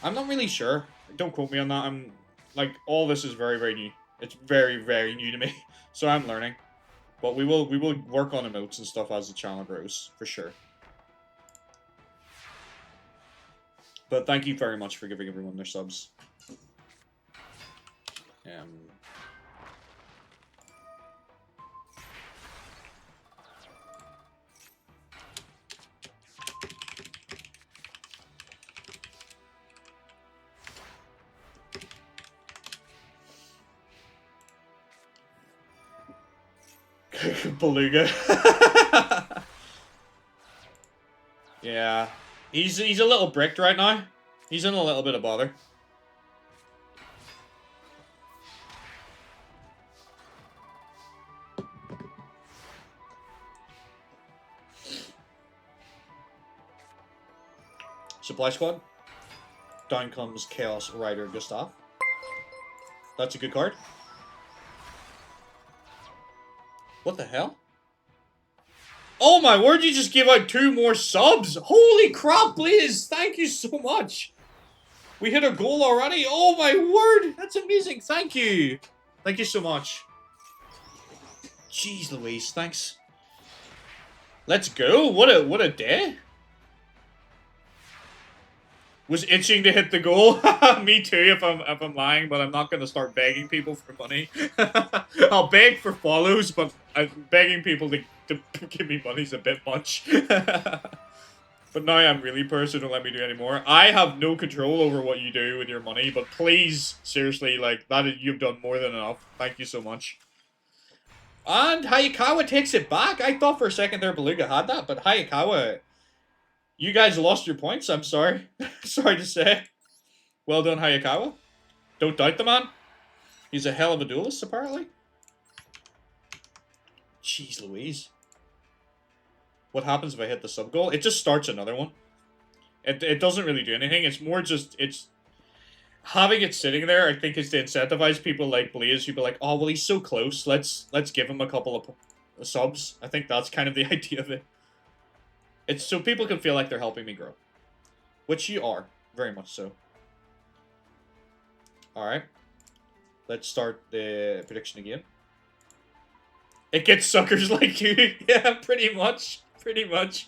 I'm not really sure. Don't quote me on that. I'm like all this is very, very new. It's very, very new to me. So I'm learning. But we will work on emotes and stuff as the channel grows, for sure. But thank you very much for giving everyone their subs. Beluga. Yeah. He's a little bricked right now. He's in a little bit of bother. Supply squad. Down comes Chaos Rider Gustav. That's a good card. What the hell? Oh my word, you just gave out 2 more subs! Holy crap, please! Thank you so much! We hit a goal already? Oh my word! That's amazing, thank you! Thank you so much. Jeez Louise, thanks. Let's go, what a day! Was itching to hit the goal. Me too, if I'm lying, but I'm not gonna start begging people for money. I'll beg for follows, but begging people to give me money's a bit much. But now I'm really poor, so don't let me do any more. I have no control over what you do with your money, but please, seriously, like, you've done more than enough. Thank you so much. And Hayakawa takes it back. I thought for a second there Beluga had that, but Hayakawa... You guys lost your points, I'm sorry. Sorry to say. Well done, Hayakawa. Don't doubt the man. He's a hell of a duelist, apparently. Jeez Louise. What happens if I hit the sub goal? It just starts another one. It doesn't really do anything. It's more just... It's having it sitting there, I think, is to incentivize people like Blaze who be like, oh, well, he's so close. Let's give him a couple of subs. I think that's kind of the idea of it. It's so people can feel like they're helping me grow. Which you are. Very much so. Alright. Let's start the prediction again. It gets suckers like you. Yeah, pretty much. Pretty much.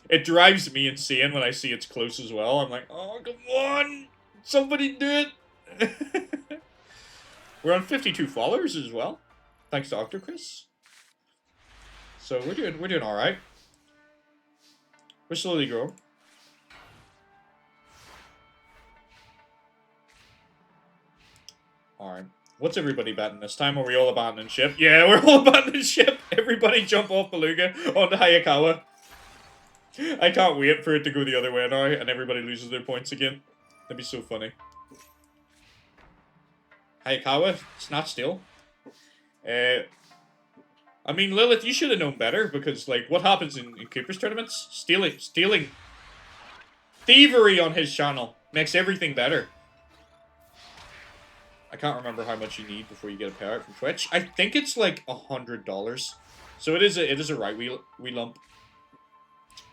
It drives me insane when I see it's close as well. I'm like, oh, come on. Somebody do it. We're on 52 followers as well. Thanks, Dr. Chris. So we're doing all right. We're slowly growing. All right. What's everybody batting this time? Are we all abandoning ship? Yeah, we're all abandoning ship. Everybody jump off Beluga onto Hayakawa. I can't wait for it to go the other way now and everybody loses their points again. That'd be so funny. Hayakawa, it's not still. I mean, Lilith, you should have known better, because, like, what happens in Cooper's tournaments? Stealing. Thievery on his channel makes everything better. I can't remember how much you need before you get a payout from Twitch. I think it's, like, $100. So it is a right wee lump.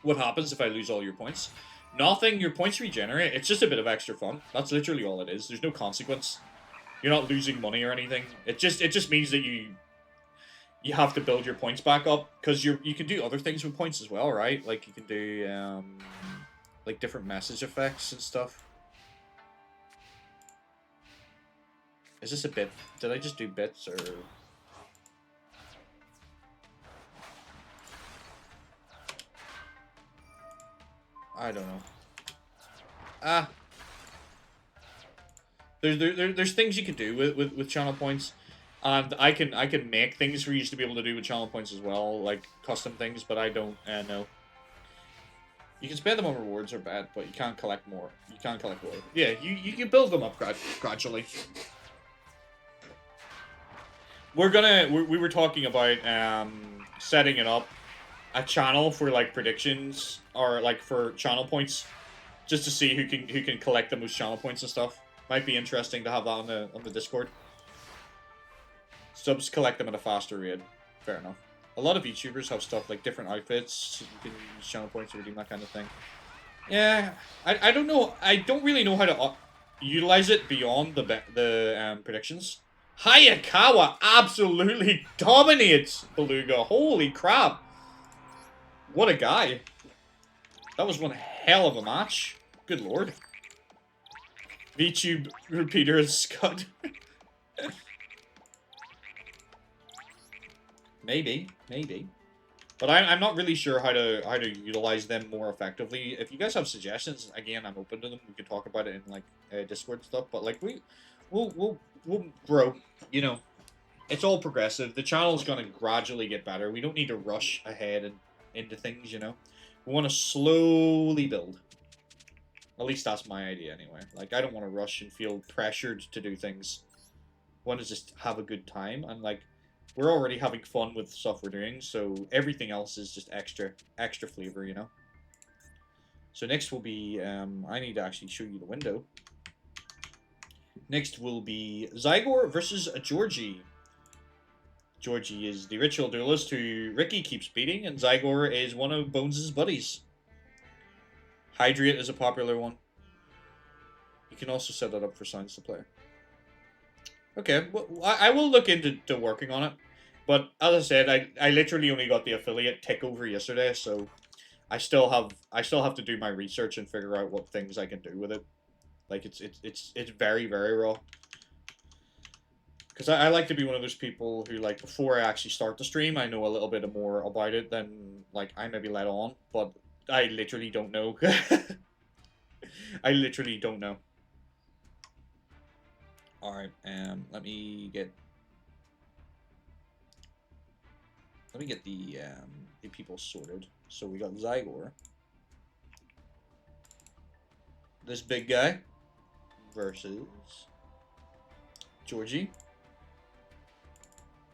What happens if I lose all your points? Nothing, your points regenerate. It's just a bit of extra fun. That's literally all it is. There's no consequence. You're not losing money or anything. It just means that you have to build your points back up, because you can do other things with points as well, right? Like, you can do, like, different message effects and stuff. Is this a bit? Did I just do bits, or...? I don't know. Ah. There's things you can do with channel points. And I can make things for you to be able to do with channel points as well, like custom things, but I don't know. You can spend them on rewards or bad, but you can't collect more. You can't collect more. Yeah, you can build them up gradually. We were talking about setting it up, a channel for like predictions or like for channel points, just to see who can collect the most channel points and stuff. Might be interesting to have that on the Discord. Subs collect them at a faster rate. Fair enough. A lot of YouTubers have stuff like different outfits. You can use channel points to redeem that kind of thing. Yeah, I don't know. I don't really know how to utilize it beyond the predictions. Hayakawa absolutely dominates Beluga. Holy crap. What a guy. That was one hell of a match. Good lord. VTube repeater is Scud. Maybe. But I'm not really sure how to utilize them more effectively. If you guys have suggestions, again, I'm open to them. We can talk about it in like Discord stuff. But like we'll grow. You know, it's all progressive. The channel's gonna gradually get better. We don't need to rush ahead and into things, you know? We want to slowly build. At least that's my idea, anyway. Like, I don't want to rush and feel pressured to do things. I want to just have a good time, and, like, we're already having fun with stuff we're doing, so everything else is just extra flavor, you know? So next will be, I need to actually show you the window. Next will be Zygor versus Georgie. Georgie is the ritual duelist who Ricky keeps beating, and Zygor is one of Bones' buddies. Hydrate is a popular one. You can also set that up for Signs to Play. Okay, well, I will look into working on it. But as I said, I literally only got the affiliate tick over yesterday, so I still have to do my research and figure out what things I can do with it. Like it's very, very raw. Because I like to be one of those people who, like, before I actually start the stream, I know a little bit more about it than, like, I maybe let on. But I literally don't know. I literally don't know. Alright, let me get the people sorted. So we got Zygor. This big guy versus Georgie,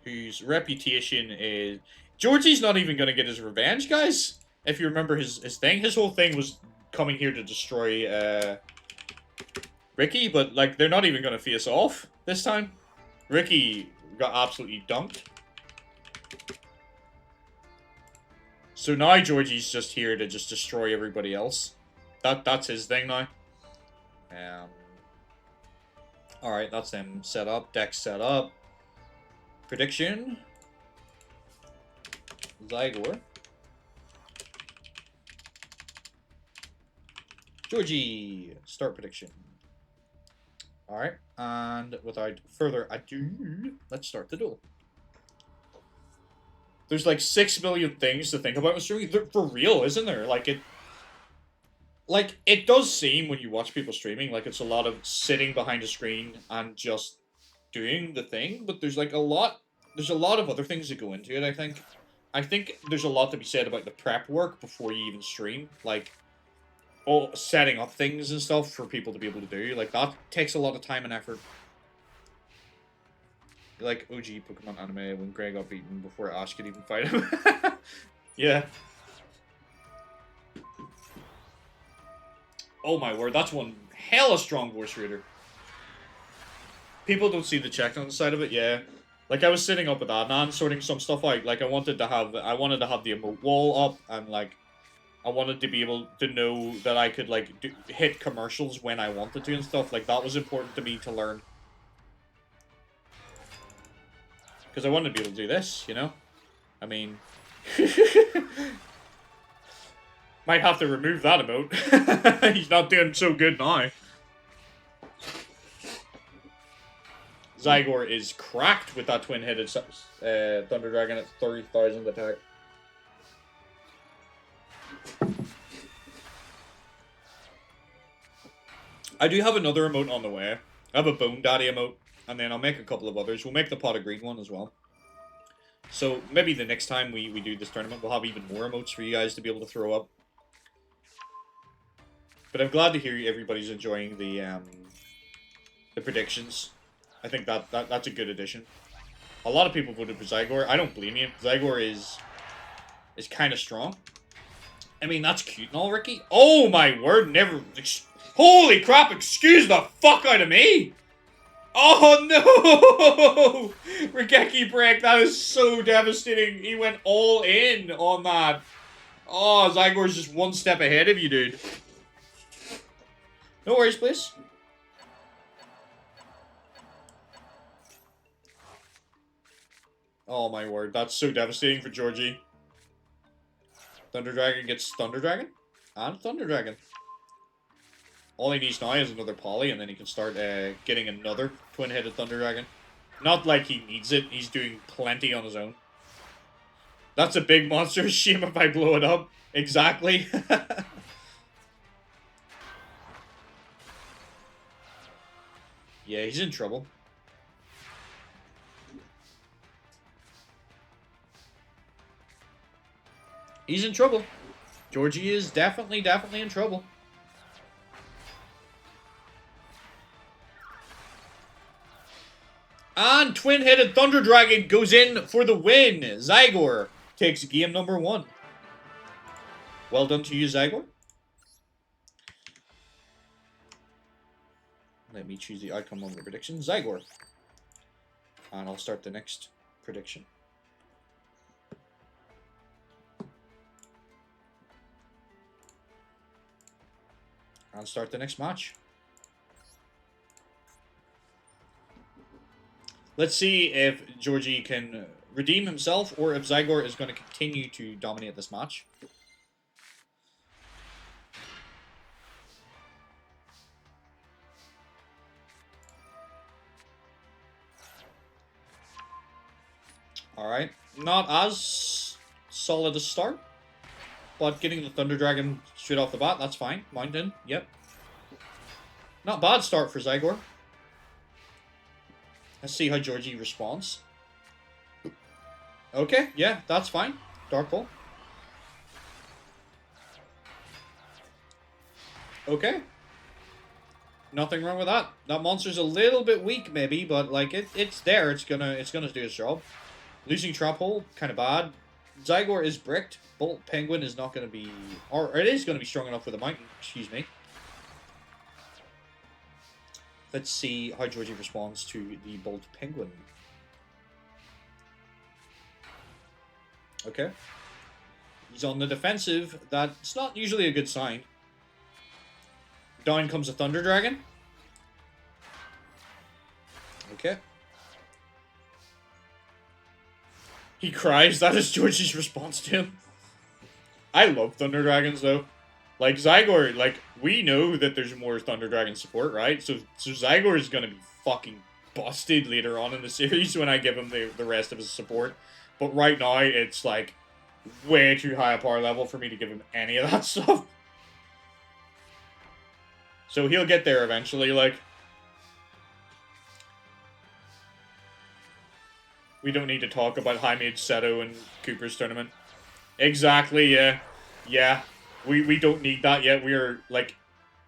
whose reputation is... Georgie's not even gonna get his revenge, guys! If you remember his thing. His whole thing was coming here to destroy, Ricky, but, like, they're not even gonna face off this time. Ricky got absolutely dunked. So now Georgie's just here to just destroy everybody else. That's his thing now. Alright, that's them set up. Deck set up. Prediction. Zygor. Georgie. Start prediction. Alright, and without further ado, let's start the duel. There's like 6 million things to think about in streaming. For real, isn't there? Like, it does seem when you watch people streaming, like it's a lot of sitting behind a screen and just doing the thing, but there's like a lot of other things that go into it, I think. I think there's a lot to be said about the prep work before you even stream. Like, setting up things and stuff for people to be able to do. Like, that takes a lot of time and effort. Like OG Pokemon anime when Grey got beaten before Ash could even fight him. Yeah. Oh my word, that's one hella strong voice reader. People don't see the check on the side of it, yeah. Like, I was sitting up with Adnan sorting some stuff out. Like, I wanted to have the emote wall up, and, like, I wanted to be able to know that I could, like, hit commercials when I wanted to and stuff. Like, that was important to me to learn. Because I wanted to be able to do this, you know? I mean... might have to remove that emote. He's not doing so good now. Zygor is cracked with that twin-headed Thunder Dragon at 30,000 attack. I do have another emote on the way. I have a Bone Daddy emote, and then I'll make a couple of others. We'll make the Pot of Greed one as well. So maybe the next time we do this tournament, we'll have even more emotes for you guys to be able to throw up. But I'm glad to hear everybody's enjoying the predictions. I think that's a good addition. A lot of people voted for Zygor. I don't blame you. Zygor is kind of strong. I mean, that's cute and all, Ricky. Oh my word, never... Holy crap, excuse the fuck out of me! Oh no! Regeki break, that is so devastating. He went all in on that. Oh, Zygor's just one step ahead of you, dude. No worries, please. Oh my word, that's so devastating for Georgie. Thunder Dragon gets Thunder Dragon and Thunder Dragon. All he needs now is another Poly, and then he can start getting another twin-headed Thunder Dragon. Not like he needs it, he's doing plenty on his own. That's a big monster, shame if I blow it up. Exactly. Yeah, he's in trouble. He's in trouble. Georgie is definitely in trouble. And twin-headed Thunder Dragon goes in for the win. Zygor takes game number 1. Well done to you, Zygor. Let me choose the outcome of the prediction. Zygor. And I'll start the next prediction. And start the next match. Let's see if Georgie can redeem himself or if Zygor is going to continue to dominate this match. Alright. Not as solid a start. But getting the Thunder Dragon straight off the bat, that's fine. Mountain, yep. Not bad start for Zygor. Let's see how Georgie responds. Okay, yeah, that's fine. Dark Ball. Okay. Nothing wrong with that. That monster's a little bit weak, maybe, but like it's there. It's gonna do its job. Losing Trap Hole, kind of bad. Zygor is bricked. Bolt Penguin is not going to be, or it is going to be strong enough for the mountain. Excuse me. Let's see how Georgie responds to the Bolt Penguin. Okay. He's on the defensive. That's not usually a good sign. Down comes a Thunder Dragon. Okay. He cries. That is Georgie's response to him. I love Thunder Dragons, though. Like, Zygor, like, we know that there's more Thunder Dragon support, right? So Zygor is going to be fucking busted later on in the series when I give him the rest of his support. But right now, it's, like, way too high a power level for me to give him any of that stuff. So he'll get there eventually, like. We don't need to talk about Jaime Seto and Cooper's tournament. Exactly, yeah. Yeah. We don't need that yet. We're, like,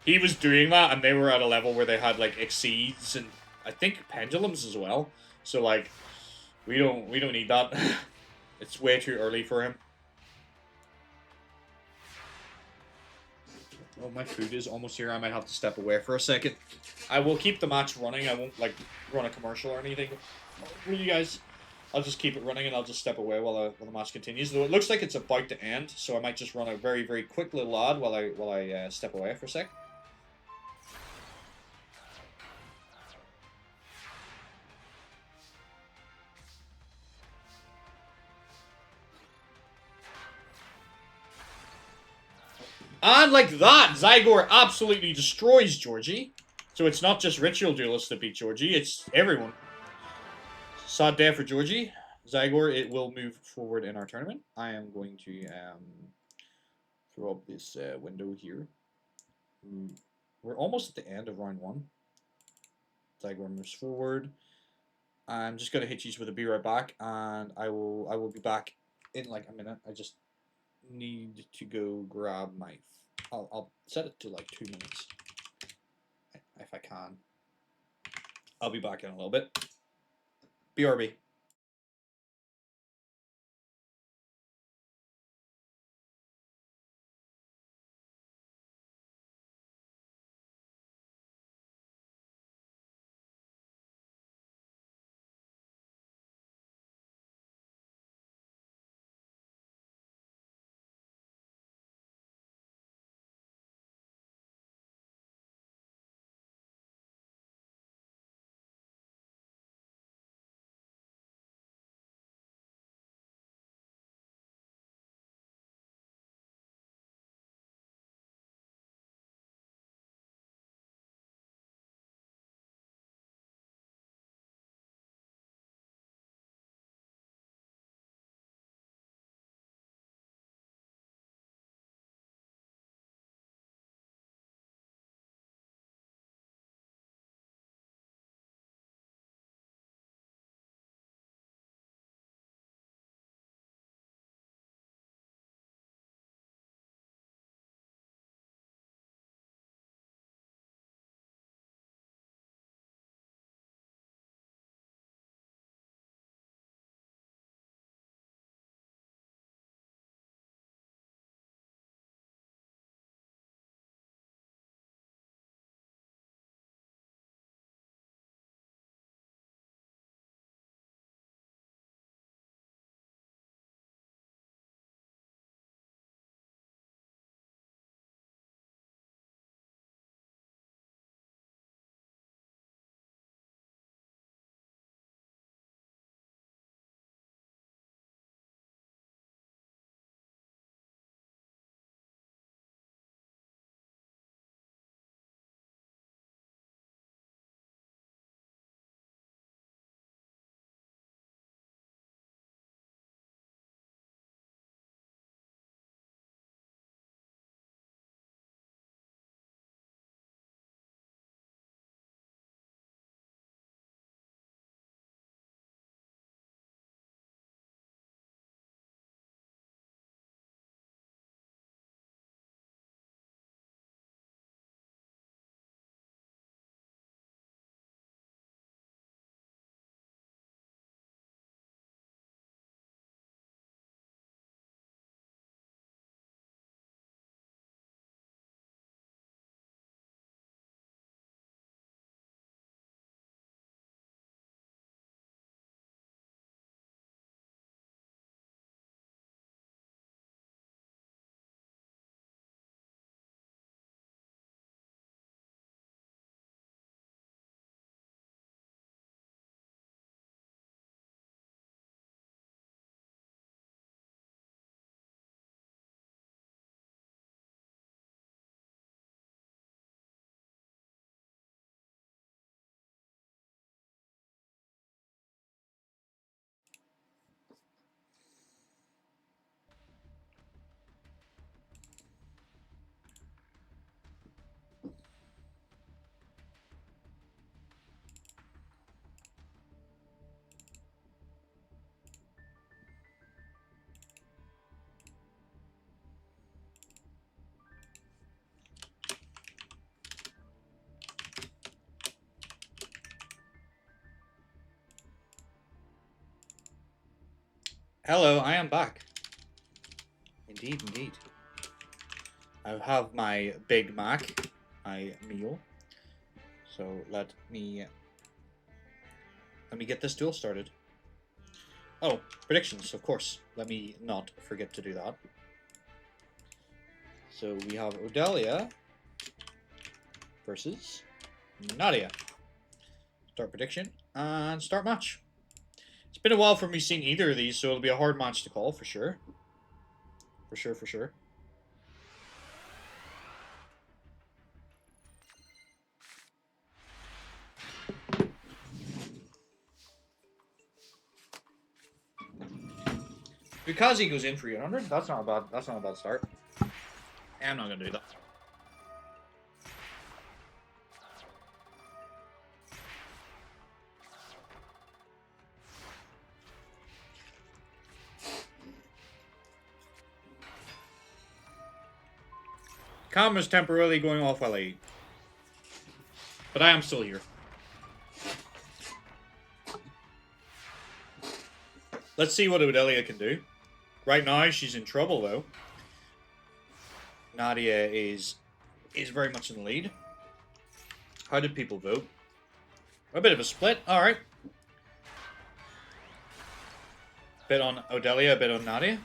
he was doing that, and they were at a level where they had, like, Exceeds and, I think, Pendulums as well. So, like, we don't need that. It's way too early for him. Oh, my food is almost here. I might have to step away for a second. I will keep the match running. I won't, like, run a commercial or anything for you guys. I'll just keep it running and I'll just step away while the match continues. Though it looks like it's about to end, so I might just run a very, very quick little ad while I step away for a sec. And like that, Zygor absolutely destroys Georgie. So it's not just Ritual Duelist that beat Georgie, it's everyone. Sad day for Georgie. Zygor, it will move forward in our tournament. I am going to throw up this window here. We're almost at the end of round 1. Zygor moves forward. I'm just gonna hit you with a be right back, and I will be back in like a minute. I just need to go grab my. I'll set it to like 2 minutes if I can. I'll be back in a little bit. BRB. Hello, I am back. Indeed, indeed. I have my Big Mac, my meal. So let me get this duel started. Oh, predictions, of course. Let me not forget to do that. So we have Odelia versus Nadia. Start prediction and start match. It's been a while for me seeing either of these, so it'll be a hard match to call for sure. For sure, for sure. Bukazi goes in for 800. That's not a bad. That's not a bad start. I'm not gonna do that. Camera's temporarily going off while I eat, but I am still here. Let's see what Odelia can do. Right now, she's in trouble though. Nadia is very much in the lead. How did people vote? A bit of a split. All right. Bit on Odelia, a bit on Nadia.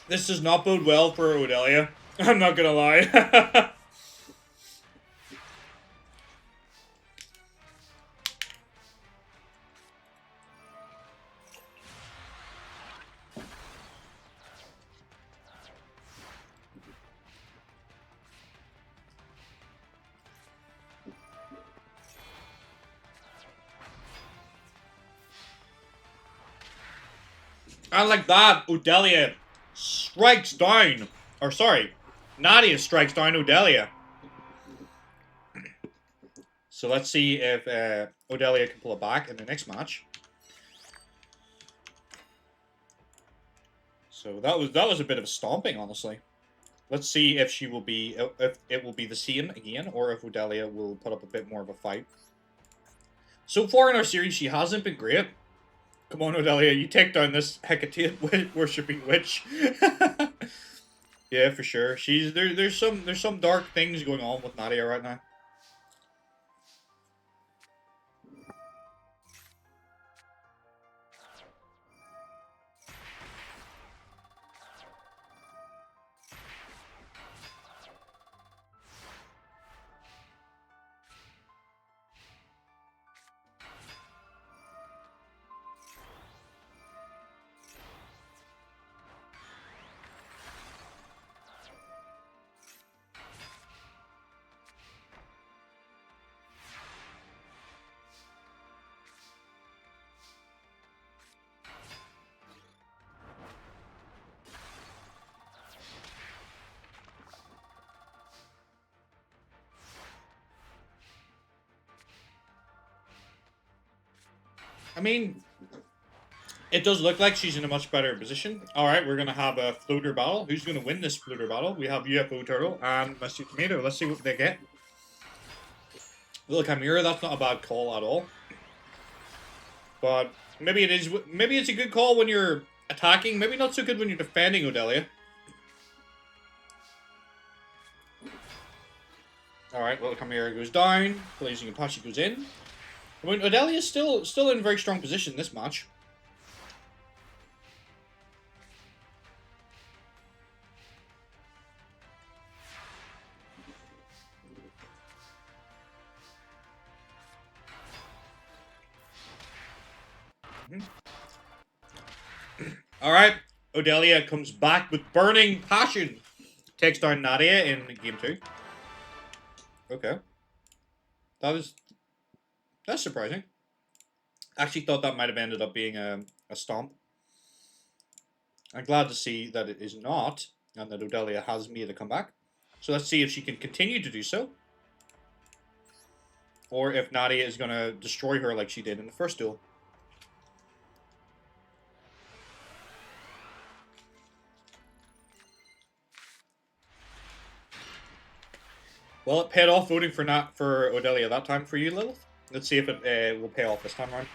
This does not bode well for Odelia. I'm not gonna lie. And like that, Odelia strikes down. Or sorry, Nadia strikes down Odelia. So let's see if Odelia can pull it back in the next match. So that was a bit of a stomping, honestly. Let's see if she will be if it will be the same again, or if Odelia will put up a bit more of a fight. So far in our series, she hasn't been great. Come on, Odelia, you take down this Hecate worshipping witch. Yeah, for sure. There's some dark things going on with Nadia right now. I mean, it does look like she's in a much better position. Alright, we're going to have a floater battle. Who's going to win this floater battle? We have UFO Turtle and Mr. Tomato. Let's see what they get. Little Chimera, that's not a bad call at all. But maybe it is. Maybe it's a good call when you're attacking. Maybe not so good when you're defending Odelia. Alright, Little Chimera goes down. Blazing Apache goes in. I mean, Odelia is still in a very strong position this match. Alright, Odelia comes back with burning passion. Takes down Nadia in game 2. Okay. That's surprising. Actually thought that might have ended up being a stomp. I'm glad to see that it is not, and that Odelia has made a comeback. So let's see if she can continue to do so. or if Nadia is going to destroy her like she did in the first duel. Well, it paid off voting for Odelia that time for you, Lilith. Let's see if it will pay off this time around.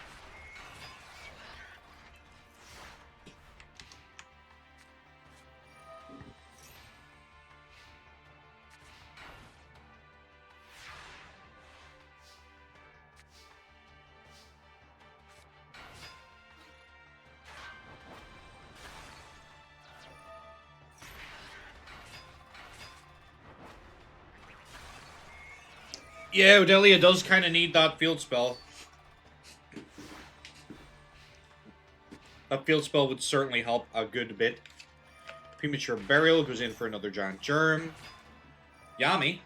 Yeah, Odelia does kind of need that field spell. That field spell would certainly help a good bit. Premature Burial goes in for another Giant Germ. Yami.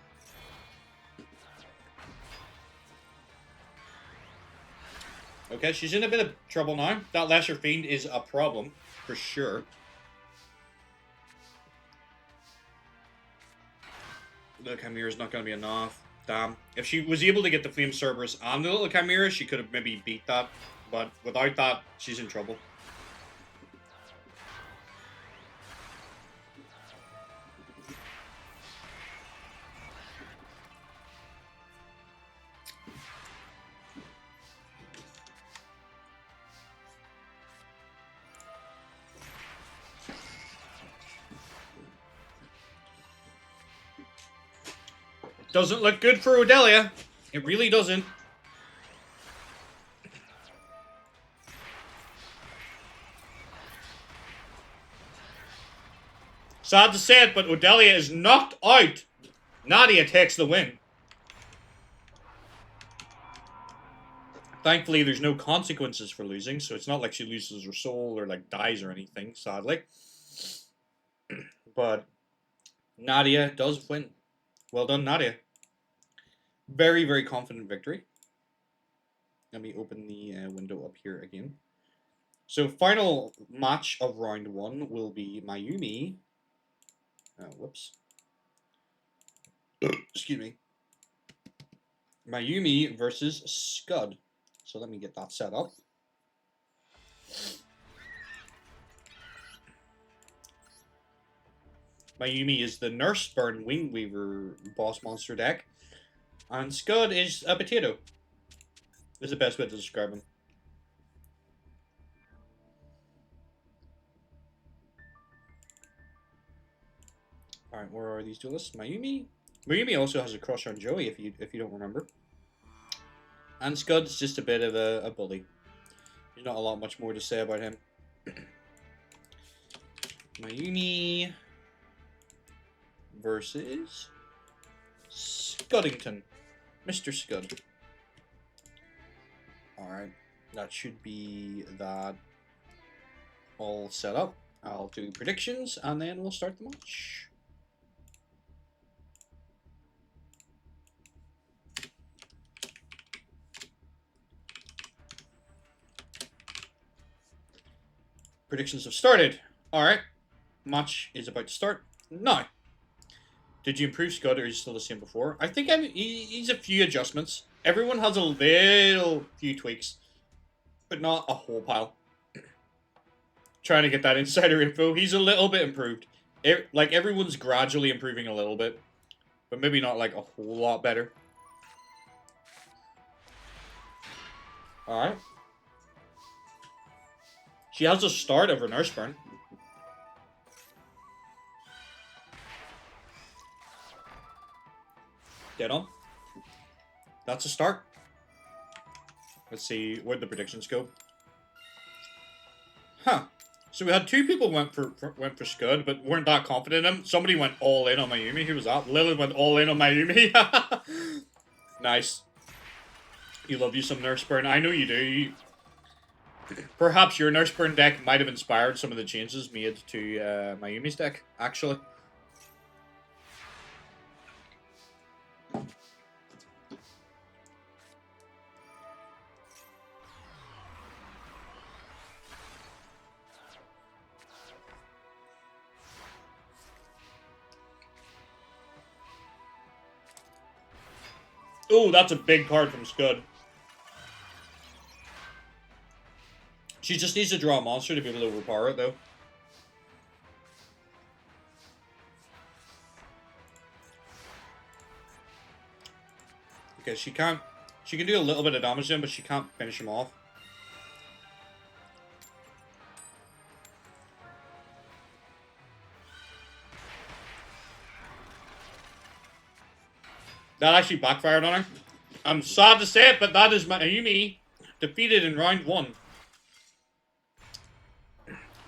Okay, she's in a bit of trouble now. That Lesser Fiend is a problem, for sure. The Chimera's not going to be enough. Damn. If she was able to get the Flame Cerberus and the little Chimera, she could have maybe beat that. But without that, she's in trouble. Doesn't look good for Odelia. It really doesn't. Sad to say it, but Odelia is knocked out. Nadia takes the win. Thankfully, there's no consequences for losing, so it's not like she loses her soul or like dies or anything, sadly. But Nadia does win. Well done, Nadia. Very, very confident victory. Let me open the window up here again. So, final match of round 1 will be Mayumi. Whoops. Excuse me. Mayumi versus Scud. So let me get that set up. Mayumi is the Nurseburn Wingweaver boss monster deck. And Scud is a potato. Is the best way to describe him. Alright, where are these duelists? Mayumi? Mayumi also has a crush on Joey, if you don't remember. And Scud's just a bit of a bully. There's not a lot much more to say about him. Mayumi versus Scuddington. Mr. Scud. Alright, that should be that all set up. I'll do predictions and then we'll start the match. Predictions have started. Alright. Match is about to start now. Did you improve Scud or is he still the same before? I think he's a few adjustments. Everyone has a little few tweaks. But not a whole pile. Trying to get that insider info. He's a little bit improved. Like, everyone's gradually improving a little bit. But maybe not, like, a whole lot better. Alright. She has a start over Nurseburn. Dead on. That's a start. Let's see, where'd the predictions go? Huh. So we had 2 people went for Scud, but weren't that confident in him. Somebody went all in on Mayumi. Who was that? Lilith went all in on Mayumi. Nice. You love you some Nurseburn. I know you do. Perhaps your Nurseburn deck might have inspired some of the changes made to Mayumi's deck, actually. Oh, that's a big card from Scud. She just needs to draw a monster to be able to overpower it, though. Okay, she can't... She can do a little bit of damage to him, but she can't finish him off. That actually backfired on her. I'm sad to say it, but that is Mayumi defeated in round 1.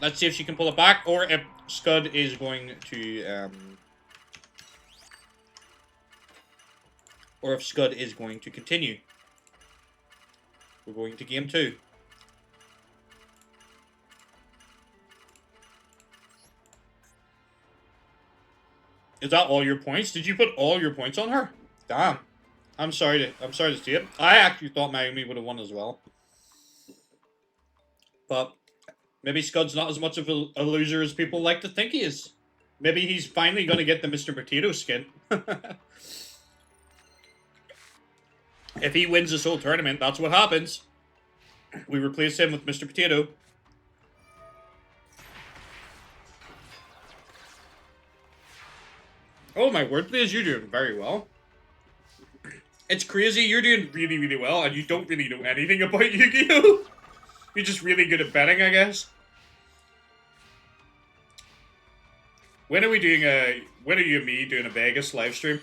Let's see if she can pull it back, or if Scud is going to, or if Scud is going to continue. We're going to game 2. Is that all your points? Did you put all your points on her? Damn. I'm sorry to see it. I actually thought Mayumi would have won as well. But maybe Scud's not as much of a loser as people like to think he is. Maybe he's finally going to get the Mr. Potato skin. If he wins this whole tournament, that's what happens. We replace him with Mr. Potato. Oh my word, players, you're doing very well. It's crazy, you're doing really, really well, and you don't really know anything about Yu-Gi-Oh! You're just really good at betting, I guess. When are we doing when are you and me doing a Vegas live stream?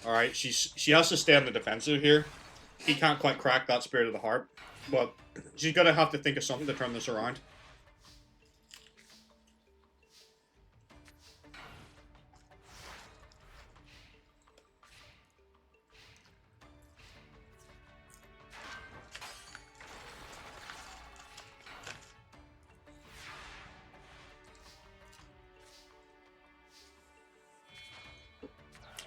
Alright, she has to stay on the defensive here. He can't quite crack that Spirit of the Heart, but she's gonna have to think of something to turn this around.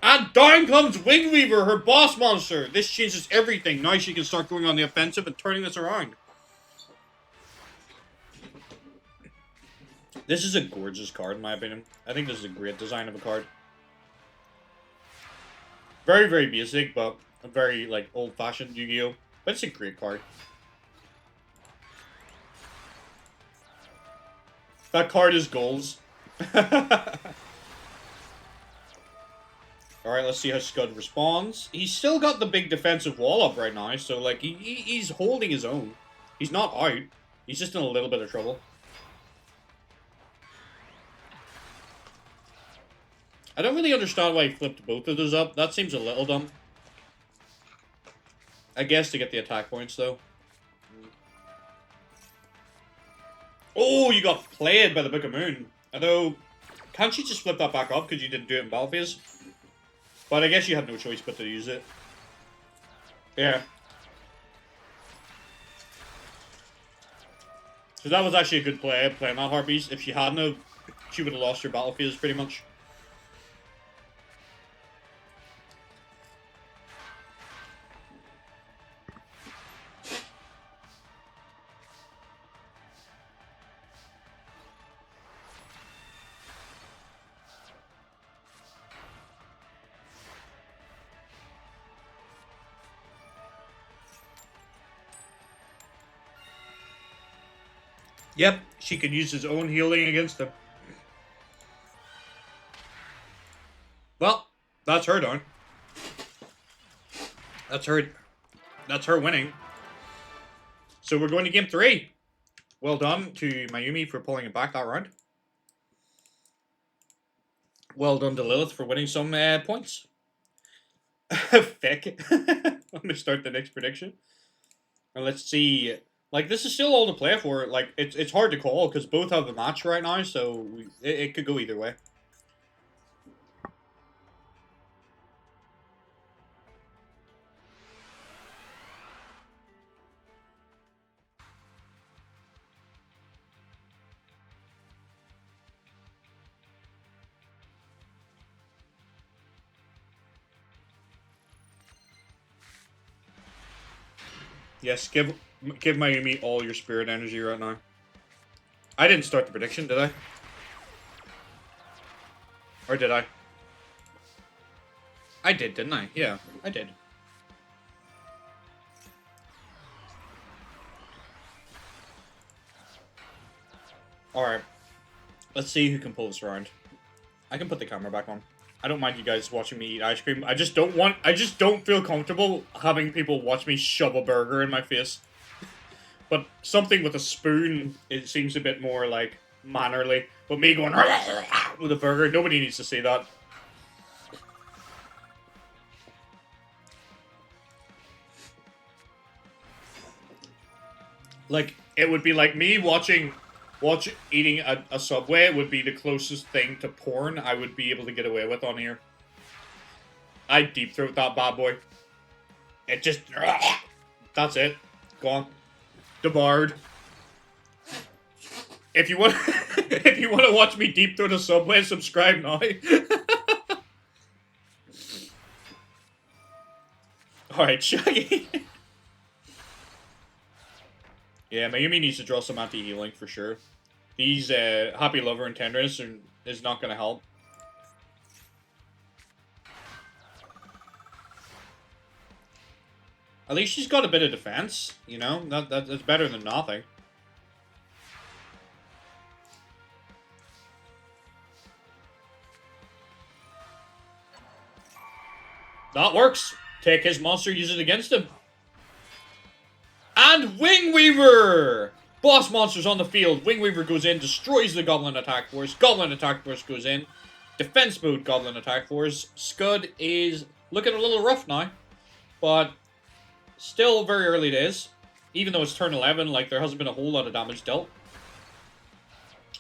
And down comes Wingweaver, her boss monster. This changes everything. Now she can start going on the offensive and turning this around. This is a gorgeous card, in my opinion. I think this is a great design of a card. Very, very basic, but a very, like, old-fashioned Yu-Gi-Oh! But it's a great card. That card is goals. Alright, let's see how Scud responds. He's still got the big defensive wall up right now, so, like, he's holding his own. He's not out. He's just in a little bit of trouble. I don't really understand why he flipped both of those up. That seems a little dumb. I guess to get the attack points, though. Oh, you got played by the Book of Moon. Although, can't you just flip that back up because you didn't do it in battle phase? But I guess you had no choice but to use it. Yeah. So that was actually a good play, playing that Harpies. If she hadn't, she would have lost her battle phase pretty much. Yep, she can use his own healing against him. Well, that's her done. That's her winning. So we're going to game 3. Well done to Mayumi for pulling it back that round. Well done to Lilith for winning some points. Feck. I'm going to start the next prediction. And let's see Like, this is still all to play for. Like, it's hard to call, because both have a match right now, so it could go either way. Yes, give Mayumi all your spirit energy right now. I didn't start the prediction, did I? Or did I? I did, didn't I? Yeah, I did. Alright. Let's see who can pull this around. I can put the camera back on. I don't mind you guys watching me eat ice cream. I just don't feel comfortable having people watch me shove a burger in my face. But something with a spoon, it seems a bit more, like, mannerly. But me going with a burger, nobody needs to see that. Like, it would be like me eating a Subway would be the closest thing to porn I would be able to get away with on here. I'd deep throat that bad boy. It just... That's it. Gone. Debarred. If you want if you want to watch me deep throat a Subway, subscribe now. Alright, Shaggy. Yeah, Mayumi needs to draw some anti-healing for sure. These Happy Lover and Tenderness is not going to help. At least she's got a bit of defense, you know? That's better than nothing. That works. Take his monster, use it against him. And Wing Weaver! Boss monsters on the field. Wing Weaver goes in, destroys the Goblin Attack Force. Goblin Attack Force goes in. Defense mode Goblin Attack Force. Scud is looking a little rough now. But still very early days. Even though it's turn 11, like, there hasn't been a whole lot of damage dealt.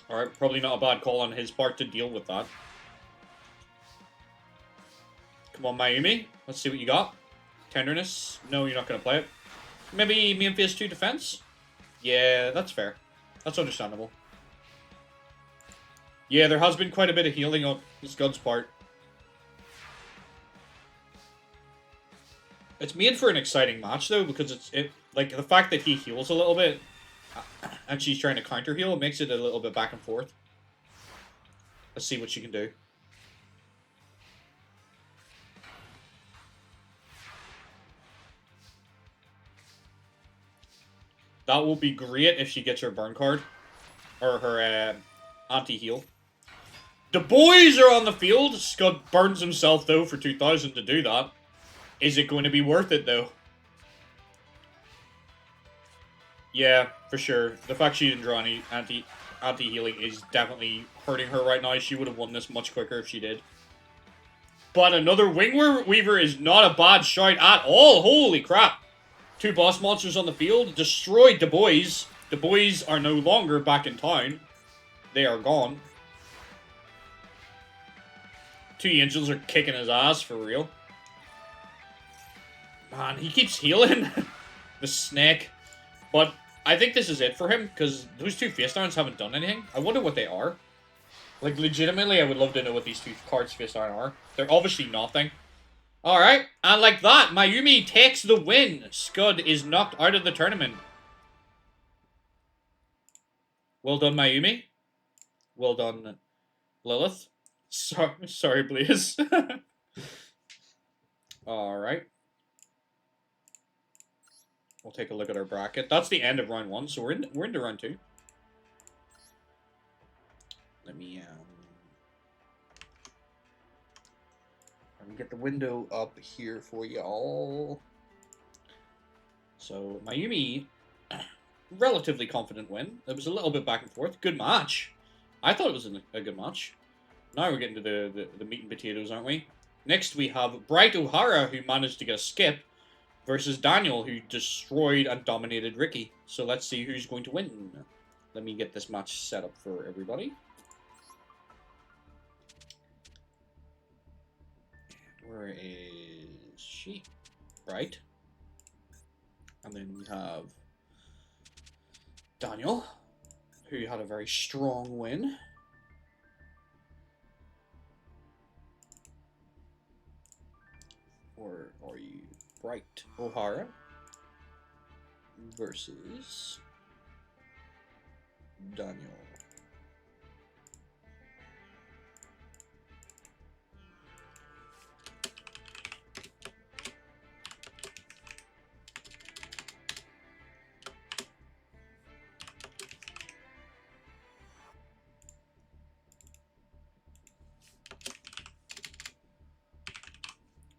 Alright, probably not a bad call on his part to deal with that. Come on, Mayumi. Let's see what you got. Tenderness. No, you're not going to play it. Maybe me and phase 2 defense? Yeah, that's fair. That's understandable. Yeah, there has been quite a bit of healing on Scud's part. It's made for an exciting match, though, because like, the fact that he heals a little bit, and she's trying to counter heal, it makes it a little bit back and forth. Let's see what she can do. That will be great if she gets her burn card. Or her anti-heal. The boys are on the field. Scud burns himself, though, for 2,000 to do that. Is it going to be worth it, though? Yeah, for sure. The fact she didn't draw any anti-healing is definitely hurting her right now. She would have won this much quicker if she did. But another Wing Weaver is not a bad shout at all. Holy crap. 2 boss monsters on the field. Destroyed the boys. The boys are no longer back in town. They are gone. 2 angels are kicking his ass for real. Man, he keeps healing. The snake. But I think this is it for him, because those 2 face downs haven't done anything. I wonder what they are. Like, legitimately, I would love to know what these 2 cards face down are. They're obviously nothing. Alright, and like that, Mayumi takes the win. Scud is knocked out of the tournament. Well done, Mayumi. Well done, Lilith. Sorry, Blaze. Alright. We'll take a look at our bracket. That's the end of round 1, so we're into round 2. Let me get the window up here for y'all. So, Mayumi, relatively confident win. It was a little bit back and forth. Good match. I thought it was a good match. Now we're getting to the meat and potatoes, aren't we? Next we have Bright O'Hara, who managed to get a skip. versus Daniel, who destroyed and dominated Ricky. So let's see who's going to win. Let me get this match set up for everybody. Where is she? Right. And then we have Daniel, who had a very strong win. Or are you Bright O'Hara versus Daniel?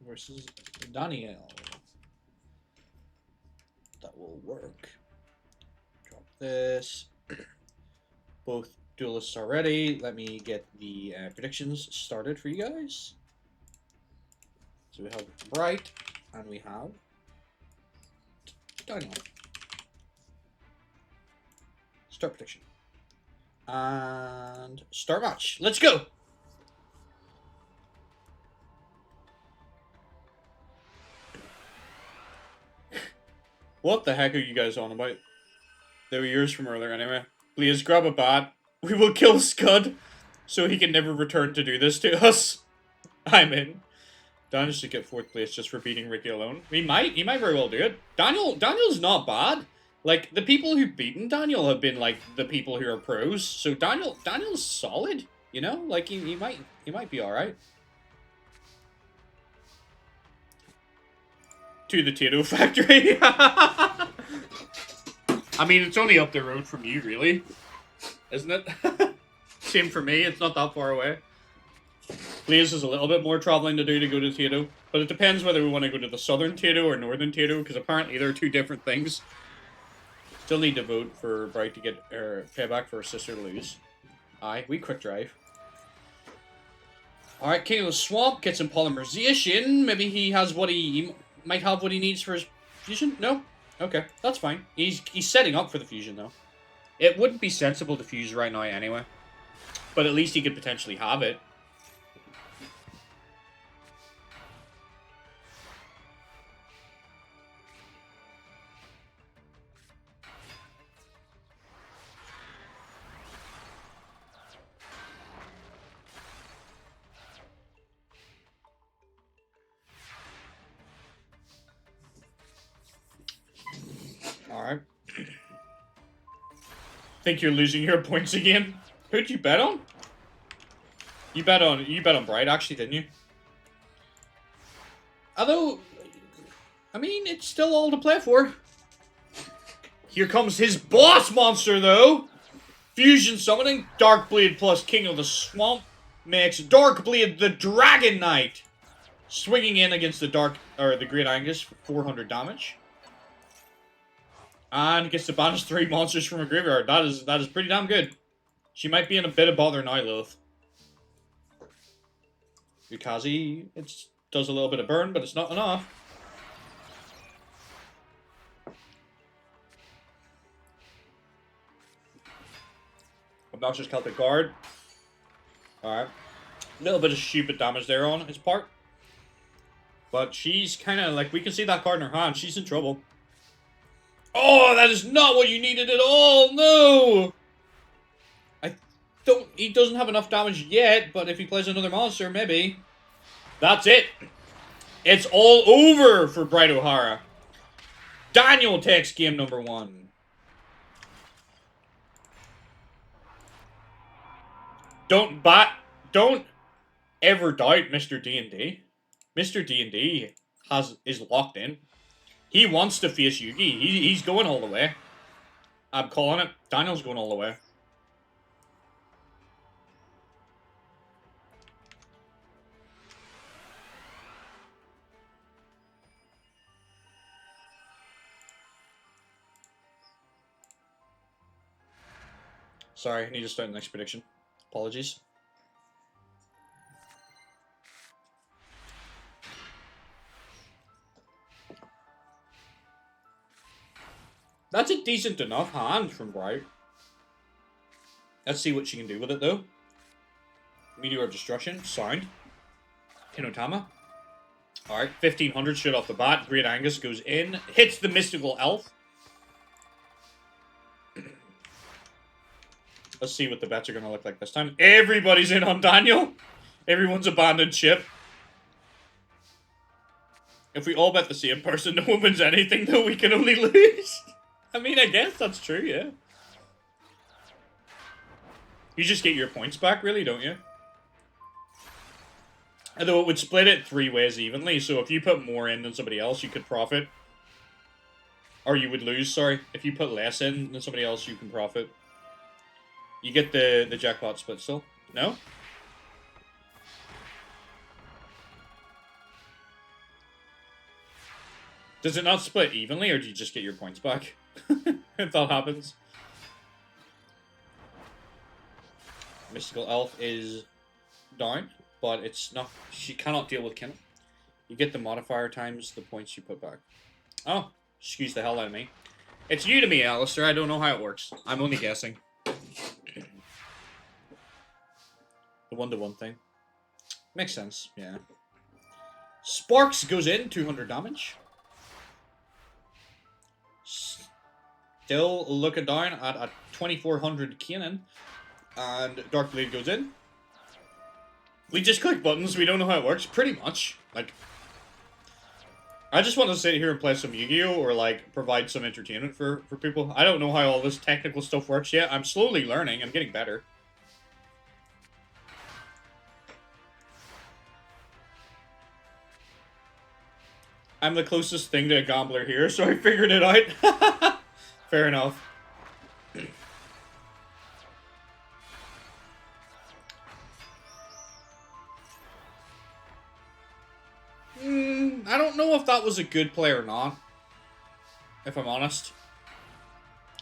Versus Daniel. That will work. Drop this. Both duelists are ready. Let me get the predictions started for you guys. So we have Bright, and we have Daniel. Start prediction. And start match. Let's go! What the heck are you guys on about? They were yours from earlier anyway. Please grab a bat. We will kill Scud so he can never return to do this to us. I'm in. Daniel should get 4th place just for beating Ricky alone. He might very well do it. Daniel's not bad. Like, the people who've beaten Daniel have been like the people who are pros. So Daniel's solid, you know? Like he might be alright. To the Tato factory. I mean, it's only up the road from you, really. Isn't it? Same for me, it's not that far away. Blaze is a little bit more traveling to do to go to Tato. But it depends whether we want to go to the southern Tato or northern Tato, because apparently they're two different things. Still need to vote for Bright to get payback for her sister to lose. Aye, we quick drive. Alright, King of the Swamp gets some polymerization. Maybe he has what he might have what he needs for his fusion? No? Okay, that's fine. He's setting up for the fusion, though. It wouldn't be sensible to fuse right now anyway. But at least he could potentially have it. Alright. Think you're losing your points again? Who'd you bet on? You bet on Bright, actually, didn't you? Although, I mean, it's still all to play for. Here comes his boss monster, though. Fusion summoning, Darkblade plus King of the Swamp makes Darkblade the Dragon Knight, swinging in against the Great Angus for 400 damage. And gets to banish 3 monsters from her graveyard. That is pretty damn good. She might be in a bit of bother now, Lilith. Ukazi, it does a little bit of burn, but it's not enough. Obnoxious Celtic Guard. Alright. A little bit of stupid damage there on his part. But she's kind of like, we can see that card in her hand. She's in trouble. Oh, that is not what you needed at all. No. He doesn't have enough damage yet, but if he plays another monster, maybe. That's it. It's all over for Bright O'Hara. Daniel takes game number 1. Don't ever doubt Mr. D&D. Mr. D&D is locked in. He wants to face Yugi. He's going all the way. I'm calling it. Daniel's going all the way. Sorry, I need to start the next prediction. Apologies. That's a decent enough hand from Bright. Let's see what she can do with it, though. Meteor of Destruction. Sound. Hinotama. Alright, 1500 straight off the bat. Great Angus goes in. Hits the Mystical Elf. Let's see what the bets are going to look like this time. Everybody's in on Daniel. Everyone's abandoned ship. If we all bet the same person, no one wins anything, though, we can only lose. I mean, I guess that's true, yeah. You just get your points back, really, don't you? Although it would split it 3 ways evenly, so if you put more in than somebody else, you could profit. Or you would lose, sorry. If you put less in than somebody else, you can profit. You get the jackpot split still? No? Does it not split evenly, or do you just get your points back? If that happens. Mystical Elf is down, but it's not. She cannot deal with Kindle. You get the modifier times the points you put back. Oh, excuse the hell out of me. It's new to me, Alistair. I don't know how it works. I'm only guessing. The one-to-one thing. Makes sense, yeah. Sparks goes in, 200 damage. Still looking down at a 2400 cannon. And Dark Blade goes in. We just click buttons, we don't know how it works, pretty much. Like, I just want to sit here and play some Yu-Gi-Oh! Or, like, provide some entertainment for people. I don't know how all this technical stuff works yet. I'm slowly learning, I'm getting better. I'm the closest thing to a gambler here, so I figured it out. Fair enough. I don't know if that was a good play or not, if I'm honest.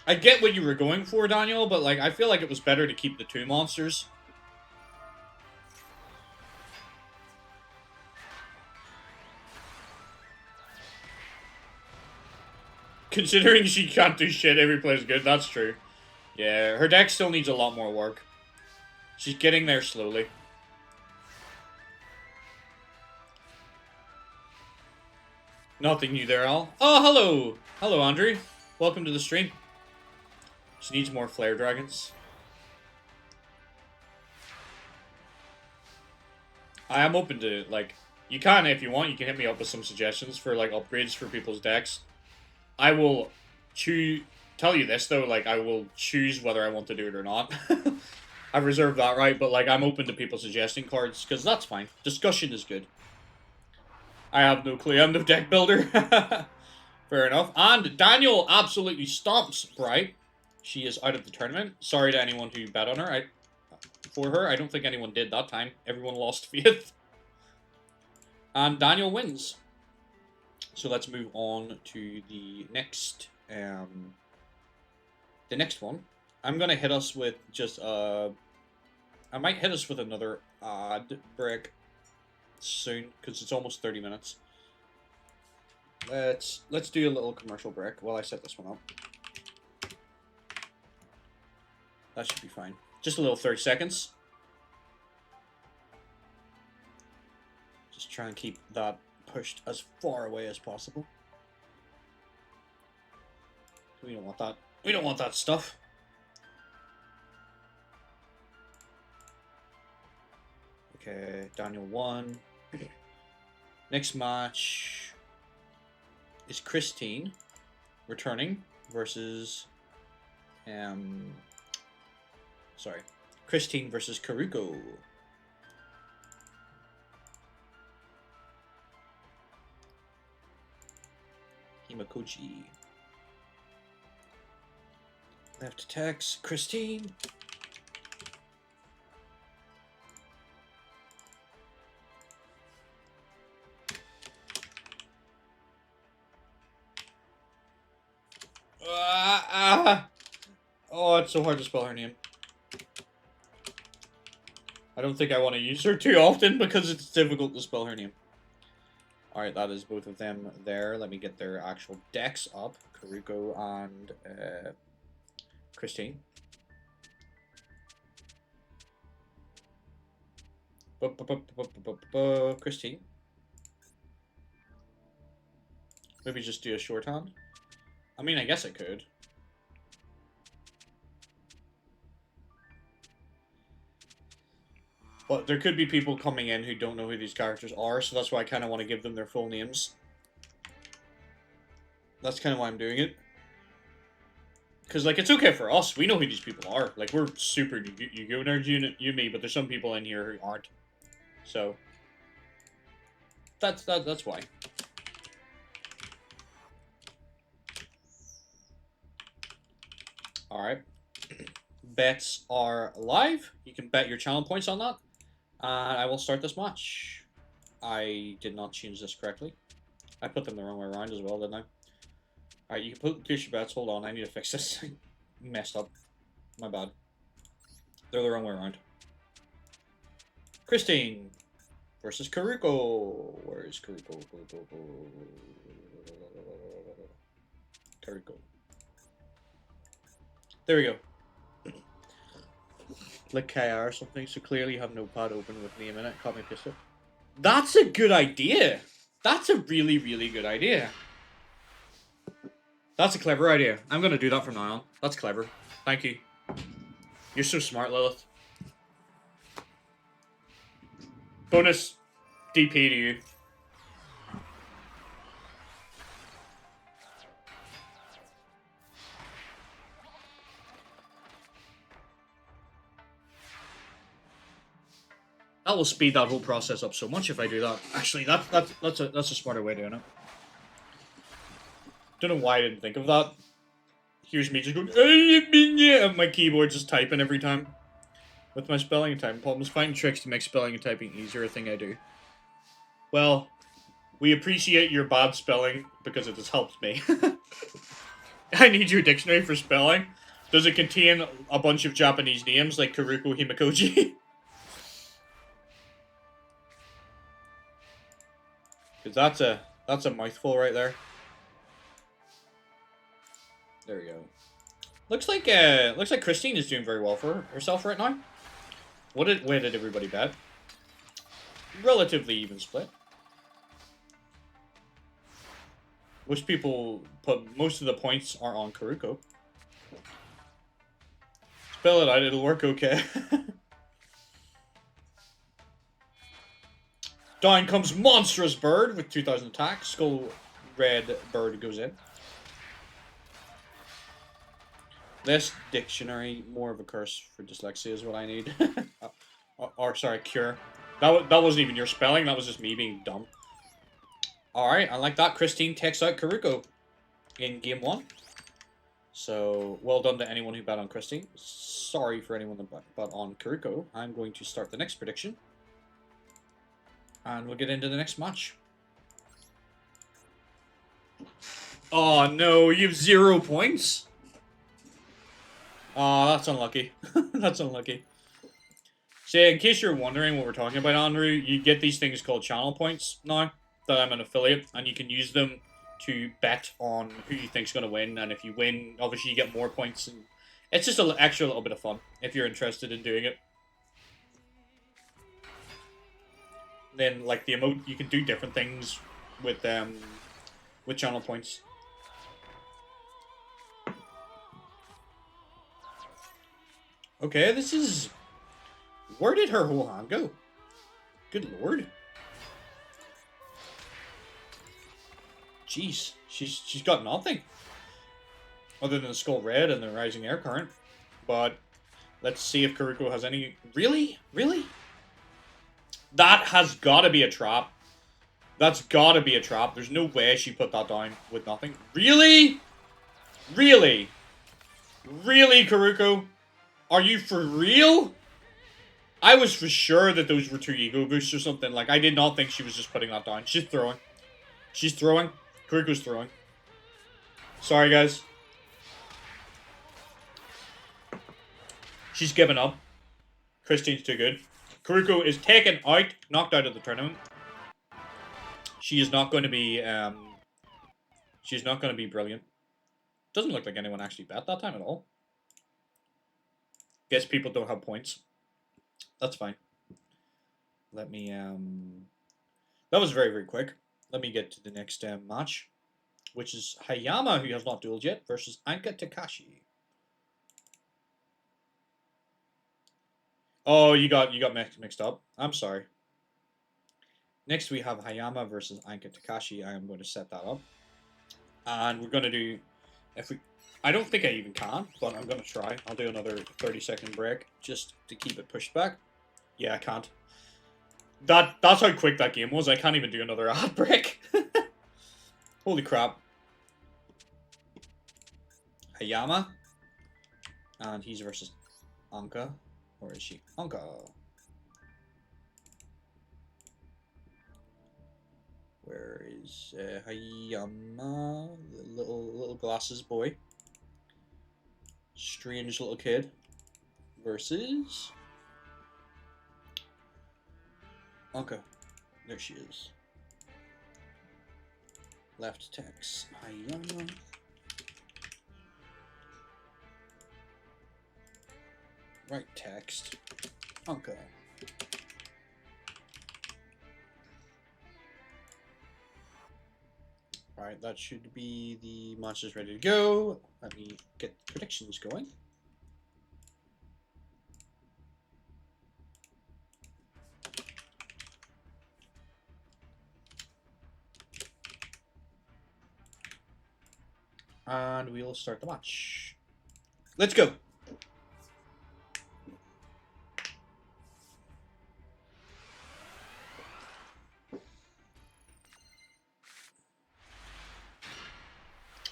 I get what you were going for, Daniel, but like I feel like it was better to keep the 2 monsters. Considering she can't do shit, every play is good, that's true. Yeah, her deck still needs a lot more work. She's getting there slowly. Nothing new there, Al. Oh, hello! Hello, Andrew. Welcome to the stream. She needs more Flare Dragons. I am open to, like, you can, if you want, you can hit me up with some suggestions for, like, upgrades for people's decks. I will tell you this, though, like, I will choose whether I want to do it or not. I've reserved that right, but, like, I'm open to people suggesting cards, because that's fine. Discussion is good. I have no clue. I'm no deck builder. Fair enough. And Daniel absolutely stomps Bright. She is out of the tournament. Sorry to anyone who bet on her. For her, I don't think anyone did that time. Everyone lost faith. And Daniel wins. So let's move on to the next one. I'm gonna hit us with just I might hit us with another ad break soon because it's almost 30 minutes. Let's do a little commercial break while I set this one up. That should be fine. Just a little 30 seconds. Just try and keep that pushed as far away as possible. We don't want that. We don't want that stuff. Okay, Daniel won. Next match is Christine returning versus Christine versus Karuko. Himakochi. Left attacks Christine. Oh, it's so hard to spell her name. I don't think I want to use her too often because it's difficult to spell her name. Alright, that is both of them there. Let me get their actual decks up. Karuko and Christine. Christine. Maybe just do a shorthand. I mean, I guess I could. But there could be people coming in who don't know who these characters are, so that's why I kind of want to give them their full names. That's kind of why I'm doing it. Because, like, it's okay for us. We know who these people are. Like, we're super Yu-Gi-Oh nerds, you, me, but there's some people in here who aren't. So, that's why. Alright. Bets are live. You can bet your channel points on that. I will start this match. I did not change this correctly. I put them the wrong way around as well, didn't I? Alright, you can place your bets. Hold on, I need to fix this. Messed up. My bad. They're the wrong way around. Christine versus Karuko. Where is Karuko? Karuko. There we go. Like KR or something, so clearly you have Notepad open with name in it. Copy and paste it. That's a good idea. That's a really, really good idea. That's a clever idea. I'm gonna do that from now on. That's clever. Thank you. You're so smart, Lilith. Bonus DP to you. That will speed that whole process up so much if I do that. Actually, that's a smarter way of doing it. Don't know why I didn't think of that. Here's me just going, and my keyboard just typing every time. With my spelling and typing problems, finding tricks to make spelling and typing easier, a thing I do. Well, we appreciate your bad spelling because it has helped me. I need your dictionary for spelling. Does it contain a bunch of Japanese names like Karuko Himikoji? Because that's a mouthful right there. There we go. Looks like Christine is doing very well for herself right now. Where did everybody bet? Relatively even split. Most people put most of the points are on Karuko. Spell it out, it'll work okay. Down comes Monstrous Bird with 2,000 attack. Skull Red Bird goes in. This dictionary, more of a curse for dyslexia is what I need. Or sorry, cure. That wasn't even your spelling, that was just me being dumb. Alright, I like that. Christine takes out Karuko in game 1. So, well done to anyone who bet on Christine. Sorry for anyone that bet on Karuko. I'm going to start the next prediction. And we'll get into the next match. Oh no, you have 0 points? Oh, that's unlucky. That's unlucky. So, in case you're wondering what we're talking about, Andrew, you get these things called channel points now that I'm an affiliate, and you can use them to bet on who you think's going to win. And if you win, obviously you get more points, and it's just an extra little bit of fun if you're interested in doing it. Then, like the emote, you can do different things with channel points. Okay, this is... Where did her whole hand go? Good lord. Jeez, she's got nothing. Other than the Skull Red and the Rising Air Current. But let's see if Karuko has any... Really? Really? That has got to be a trap. That's got to be a trap. There's no way she put that down with nothing. Really? Really? Really, Karuko? Are you for real? I was for sure that those were 2 ego boosts or something. Like, I did not think she was just putting that down. She's throwing. She's throwing. Karuko's throwing. Sorry, guys. She's given up. Christine's too good. Karuko is taken out, knocked out of the tournament. She is not going to be, she's not going to be brilliant. Doesn't look like anyone actually bet that time at all. Guess people don't have points. That's fine. Let me, that was very, very quick. Let me get to the next match, which is Hayama, who has not dueled yet, versus Anka Takashi. Oh, you got mixed up. I'm sorry. Next, we have Hayama versus Anka Takashi. I am going to set that up. And we're going to do... I don't think I even can, but I'm going to try. I'll do another 30-second break just to keep it pushed back. Yeah, I can't. That's how quick that game was. I can't even do another ad break. Holy crap. Hayama. And he's versus Anka. Or is she? Anka. Where is Hayama? The little glasses boy. Strange little kid. Versus Anka. There she is. Left text. Hayama. Right text. Anka. Alright, that should be the monsters ready to go. Let me get predictions going. And we'll start the match. Let's go!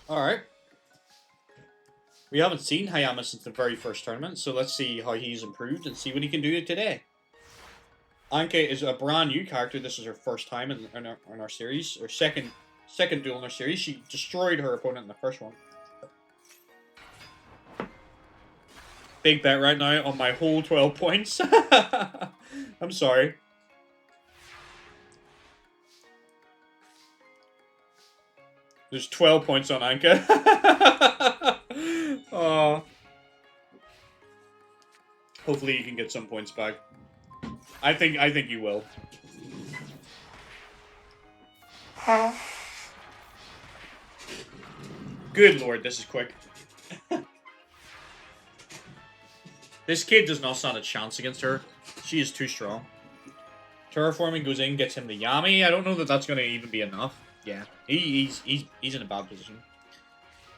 Alright. We haven't seen Hayama since the very first tournament, so let's see how he's improved and see what he can do today. Anka is a brand new character. This is her first time in our series, or second duel in our series. She destroyed her opponent in the first one. Big bet right now on my whole 12 points. I'm sorry. There's 12 points on Anka. Oh. Hopefully you can get some points back. I think you will. Good lord, this is quick. This kid does not stand a chance against her. She is too strong. Terraforming goes in, gets him the Yami. I don't know that that's going to even be enough. Yeah, he's in a bad position.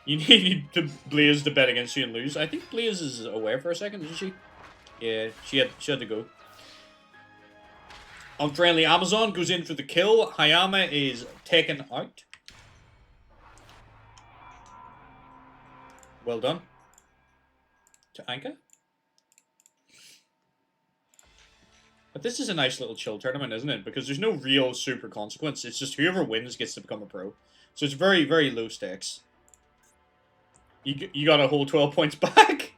You need to Blaze to bet against you and lose. I think Blaze is away for a second, isn't she? Yeah, she had to go. Unfriendly Amazon goes in for the kill. Hayama is taken out. Well done. To Anka. But this is a nice little chill tournament, isn't it? Because there's no real super consequence. It's just whoever wins gets to become a pro. So it's very, very low stakes. You got a whole 12 points back.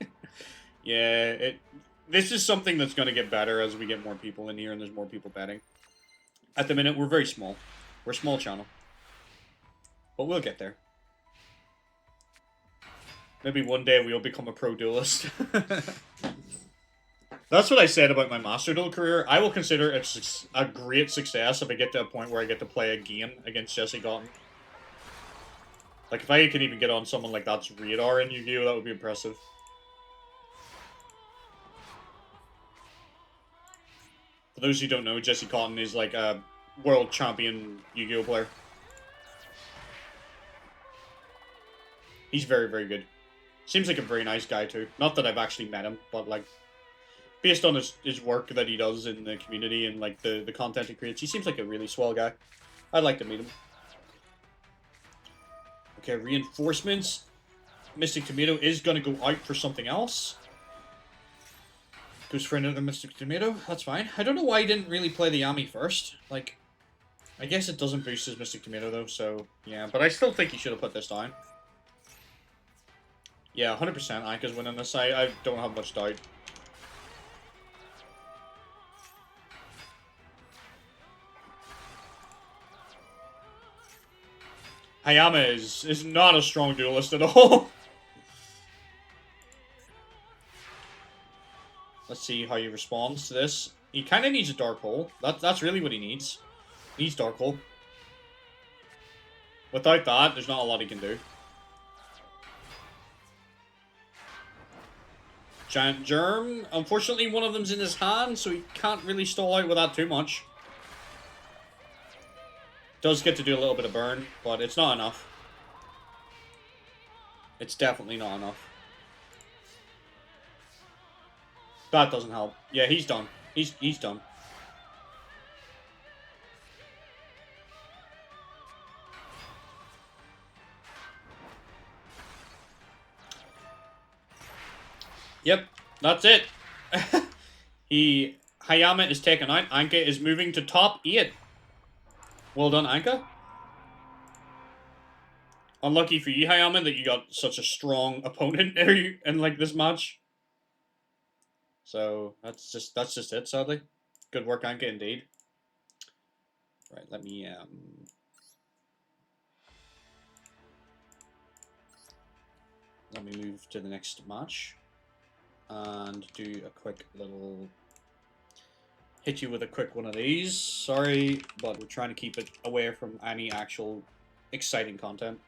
Yeah, this is something that's going to get better as we get more people in here and there's more people betting. At the minute, we're very small. We're a small channel. But we'll get there. Maybe one day we'll become a pro duelist. That's what I said about my Master Duel career. I will consider it a great success if I get to a point where I get to play a game against Jesse Gotten. Like, if I can even get on someone like that's Radar in Yu-Gi-Oh, that would be impressive. For those who don't know, Jesse Cotton is like a world champion Yu-Gi-Oh player. He's very, very good. Seems like a very nice guy too. Not that I've actually met him, but like, based on his work that he does in the community and like the content he creates, he seems like a really swell guy. I'd like to meet him. Okay, reinforcements. Mystic Tomato is going to go out for something else. Goes for another Mystic Tomato. That's fine. I don't know why he didn't really play the Yami first. Like, I guess it doesn't boost his Mystic Tomato though, so yeah. But I still think he should have put this down. Yeah, 100% Anka's winning this. I don't have much doubt. Hayama is not a strong duelist at all. Let's see how he responds to this. He kind of needs a Dark Hole. That's really what he needs. He needs Dark Hole. Without that, there's not a lot he can do. Giant Germ. Unfortunately, one of them's in his hand, so he can't really stall out with that too much. Does get to do a little bit of burn, but it's not enough. It's definitely not enough. That doesn't help. Yeah, he's done. He's done. Yep, that's it. Hayama is taken out. Anka is moving to top 8. Well done, Anka. Unlucky for you, Hayama, that you got such a strong opponent in like this match. So that's just it, sadly. Good work, Anka, indeed. Right, let me move to the next match and do a quick little hit you with a quick one of these. Sorry, but we're trying to keep it away from any actual exciting content.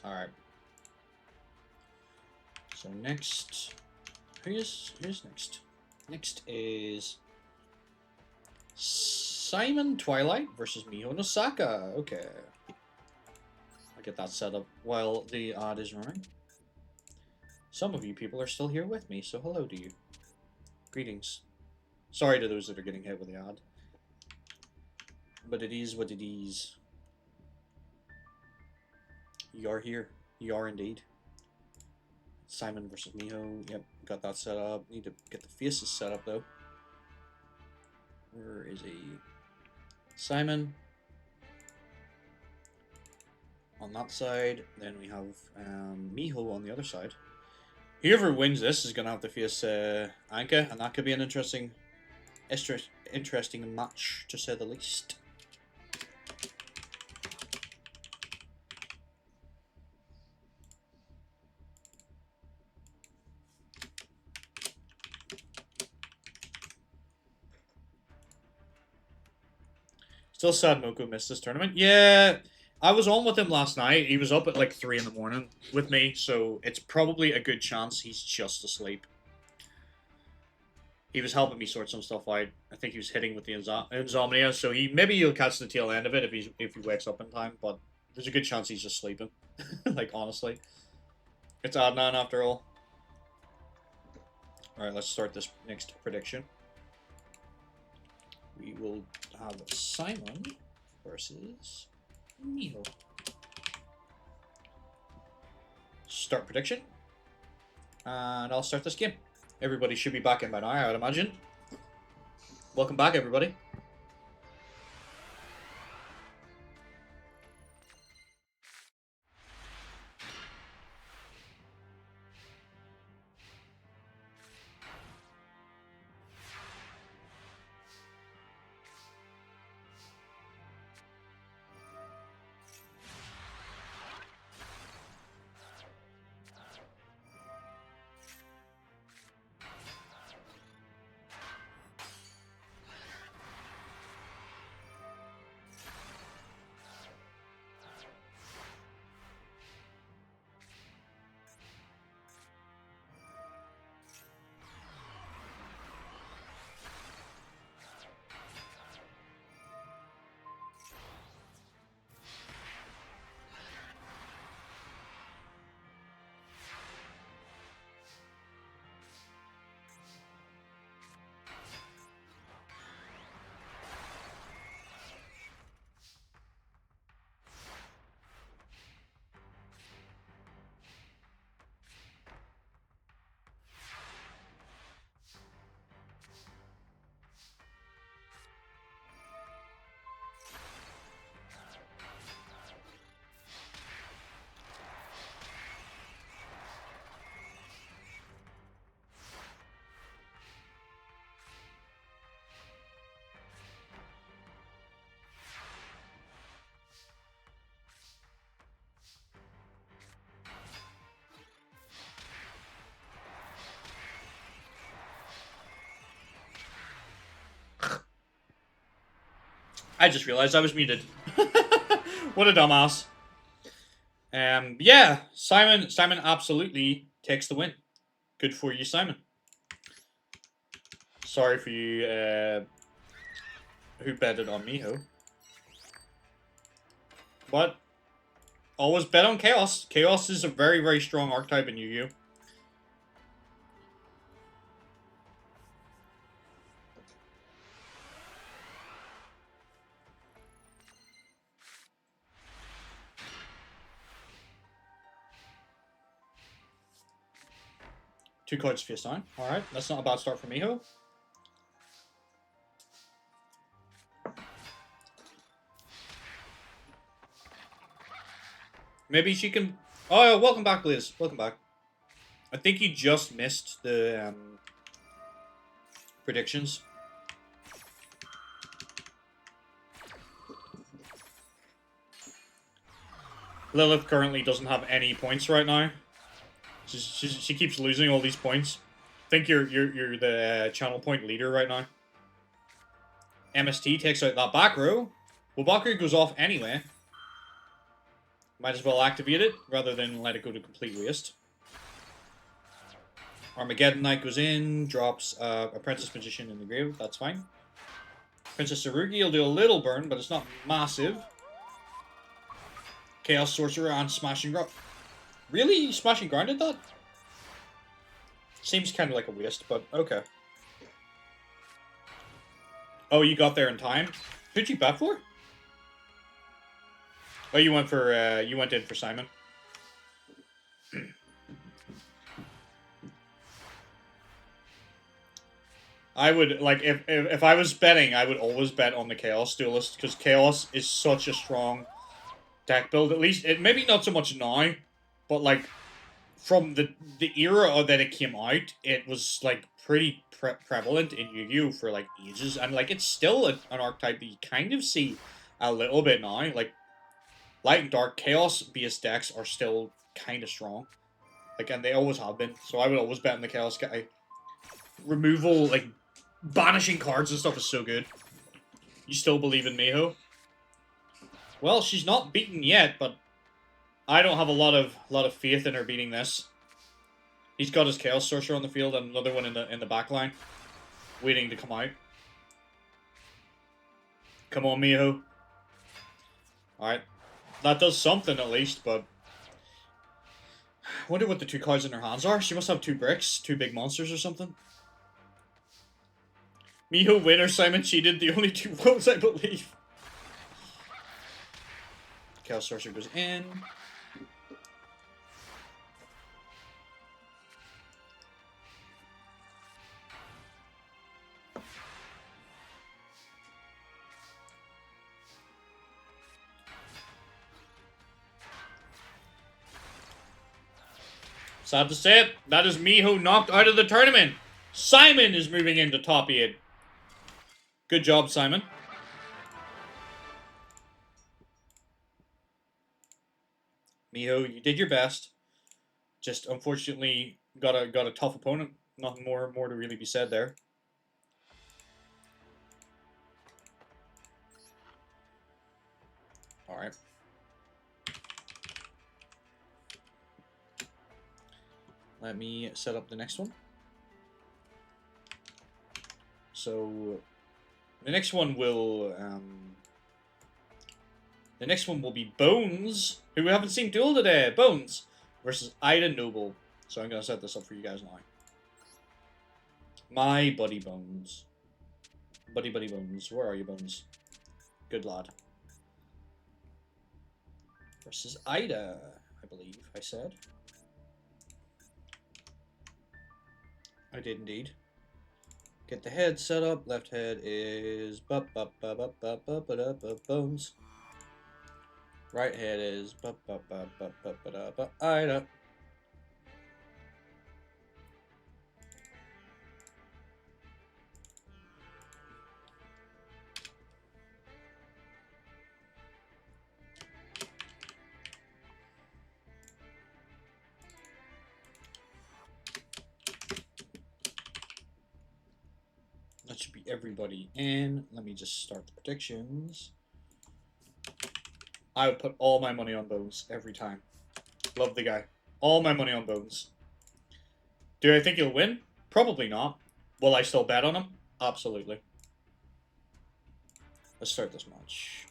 Alright. So next, who's next? Next is Simon Twilight versus Miho Nosaka. Okay. I'll get that set up while the ad is running. Some of you people are still here with me, so hello to you. Greetings. Sorry to those that are getting hit with the ad. But it is what it is. You are here. You are indeed. Simon versus Miho. Yep, got that set up. Need to get the faces set up though. Where is he? Simon. On that side. Then we have Miho on the other side. Whoever wins this is going to have to face Anka, and that could be an interesting match, to say the least. Still sad Moko missed this tournament. Yeah, I was on with him last night. He was up at like 3 in the morning with me, so it's probably a good chance he's just asleep. He was helping me sort some stuff out. I think he was hitting with the insomnia, so maybe he'll catch the tail end of it if he wakes up in time. But there's a good chance he's just sleeping. Like honestly, it's Adnan after all. All right, let's start this next prediction. We will have Simon versus Miho. Start prediction, and I'll start this game. Everybody should be back in by now, I would imagine. Welcome back, everybody. I just realized I was muted. What a dumbass. Yeah, Simon absolutely takes the win. Good for you, Simon. Sorry for you, who betted on Miho. But always bet on Chaos. Chaos is a very, very strong archetype in Yu-Gi-Oh! Two cards face down. Alright, that's not a bad start for Miho. Maybe she can... Oh, welcome back, Liz. Welcome back. I think you just missed the predictions. Lilith currently doesn't have any points right now. She keeps losing all these points. I think you're the channel point leader right now. MST takes out that back row. Wabaku goes off anyway. Might as well activate it rather than let it go to complete waste. Armageddon Knight goes in, drops a Princess Magician in the grave. That's fine. Princess Tsurugi will do a little burn, but it's not massive. Chaos Sorcerer and Smashing Ground. Really? Smashing Ground did that? Seems kind of like a waste, but okay. Oh, you got there in time? Who'd you bet for? Oh, you went in for Simon. I would, like, if I was betting, I would always bet on the Chaos Duelist, because Chaos is such a strong deck build. At least, maybe not so much now, but, like, from the era that it came out, it was, like, pretty prevalent in Yu-Gi-Oh! For, like, ages, and, like, it's still an archetype that you kind of see a little bit now. Like, Light and Dark Chaos-based decks are still kind of strong. Like, and they always have been, so I would always bet on the Chaos guy. Removal, like, banishing cards and stuff is so good. You still believe in Miho? Well, she's not beaten yet, but I don't have a lot of faith in her beating this. He's got his Chaos Sorcerer on the field and another one in the back line, waiting to come out. Come on, Miho. Alright. That does something at least, but I wonder what the two cards in her hands are. She must have two bricks, two big monsters or something. Miho winner, Simon cheated. The only two votes, I believe. Chaos Sorcerer goes in. Sad to say it, that is Miho knocked out of the tournament. Simon is moving into top 8. Good job, Simon. Miho, you did your best. Just unfortunately got a tough opponent. Nothing more to really be said there. All right. Let me set up the next one. So the next one will be Bones, who we haven't seen duel today. Bones versus Ida Noble. So I'm gonna set this up for you guys now. My buddy Bones. Buddy Bones. Where are you, Bones? Good lad. Versus Ida, I believe I said. I did indeed. Get the head set up. Left head is Bones. Right head is Ida. That should be everybody in. Let me just start the predictions. I would put all my money on Bones every time. Love the guy. All my money on Bones. Do I think he'll win? Probably not. Will I still bet on him? Absolutely. Let's start this match.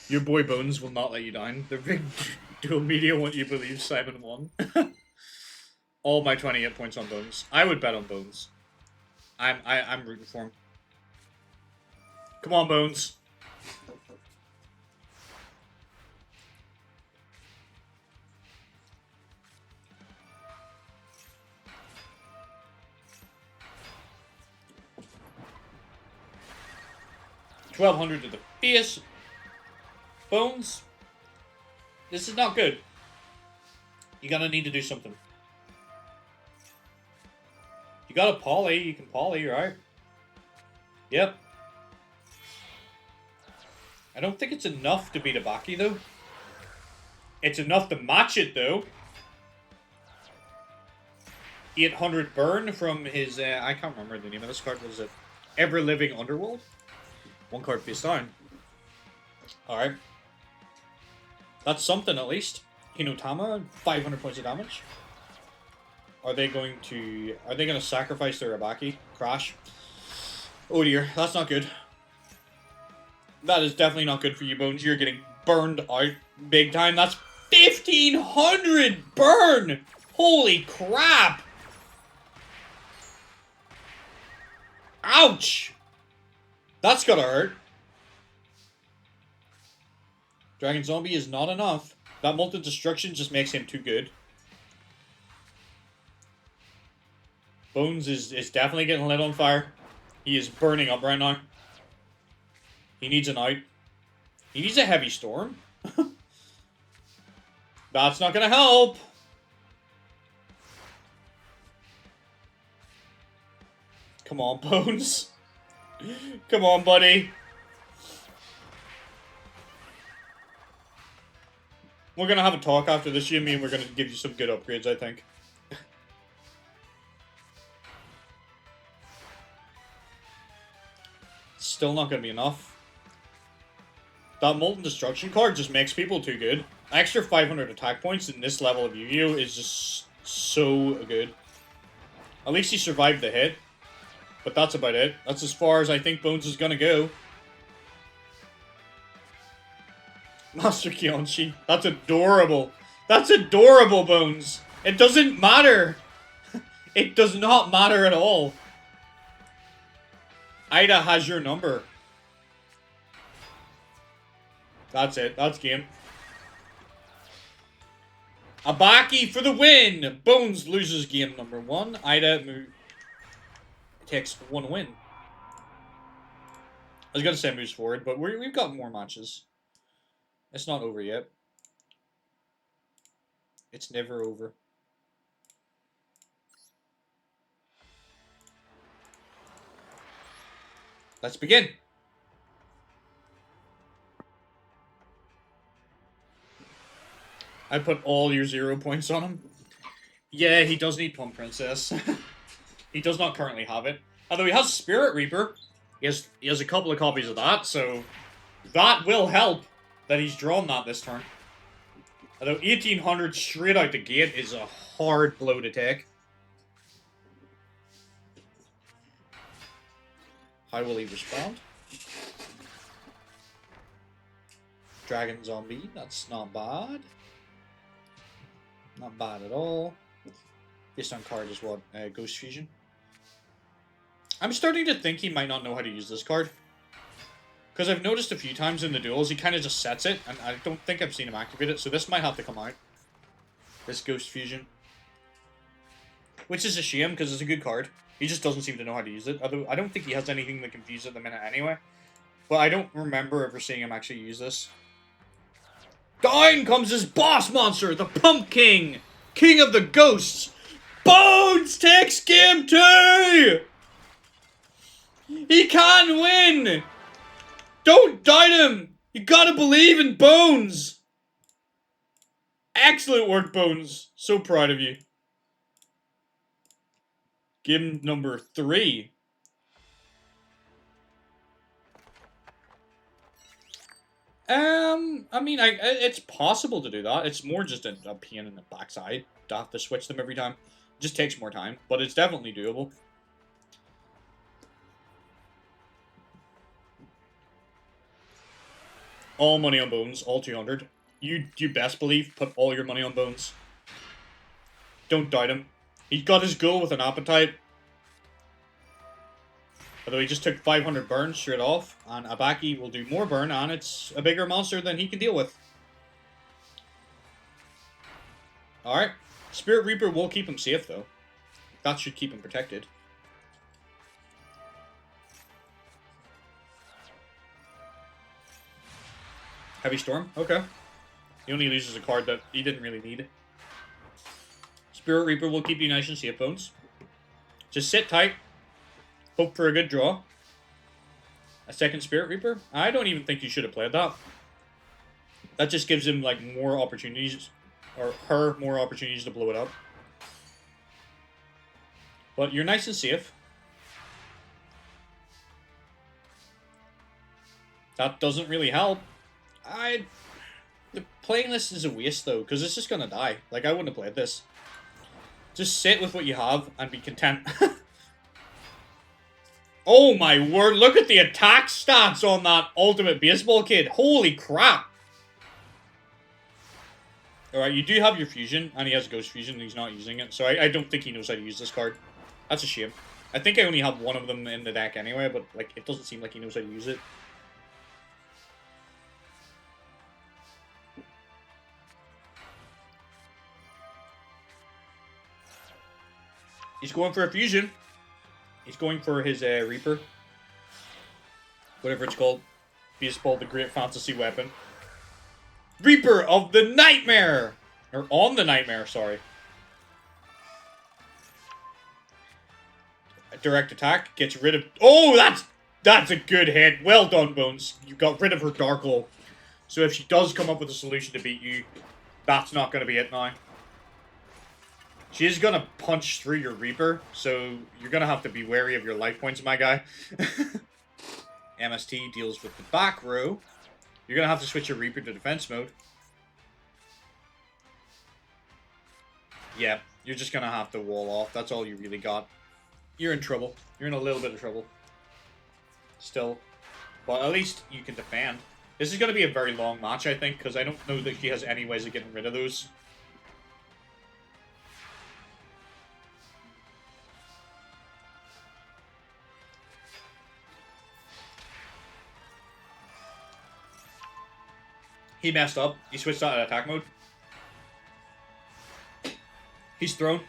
Your boy Bones will not let you down. The big dual media want you to believe Simon won. All my 28 points on Bones. I would bet on Bones. I'm rooting for him. Come on, Bones. $1,200 to the face. Bones. This is not good. You're gonna need to do something. You got a poly. You can poly, right? Yep. I don't think it's enough to beat a Baki, though. It's enough to match it, though. 800 burn from his, I can't remember the name of this card. What is it? Ever Living Underworld? One card face down. Alright. That's something, at least. Hinotama, 500 points of damage. Are they going to sacrifice their Abaki? Crash. Oh dear, that's not good. That is definitely not good for you, Bones. You're getting burned out big time. That's 1,500 burn! Holy crap! Ouch! That's gotta hurt. Dragon Zombie is not enough. That multi-destruction just makes him too good. Bones is definitely getting lit on fire. He is burning up right now. He needs an out. He needs a heavy storm. That's not gonna help. Come on, Bones. Come on, buddy. We're gonna have a talk after this, Jimmy, and we're gonna give you some good upgrades, I think. Still not gonna be enough. That Molten Destruction card just makes people too good. Extra 500 attack points in this level of Yu-Gi-Oh! Is just so good. At least he survived the hit. But that's about it. That's as far as I think Bones is gonna go. Master Kyonshi. That's adorable. That's adorable, Bones. It doesn't matter. It does not matter at all. Ida has your number. That's it. That's game. Abaki for the win! Bones loses game number 1. Ida takes 1 win. I was gonna say moves forward, but we've got more matches. It's not over yet. It's never over. Let's begin. I put all your 0 points on him. Yeah, he does need Plum Princess. He does not currently have it. Although he has Spirit Reaper. He has a couple of copies of that, so that will help that he's drawn that this turn. Although 1,800 straight out the gate is a hard blow to take. How will he respond? Dragon Zombie, that's not bad. Not bad at all. This on card is what? Ghost Fusion. I'm starting to think he might not know how to use this card. Because I've noticed a few times in the duels, he kind of just sets it, and I don't think I've seen him activate it, so this might have to come out. This Ghost Fusion. Which is a shame, because it's a good card. He just doesn't seem to know how to use it, although I don't think he has anything that can fuse at the minute anyway. But I don't remember ever seeing him actually use this. Down comes his boss monster, the Pump King! King of the Ghosts! Bones takes game 2! He can win! Don't doubt him! You gotta believe in Bones! Excellent work, Bones. So proud of you. Game number 3. I mean, it's possible to do that. It's more just a pain in the backside to have to switch them every time. It just takes more time, but it's definitely doable. All money on Bones, all 200. You best believe, put all your money on Bones. Don't doubt him. He's got his goal with an appetite. Although he just took 500 burn straight off, and Abaki will do more burn, and it's a bigger monster than he can deal with. Alright. Spirit Reaper will keep him safe, though. That should keep him protected. Heavy Storm? Okay. He only loses a card that he didn't really need. Spirit Reaper will keep you nice and safe, Bones. Just sit tight. Hope for a good draw. A second Spirit Reaper? I don't even think you should have played that. That just gives him, like, more opportunities. Or her more opportunities to blow it up. But you're nice and safe. That doesn't really help. The playing this is a waste, though, because it's just gonna die. Like, I wouldn't have played this. Just sit with what you have and be content. Oh my word, look at the attack stats on that Ultimate Baseball Kid. Holy crap. Alright, you do have your fusion, and he has Ghost Fusion, and he's not using it. So I don't think he knows how to use this card. That's a shame. I think I only have one of them in the deck anyway, but like it doesn't seem like he knows how to use it. He's going for a fusion. He's going for his Reaper. Whatever it's called. Baseball, the great fantasy weapon. Reaper of the Nightmare! Or on the Nightmare, sorry. A direct attack gets rid of... Oh, that's a good hit. Well done, Bones. You got rid of her Dark Hole. So if she does come up with a solution to beat you, that's not going to be it now. She is going to punch through your Reaper, so you're going to have to be wary of your life points, my guy. MST deals with the back row. You're going to have to switch your Reaper to defense mode. Yeah, you're just going to have to wall off. That's all you really got. You're in trouble. You're in a little bit of trouble. Still. But at least you can defend. This is going to be a very long match, I think, because I don't know that she has any ways of getting rid of those. He messed up. He switched out of attack mode. He's thrown.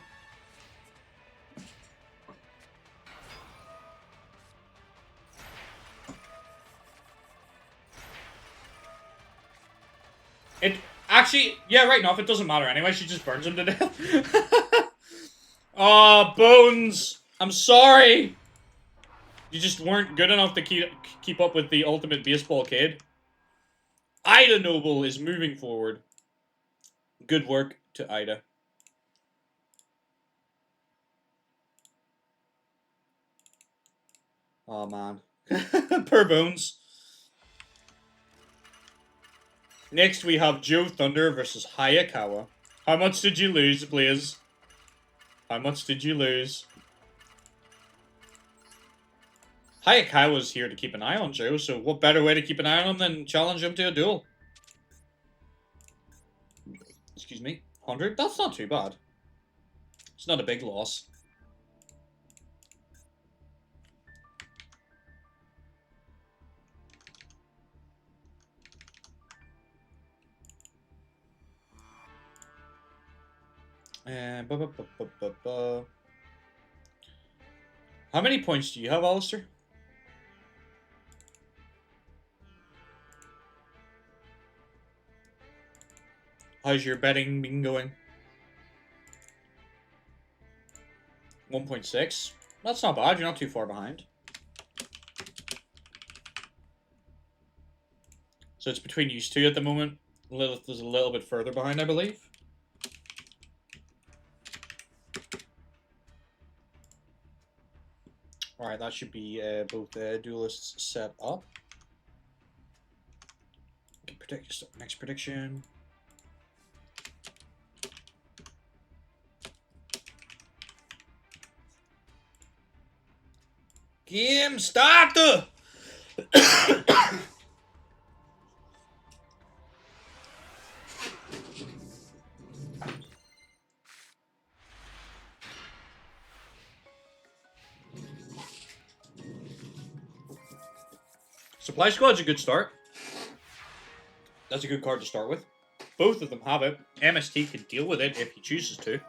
It actually, yeah, right enough. It doesn't matter anyway. She just burns him to death. Aw, Bones. I'm sorry. You just weren't good enough to keep up with the Ultimate Baseball Kid. Ida Noble is moving forward. Good work to Ida. Oh man. Per Bones. Next we have Joe Thunder versus Hayakawa. How much did you lose, Blaze? How much did you lose? Hayakawa's here to keep an eye on Joe, so what better way to keep an eye on him than challenge him to a duel? Excuse me. 100? That's not too bad. It's not a big loss. How many points do you have, Alistair? How's your betting been going? 1.6? That's not bad, you're not too far behind. So it's between you two at the moment. Lilith is a little bit further behind, I believe. Alright, that should be both duelists set up. Next prediction. Game starter! Supply Squad's a good start. That's a good card to start with. Both of them have it. MST can deal with it if he chooses to.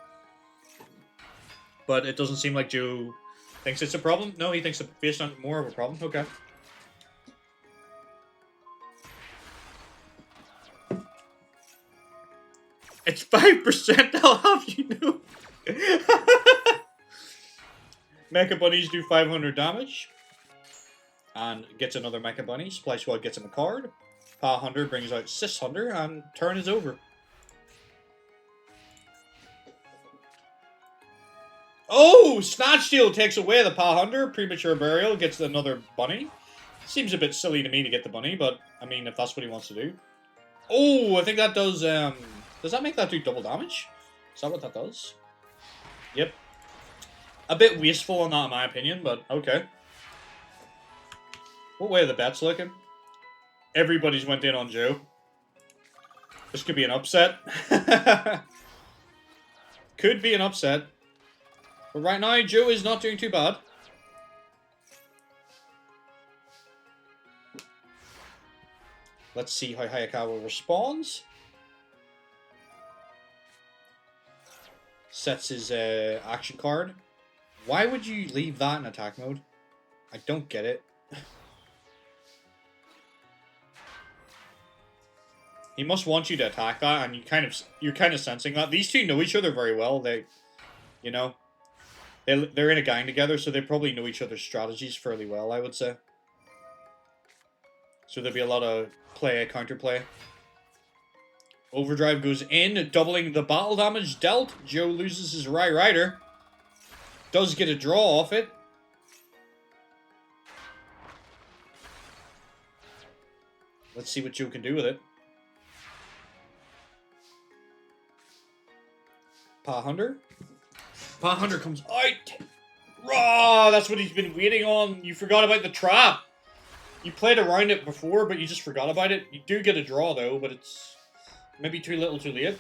But it doesn't seem like Joe thinks it's a problem. No, he thinks it's based on more of a problem. Okay. It's 5%, I'll have you know. Mecha Bunnies do 500 damage. And gets another Mecha Bunny. Supply Squad gets him a card. Pa Hunter brings out 600 and turn is over. Oh! Snatch Steal takes away the Pa Hunter. Premature Burial gets another bunny. Seems a bit silly to me to get the bunny, but I mean, if that's what he wants to do. Oh, I think that does that make that do double damage? Is that what that does? Yep. A bit wasteful on that, in my opinion, but okay. What way are the bets looking? Everybody's went in on Joe. This could be an upset. Could be an upset. But right now, Joe is not doing too bad. Let's see how Hayakawa responds. Sets his action card. Why would you leave that in attack mode? I don't get it. He must want you to attack that, and you're kind of sensing that. These two know each other very well. They, you know, they're in a gang together, so they probably know each other's strategies fairly well, I would say. So there'll be a lot of counterplay. Overdrive goes in, doubling the battle damage dealt. Joe loses his Rider. Does get a draw off it. Let's see what Joe can do with it. Pa Hunter. Pa Hunter comes out. Raw! That's what he's been waiting on. You forgot about the trap. You played around it before, but you just forgot about it. You do get a draw, though, but it's maybe too little too late.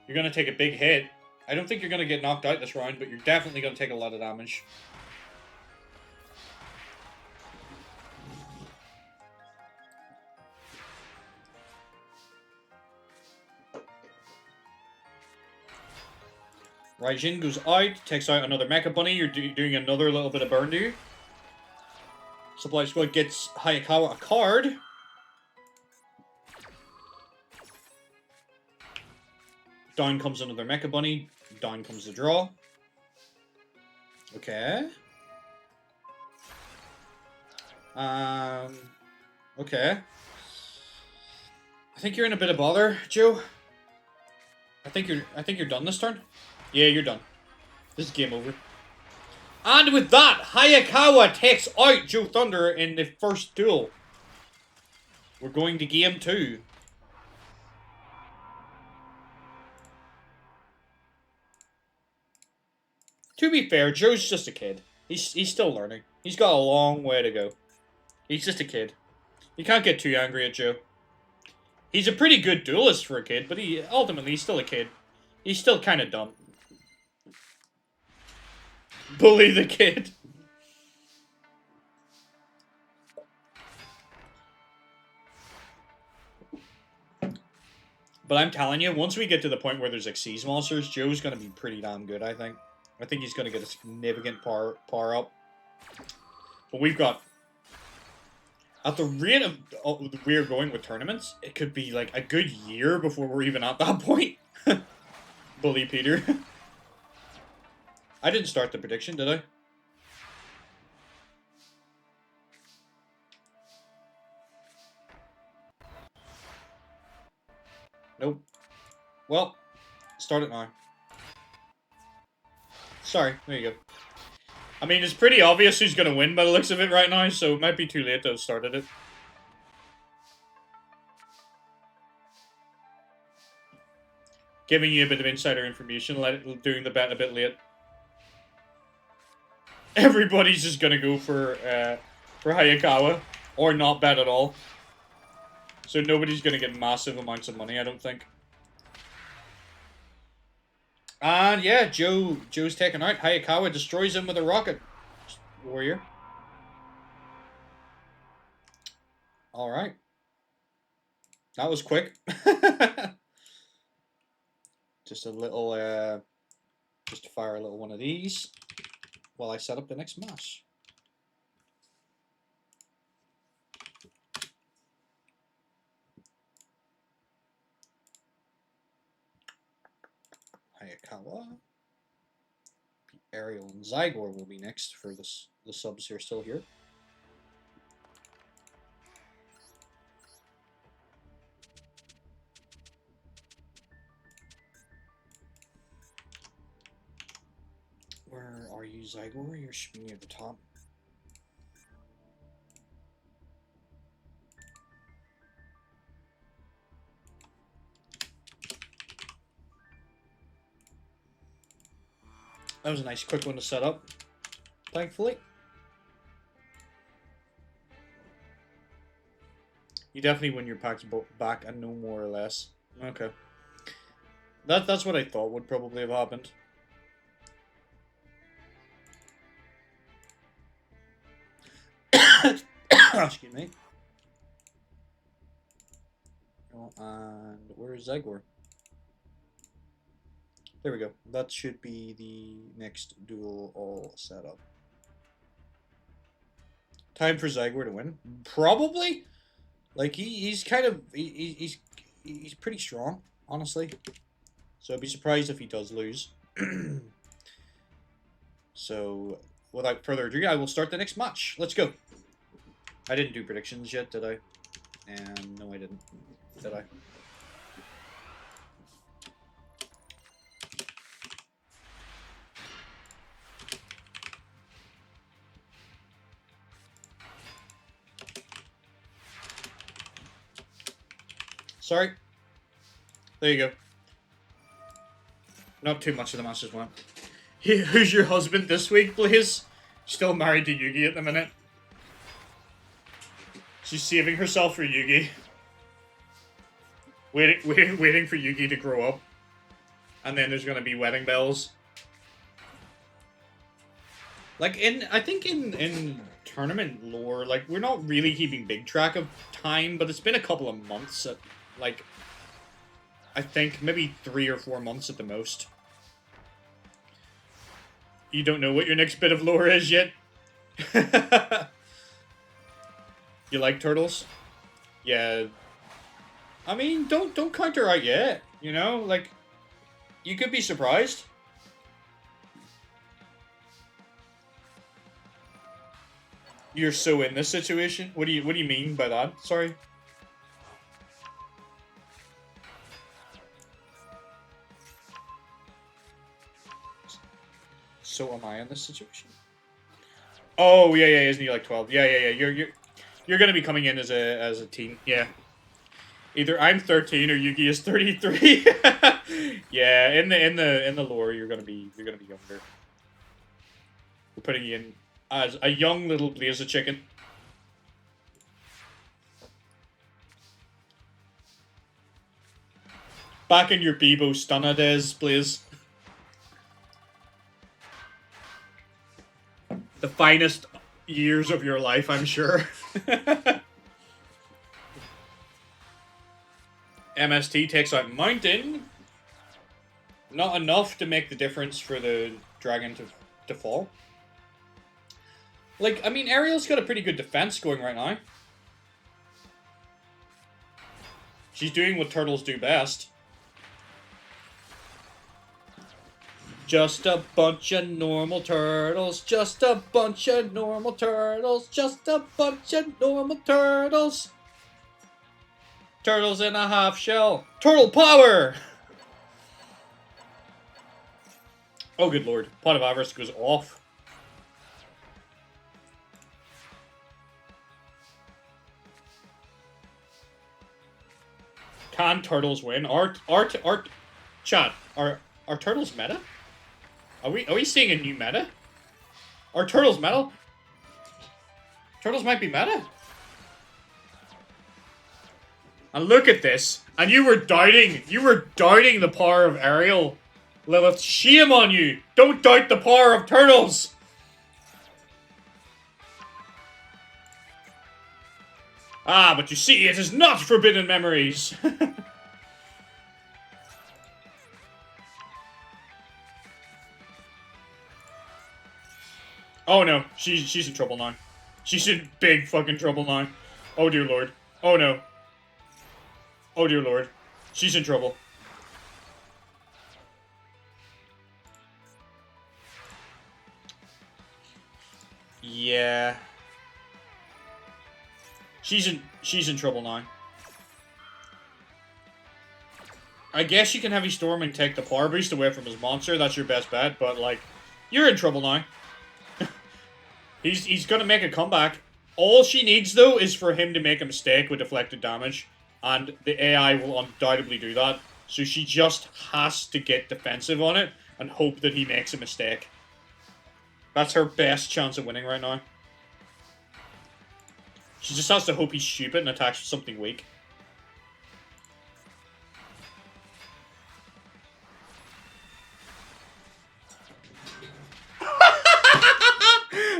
You're going to take a big hit. I don't think you're going to get knocked out this round, but you're definitely going to take a lot of damage. Raijin goes out, takes out another Mecha Bunny. You're doing another little bit of burn do. Supply Squad gets Hayakawa a card. Down comes another Mecha Bunny. Down comes the draw. Okay. Okay. I think you're in a bit of bother, Joe. I think you're done this turn. Yeah, you're done. This is game over. And with that, Hayakawa takes out Joe Thunder in the first duel. We're going to game 2. To be fair, Joe's just a kid. He's still learning. He's got a long way to go. He's just a kid. You can't get too angry at Joe. He's a pretty good duelist for a kid, but ultimately he's still a kid. He's still kind of dumb. Bully the kid. But I'm telling you, once we get to the point where there's like Seas monsters, Joe's going to be pretty damn good, I think. I think he's going to get a significant power up. But we've got... At the rate of we're going with tournaments, it could be like a good year before we're even at that point. Bully Peter. I didn't start the prediction, did I? Nope. Well, start it now. Sorry, there you go. I mean, it's pretty obvious who's gonna win by the looks of it right now, so it might be too late to have started it. Giving you a bit of insider information, doing the bet a bit late. Everybody's just gonna go for Hayakawa, or not bet at all. So nobody's gonna get massive amounts of money, I don't think. And yeah, Joe's taken out. Hayakawa destroys him with a rocket. Warrior. Alright. That was quick. Just a little, just to fire a little one of these while I set up the next match. Hayakawa. Ariel and Zygor will be next for this. The subs are still here. Where are you, Zygor? You're should be near the top. That was a nice quick one to set up, thankfully. You definitely win your packs back and no more or less. Okay. That's what I thought would probably have happened. Excuse me. Oh, and where's Zygor? There we go. That should be the next duel all set up. Time for Zygor to win. Probably. Like he's kind of he's pretty strong, honestly. So I'd be surprised if he does lose. So without further ado, I will start the next match. Let's go. I didn't do predictions yet, did I? And no, I didn't. Did I? Sorry. There you go. Not too much of the matches went. Who's your husband this week, please? Still married to Yugi at the minute. She's saving herself for Yugi. Waiting for Yugi to grow up. And then there's gonna be wedding bells. Like, I think in tournament lore, like, we're not really keeping big track of time, but it's been a couple of months at, like, I think maybe 3 or 4 months at the most. You don't know what your next bit of lore is yet? You like turtles? Yeah. I mean, don't count her out yet. You know, like, you could be surprised. You're so in this situation? What do you mean by that? Sorry. So am I in this situation? Oh yeah, isn't he like 12? Yeah. You're gonna be coming in as a teen. Yeah. Either I'm 13 or Yugi is 33. Yeah, in the lore, you're gonna be younger. We're putting you in as a young little blazer chicken. Back in your Bebo Stunna days, please. The finest years of your life, I'm sure. MST takes out Mountain. Not enough to make the difference for the dragon to fall. Like, I mean, Ariel's got a pretty good defense going right now. She's doing what turtles do best. Just a bunch of normal turtles. Just a bunch of normal turtles. Just a bunch of normal turtles. Turtles in a half shell. Turtle power! Oh, good lord. Pot of Avarice goes off. and Turtles win. Chat, are Turtles meta? Are we seeing a new meta? Are Turtles meta? Turtles might be meta. And look at this. And you were doubting the power of Ariel. Lilith, shame on you. Don't doubt the power of Turtles. Ah, but you see, it is not forbidden memories. Oh no, she's in trouble now. She's in big fucking trouble now. Oh dear lord. Oh no. Oh dear lord. She's in trouble. Yeah. She's in trouble now. I guess you can Heavy Storm and take the power boost away from his monster. That's your best bet, but like, you're in trouble now. He's gonna make a comeback. All she needs though is for him to make a mistake with deflected damage, and the AI will undoubtedly do that. So she just has to get defensive on it and hope that he makes a mistake. That's her best chance of winning right now. She just has to hope he's stupid and attacks with something weak.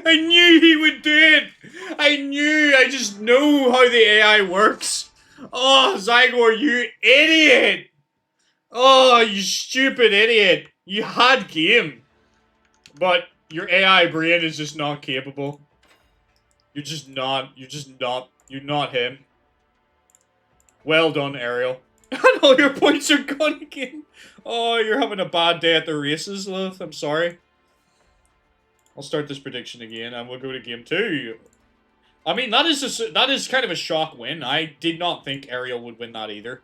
I knew he would do it! I just know how the AI works. Oh, Zygor, you idiot! Oh, you stupid idiot. You had game. But your AI brain is just not capable. You're not him. Well done, Ariel. And all your points are gone again. Oh, you're having a bad day at the races, Lilith. I'm sorry. I'll start this prediction again, and we'll go to game 2. I mean, that is kind of a shock win. I did not think Ariel would win that either.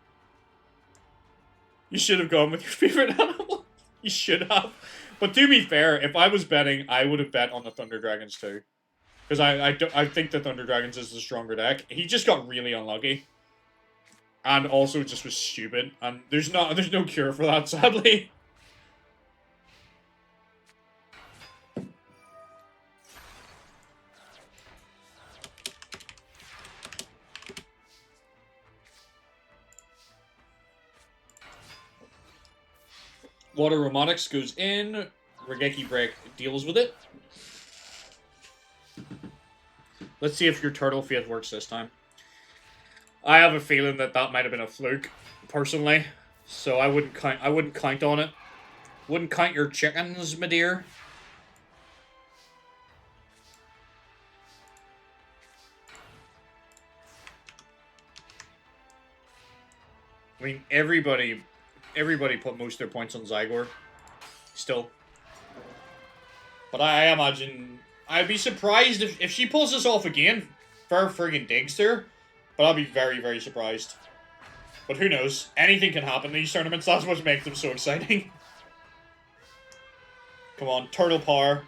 You should have gone with your favorite animal. You should have. But to be fair, if I was betting, I would have bet on the Thunder Dragons too. Because I think the Thunder Dragons is the stronger deck. He just got really unlucky. And also just was stupid. And there's no cure for that, sadly. Water Robotics goes in. Regeki Break deals with it. Let's see if your Turtle Faith works this time. I have a feeling that might have been a fluke, personally. So I wouldn't count on it. Wouldn't count your chickens, my dear. I mean, everybody put most of their points on Zygor. Still. But I imagine... I'd be surprised if she pulls this off again. Fair friggin' digs there. But I'll be very, very surprised. But who knows? Anything can happen in these tournaments. That's what makes them so exciting. Come on, Turtle Power.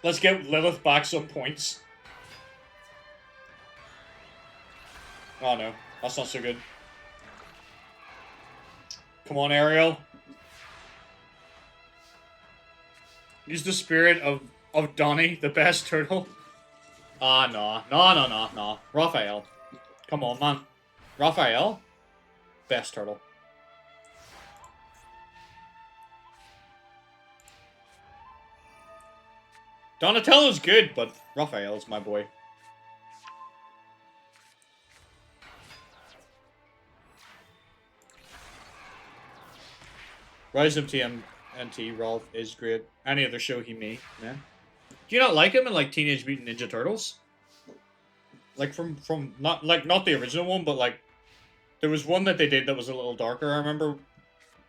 Let's get Lilith back some points. Oh no, that's not so good. Come on, Ariel. Use the spirit of Donnie, the best turtle. Ah, no. Raphael. Come on, man. Raphael? Best turtle. Donatello's good, but Raphael's my boy. Rise of TMNT, Rolf is great. Any other show he made, man. Do you not like him in like Teenage Mutant Ninja Turtles? Like from not the original one, but like there was one that they did that was a little darker, I remember,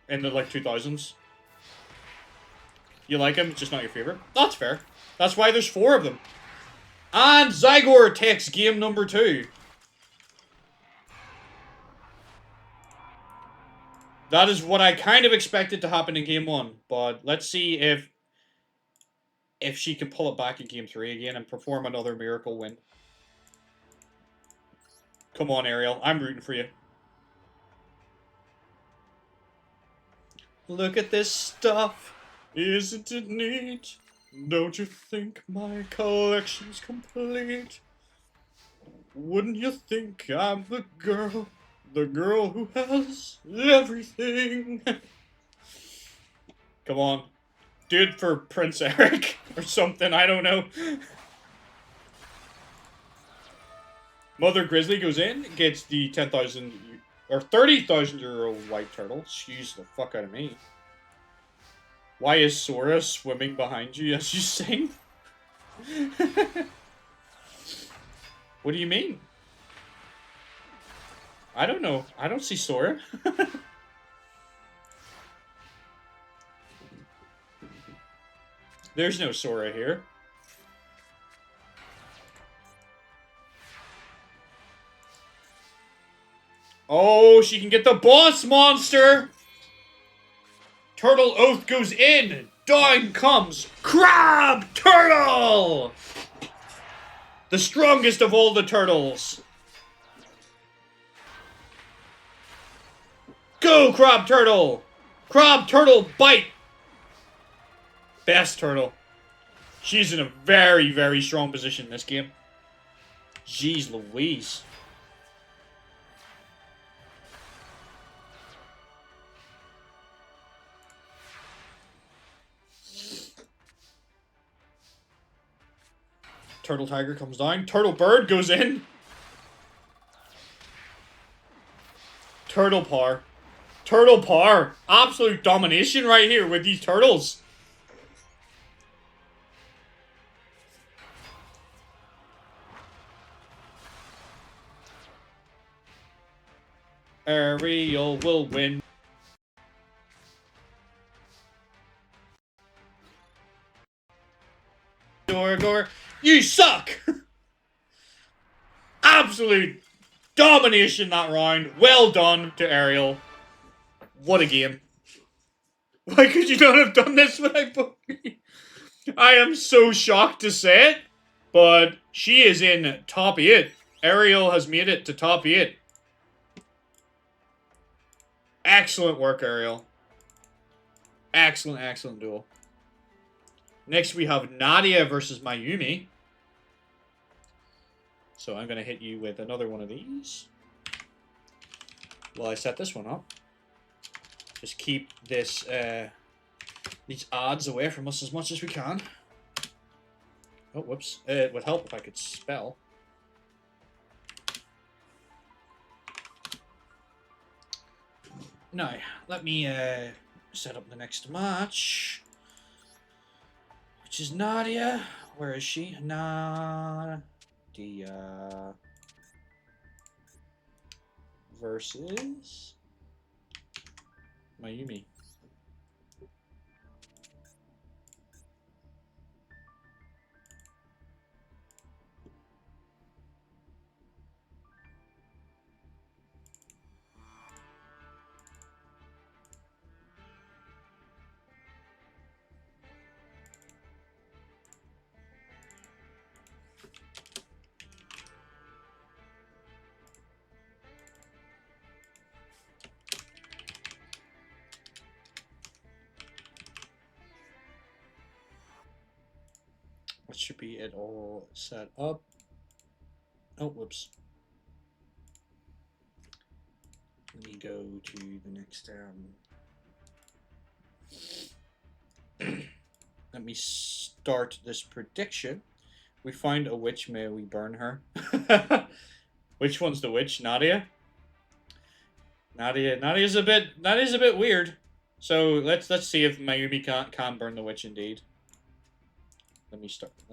in the like 2000s. You like him, just not your favorite? That's fair. That's why there's 4 of them. And Zygor takes game number 2. That is what I kind of expected to happen in game 1, but let's see if she can pull it back in game 3 again and perform another miracle win. Come on, Ariel. I'm rooting for you. Look at this stuff. Isn't it neat? Don't you think my collection's complete? Wouldn't you think I'm the girl who has everything? Come on. Do it for Prince Eric or something, I don't know. Mother Grizzly goes in, gets the 10,000 or 30,000 euro white turtle. Excuse the fuck out of me. Why is Sora swimming behind you as you sing? What do you mean? I don't know. I don't see Sora. There's no Sora here. Oh, she can get the boss monster! Turtle Oath goes in! Down comes Crab Turtle! The strongest of all the turtles! Go, Crab Turtle! Crab Turtle bite! Best turtle. She's in a very, very strong position in this game. Jeez Louise. Turtle Tiger comes down. Turtle Bird goes in. Turtle Par. Turtle Par. Absolute domination right here with these turtles. Ariel will win. Gore, you suck! Absolute domination that round. Well done to Ariel. What a game. Why could you not have done this when I put me? I am so shocked to say it, but she is in top 8. Ariel has made it to top 8. Excellent work, Ariel. Excellent, excellent duel. Next, we have Nadia versus Mayumi. So I'm going to hit you with another one of these. While I set this one up. Just keep this, these odds away from us as much as we can. Oh, whoops. It would help if I could spell. Now, let me set up the next match. Which is Nadia. Where is she? Nadia. Versus Mayumi. That should be it all set up. Oh, whoops. Let me go to the next, let me start this prediction. We find a witch, may we burn her. Which one's the witch? Nadia? Nadia's a bit weird. So let's see if Mayumi can burn the witch indeed. Let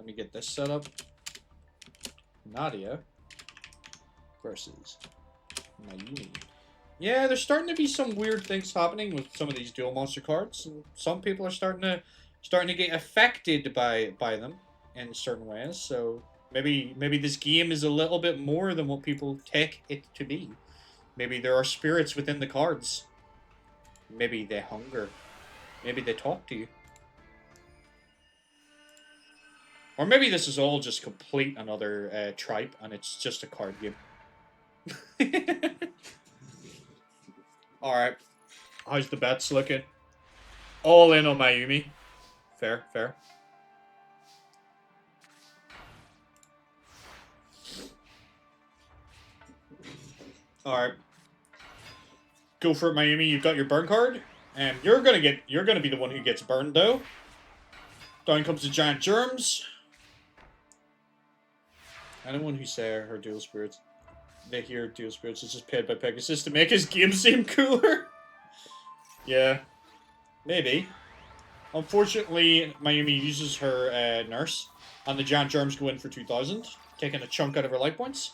me get this set up. Nadia versus Mayumi. Yeah, there's starting to be some weird things happening with some of these duel monster cards, and some people are starting to get affected by them in certain ways. So maybe this game is a little bit more than what people take it to be. Maybe there are spirits within the cards. Maybe they hunger. Maybe they talk to you. Or maybe this is all just complete another tripe, and it's just a card game. Alright. How's the bets looking? All in on Mayumi. Fair, fair. Alright. Go for it, Mayumi. You've got your burn card. And you're gonna be the one who gets burned, though. Down comes the giant germs. Anyone who say her dual spirits, they hear dual spirits is just paid by Pegasus to make his game seem cooler. Yeah, maybe. Unfortunately, Mayumi uses her nurse, and the giant germs go in for 2,000, taking a chunk out of her life points.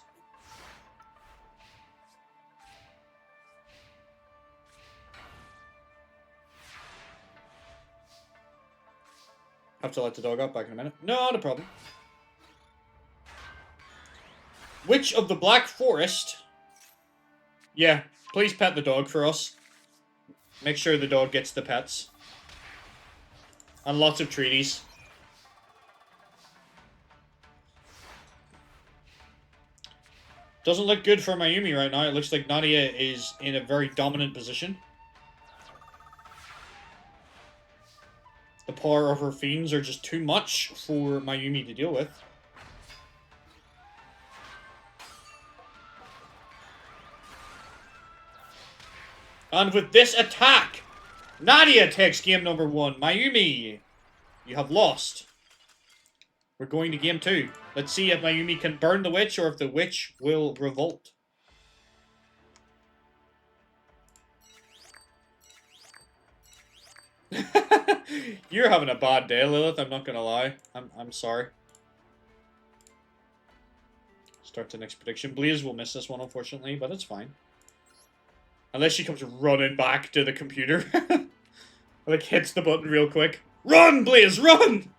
Have to let the dog out back in a minute. No, no problem. Witch of the Black Forest. Yeah, please pet the dog for us. Make sure the dog gets the pets. And lots of treaties. Doesn't look good for Mayumi right now. It looks like Nadia is in a very dominant position. The power of her fiends are just too much for Mayumi to deal with. And with this attack, Nadia takes game number 1. Mayumi, you have lost. We're going to game 2. Let's see if Mayumi can burn the witch or if the witch will revolt. You're having a bad day, Lilith, I'm not gonna lie. I'm sorry. Start the next prediction. Blaze will miss this one, unfortunately, but it's fine. Unless she comes running back to the computer. Like, hits the button real quick. Run, Blaze, run!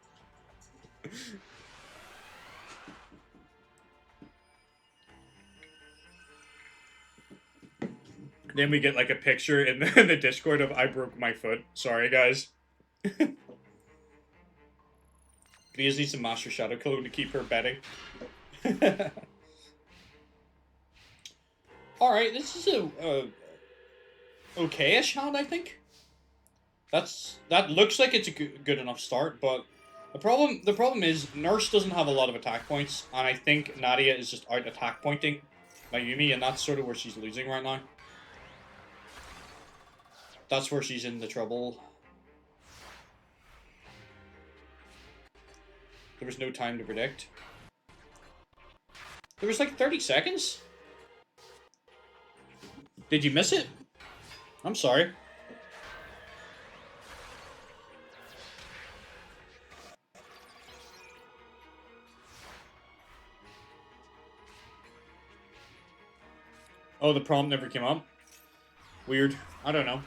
Then we get, like, a picture in the Discord of I broke my foot. Sorry, guys. Blaze needs some Master Shadow Clone to keep her betting. Alright, this is a okay-ish hand, I think. That looks like it's a good enough start, but the problem is Nurse doesn't have a lot of attack points, and I think Nadia is just out attack pointing Mayumi, and that's sort of where she's losing right now. That's where she's in the trouble. There was no time to predict. There was like 30 seconds? Did you miss it? I'm sorry. Oh, the prompt never came up? Weird. I don't know.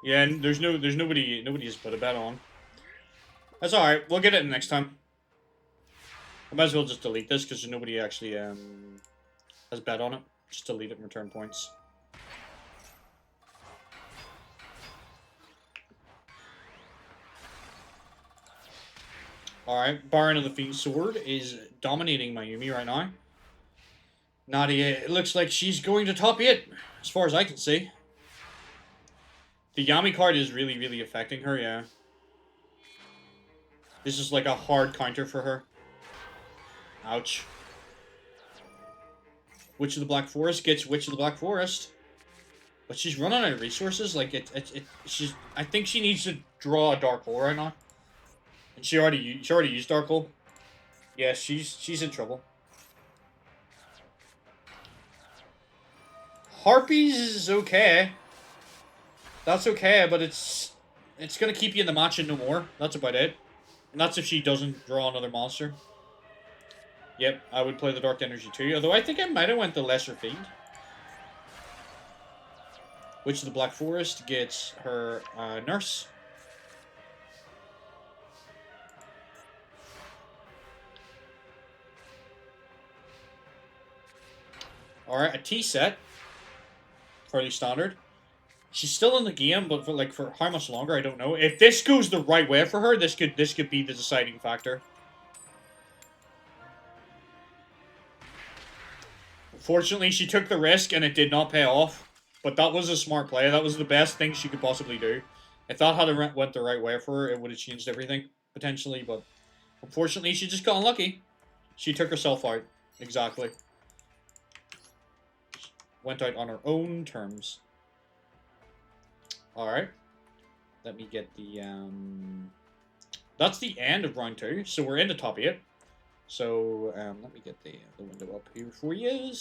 Yeah, and there's nobody has put a bet on. That's alright, we'll get it next time. I might as well just delete this because nobody actually has bet on it. Just delete it and return points. Alright, Baron of the Fiend Sword is dominating Mayumi right now. Nadia, it looks like she's going to top 8, as far as I can see. The Yami card is really, really affecting her, yeah. This is like a hard counter for her. Ouch. Witch of the Black Forest gets Witch of the Black Forest. But she's running out of resources, like, I think she needs to draw a Dark Hole right now. And she already used Dark Hole. Yeah, she's in trouble. Harpies is okay. That's okay, but it's gonna keep you in the match and no more. That's about it. And that's if she doesn't draw another monster. Yep, I would play the Dark Energy too. Although I think I might have went the Lesser Fiend. Witch of the Black Forest gets her Nurse. Alright, a T set. Fairly standard. She's still in the game, but for how much longer, I don't know. If this goes the right way for her, this could be the deciding factor. Fortunately, she took the risk and it did not pay off. But that was a smart play. That was the best thing she could possibly do. If that had went the right way for her, it would have changed everything, potentially. But unfortunately, she just got unlucky. She took herself out. Exactly. Went out on her own terms. Alright. Let me get the, That's the end of round 2, so we're in the top 8. So, let me get the window up here for you.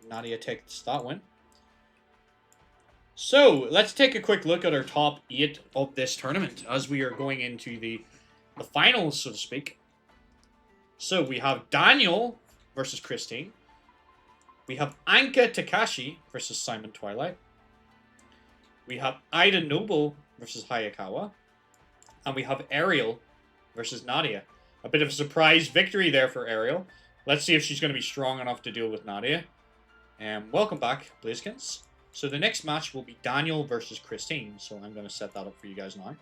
Nadia takes that win. So, let's take a quick look at our top 8 of this tournament, as we are going into the finals, so to speak. So, we have Daniel versus Christine. We have Anka Takashi versus Simon Twilight. We have Ida Noble versus Hayakawa. And we have Ariel versus Nadia. A bit of a surprise victory there for Ariel. Let's see if she's going to be strong enough to deal with Nadia. Welcome back, Blazekins. So the next match will be Daniel versus Christine. So I'm going to set that up for you guys now.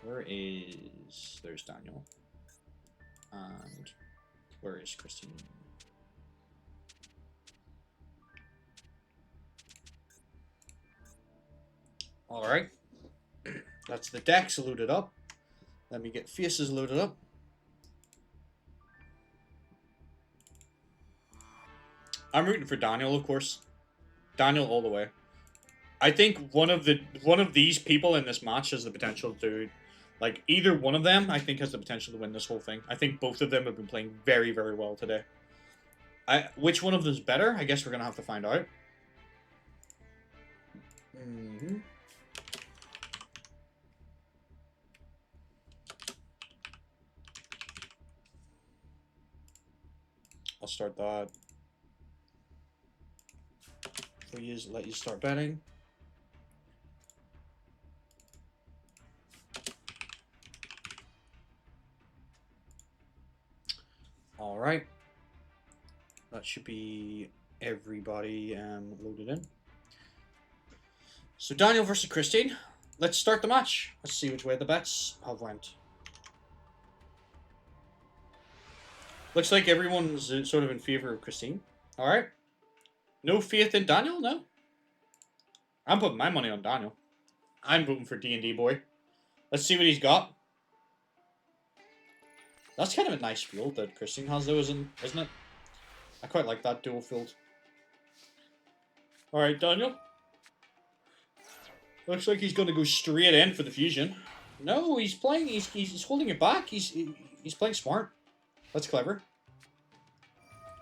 There's Daniel. And where is Christine? Alright. That's the decks loaded up. Let me get faces loaded up. I'm rooting for Daniel, of course. Daniel all the way. I think one of these people in this match has the potential to, like, either one of them, I think, has the potential to win this whole thing. I think both of them have been playing very, very well today. Which one of them is better? I guess we're gonna have to find out. I'll start that. Please let you start betting. All right. That should be everybody loaded in. So Daniel versus Christine. Let's start the match. Let's see which way the bets have went. Looks like everyone's sort of in favor of Christine. All right. No faith in Daniel? No? I'm putting my money on Daniel. I'm voting for D&D boy. Let's see what he's got. That's kind of a nice field that Christine has, though, isn't it? I quite like that dual field. Alright, Daniel. Looks like he's going to go straight in for the fusion. No, he's playing. He's holding it back. He's playing smart. That's clever.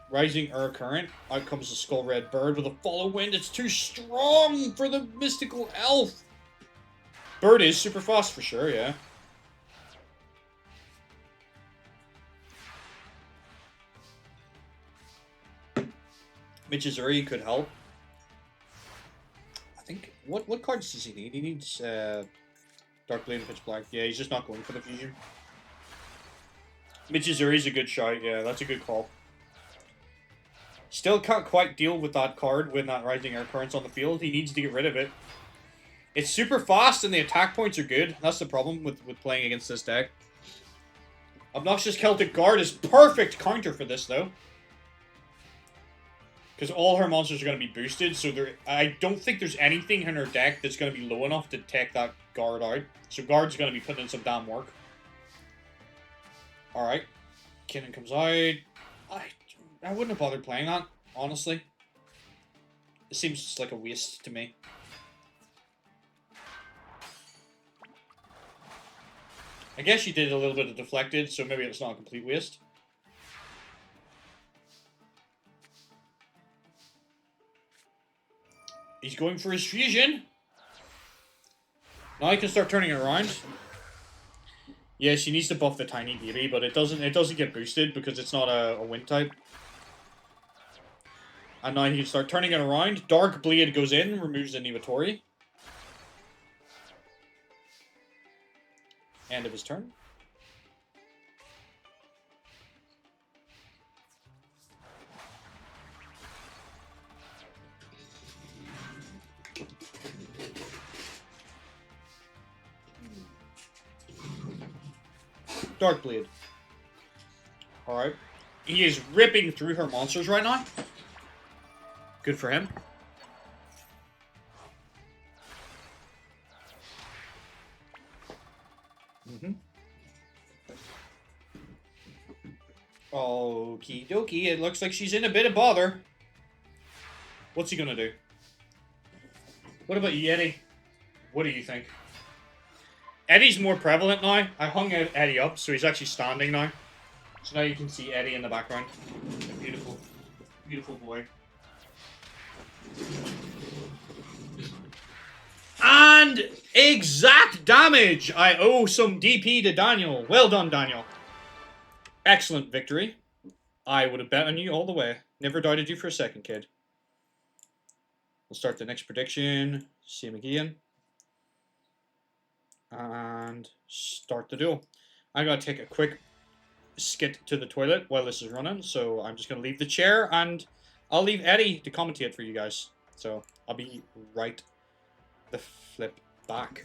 Rising Air Current. Out comes the Skull Red Bird with a follow wind. It's too strong for the mystical elf. Bird is super fast for sure, yeah. Michizuri could help. I think what cards does he need? He needs Dark Blade and Pitch Black. Yeah, he's just not going for the fusion. Michizuri's a good shot, yeah, that's a good call. Still can't quite deal with that card when that Rising Air Current's on the field. He needs to get rid of it. It's super fast and the attack points are good. That's the problem with playing against this deck. Obnoxious Celtic Guard is perfect counter for this, though. Because all her monsters are going to be boosted, so I don't think there's anything in her deck that's going to be low enough to take that Guard out. So Guard's going to be putting in some damn work. Alright. Kinnan comes out. I wouldn't have bothered playing that, honestly. It seems just like a waste to me. I guess she did a little bit of deflected, so maybe it's not a complete waste. He's going for his fusion. Now he can start turning it around. Yeah, she needs to buff the tiny baby, but it doesn't get boosted because it's not a wind type. And now he can start turning it around. Dark Blade goes in, removes the Niwatori. End of his turn. Dark Blade. Alright. He is ripping through her monsters right now. Good for him. Mm-hmm. Okie dokie, it looks like she's in a bit of bother. What's he gonna do? What about you, Eddie? What do you think? Eddie's more prevalent now. I hung Eddie up, so he's actually standing now. So now you can see Eddie in the background. A beautiful, beautiful boy. And exact damage! I owe some DP to Daniel. Well done, Daniel. Excellent victory. I would have bet on you all the way. Never doubted you for a second, kid. We'll start the next prediction. Same again. And start the duel. I'm going to take a quick skit to the toilet while this is running, so I'm just going to leave the chair, and I'll leave Eddie to commentate for you guys. So I'll be right the flip back.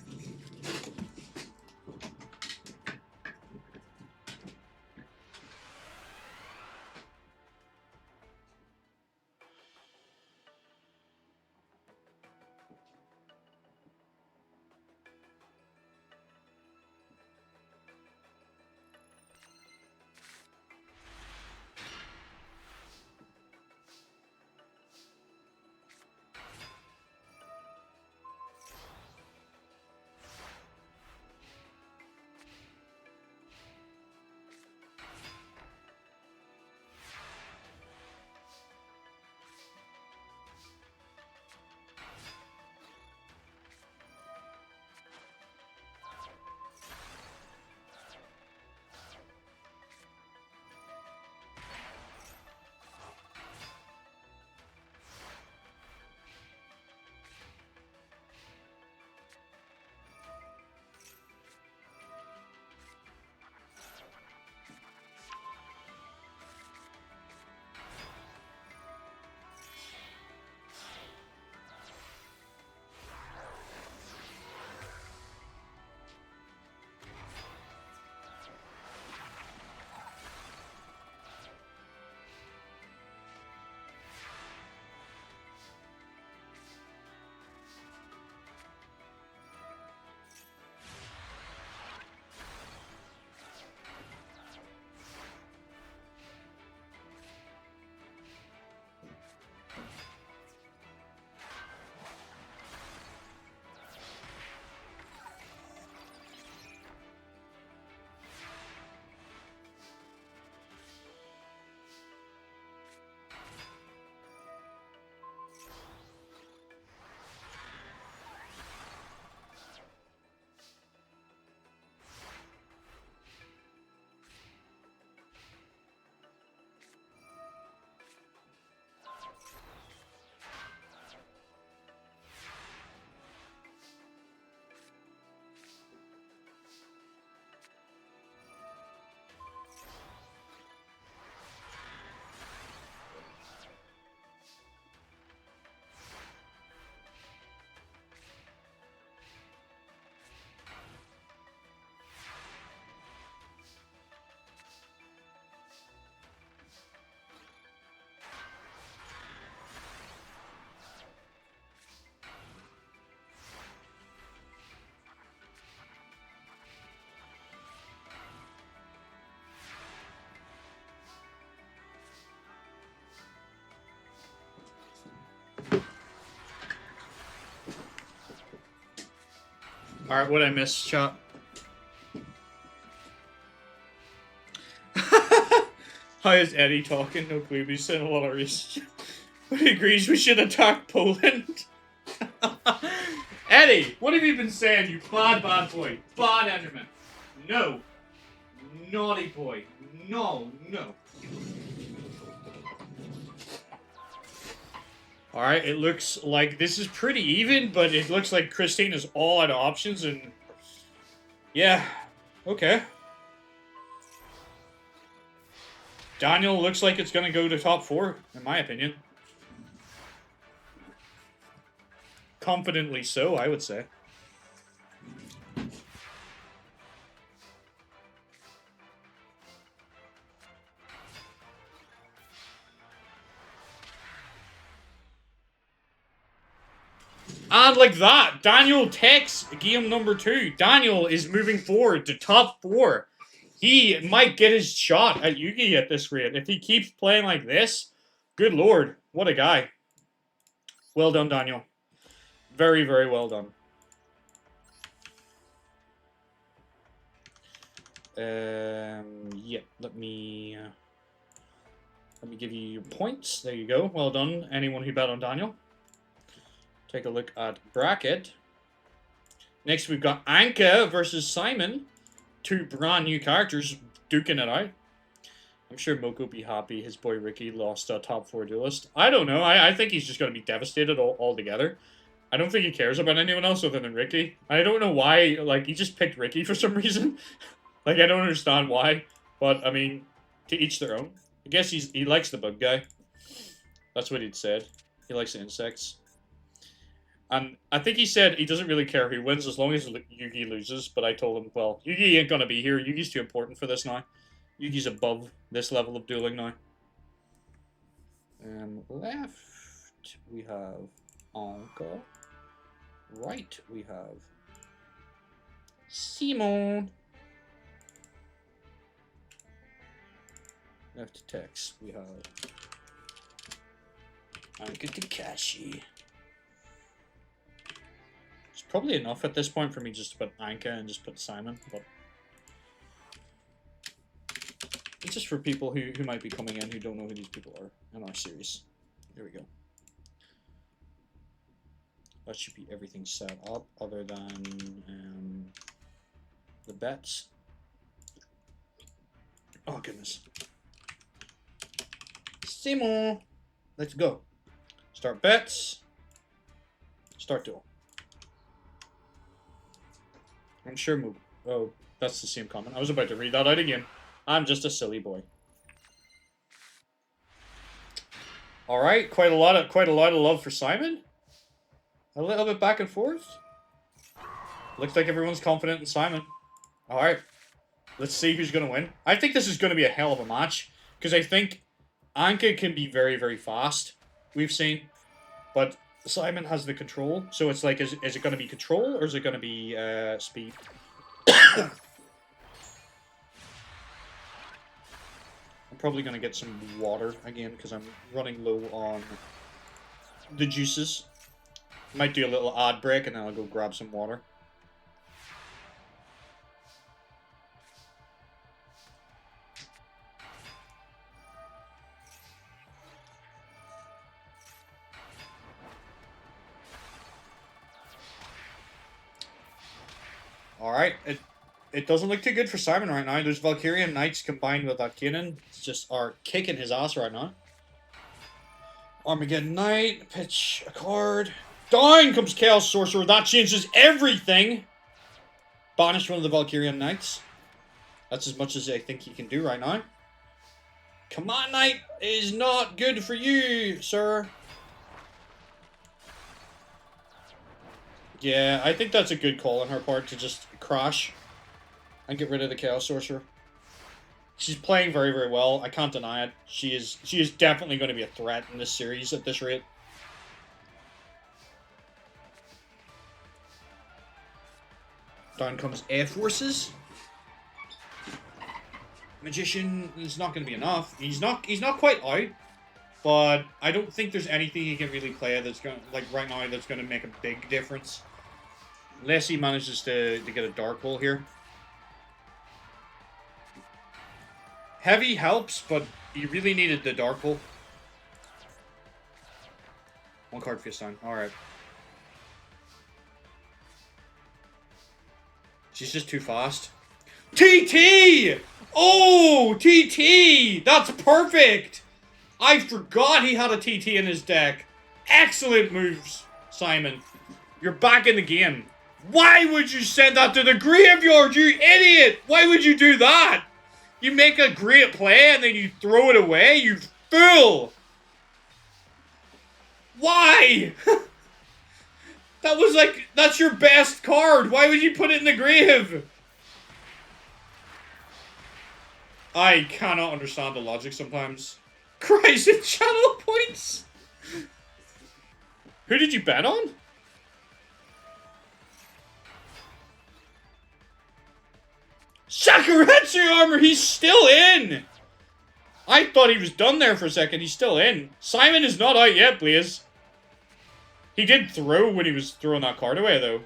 Alright, what I missed, chat? How is Eddie talking? No clue, but he's saying a lot of research. But he agrees we should attack Poland. Eddie, what have you been saying, you bad boy? Bad Enderman. No. Naughty boy. No. Alright, it looks like this is pretty even, but it looks like Christine is all out of options, and... yeah. Okay. Daniel looks like it's gonna go to top 4, in my opinion. Confidently so, I would say. And like that, Daniel takes game number 2. Daniel is moving forward to top 4. He might get his shot at Yugi at this rate. If he keeps playing like this, good lord, what a guy. Well done, Daniel. Very, very well done. Yeah, let me give you your points. There you go. Well done, anyone who bet on Daniel. Take a look at bracket. Next, we've got Anka versus Simon. 2 brand new characters duking it out. I'm sure Moko will be happy his boy Ricky lost a top 4 duelist. I don't know. I think he's just going to be devastated altogether. I don't think he cares about anyone else other than Ricky. I don't know why. Like, he just picked Ricky for some reason. Like, I don't understand why. But, I mean, to each their own. I guess he likes the bug guy. That's what he'd said. He likes the insects. And I think he said he doesn't really care who wins as long as Yugi loses. But I told him, well, Yugi ain't going to be here. Yugi's too important for this now. Yugi's above this level of dueling now. Left, we have Anka. Right, we have Simon. Left text, we have Anka Takashi. It's probably enough at this point for me just to put Anka and just put Simon, but it's just for people who might be coming in who don't know who these people are in our series. There we go. That should be everything set up other than the bets. Oh, goodness. Simon! Let's go. Start bets. Start duel. I'm sure move. Oh, that's the same comment. I was about to read that out again. I'm just a silly boy. All right, quite a lot of love for Simon. A little bit back and forth. Looks like everyone's confident in Simon. All right, let's see who's gonna win. I think this is gonna be a hell of a match because I think Anka can be very, very fast. We've seen, but Simon has the control. So it's like, is it gonna be control or is it gonna be speed? I'm probably going to get some water again because I'm running low on the juices. Might do a little ad break and then I'll go grab some water. Alright, it doesn't look too good for Simon right now. There's Valkyrian Knights combined with Kanan. Just are kicking his ass right now. Armageddon Knight, pitch a card. Down comes Chaos Sorcerer. That changes everything. Banish one of the Valkyrian Knights. That's as much as I think he can do right now. Command Knight is not good for you, sir. Yeah, I think that's a good call on her part to just crash and get rid of the Chaos Sorcerer. She's playing very, very well. I can't deny it. She is definitely going to be a threat in this series at this rate. Down comes Air Forces. Magician is not going to be enough. He's not quite out, but I don't think there's anything he can really play that's going right now that's going to make a big difference. Unless he manages to get a Dark Hole here. Heavy helps, but he really needed the Dark Hole. One card face down. Alright. She's just too fast. TT! Oh, TT! That's perfect! I forgot he had a TT in his deck. Excellent moves, Simon. You're back in the game. Why would you send that to the graveyard, you idiot? Why would you do that? You make a great play and then you throw it away, you fool! Why? That was like, that's your best card. Why would you put it in the grave? I cannot understand the logic sometimes. Cries in channel points. Who did you bet on? Shakuretsu armor! He's still in! I thought he was done there for a second. He's still in. Simon is not out yet, please. He did throw when he was throwing that card away, though.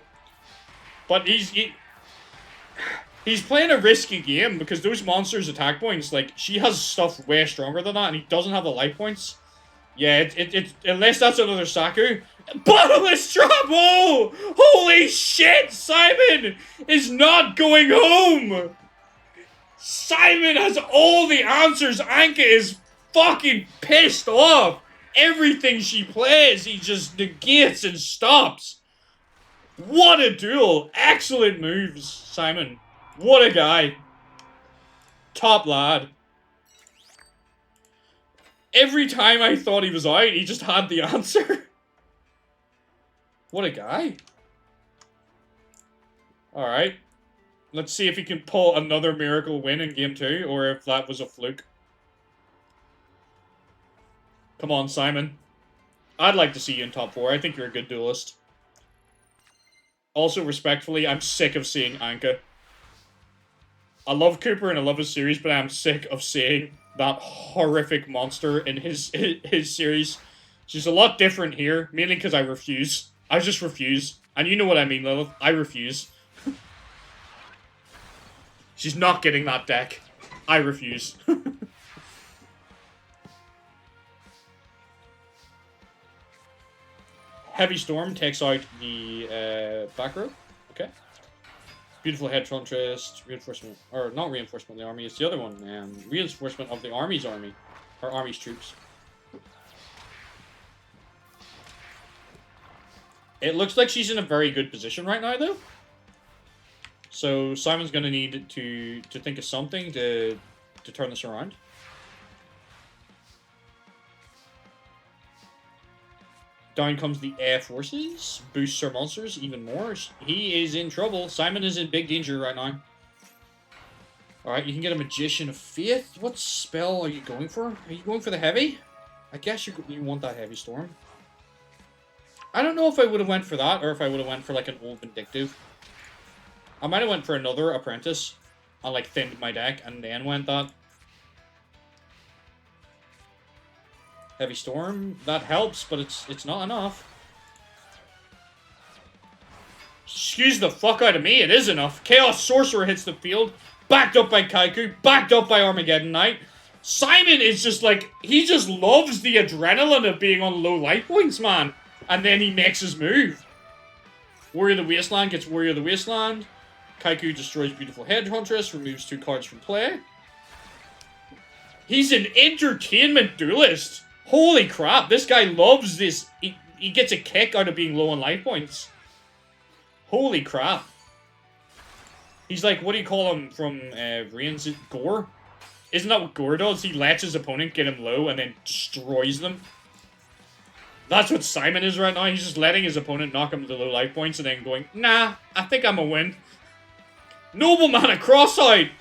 But he's playing a risky game because those monsters' attack points, like, she has stuff way stronger than that, and he doesn't have the life points. Yeah, unless that's another Saku. Bottomless drop! Oh! Holy shit! Simon is not going home! Simon has all the answers. Anka is fucking pissed off. Everything she plays, he just negates and stops. What a duel. Excellent moves, Simon. What a guy. Top lad. Every time I thought he was out, he just had the answer. What a guy. Alright. Let's see if he can pull another miracle win in game 2, or if that was a fluke. Come on, Simon. I'd like to see you in top 4. I think you're a good duelist. Also, respectfully, I'm sick of seeing Anka. I love Cooper and I love his series, but I'm sick of seeing that horrific monster in his series. She's a lot different here, mainly because I refuse. I just refuse. And you know what I mean, Lilith. I refuse. She's not getting that deck. I refuse. Heavy Storm takes out the back row. Okay. Beautiful Head Huntress, reinforcement, or not reinforcement of the army, it's the other one. Reinforcement of the army's army. Or army's troops. It looks like she's in a very good position right now, though. So Simon's going to need to think of something to turn this around. Down comes the air forces. Boosts her monsters even more. He is in trouble. Simon is in big danger right now. Alright, you can get a Magician of Faith. What spell are you going for? Are you going for the heavy? I guess you want that Heavy Storm. I don't know if I would have went for that, or if I would have went for like an old Vindictive. I might have went for another Apprentice. I like thinned my deck and then went that. Heavy Storm, that helps, but it's not enough. Excuse the fuck out of me, it is enough. Chaos Sorcerer hits the field, backed up by Kaiku, backed up by Armageddon Knight. Simon is just like, he just loves the adrenaline of being on low life points, man. And then he makes his move. Warrior of the Wasteland gets Warrior of the Wasteland. Kaiku destroys Beautiful Head Huntress, removes 2 cards from play. He's an entertainment duelist. Holy crap, this guy loves this. He gets a kick out of being low on life points. Holy crap. He's like, what do you call him from Reigns? Gore? Isn't that what Gore does? He lets his opponent get him low and then destroys them. That's what Simon is right now. He's just letting his opponent knock him to low life points and then going, nah, I think I'm a win. Nobleman of Cross-Eyed!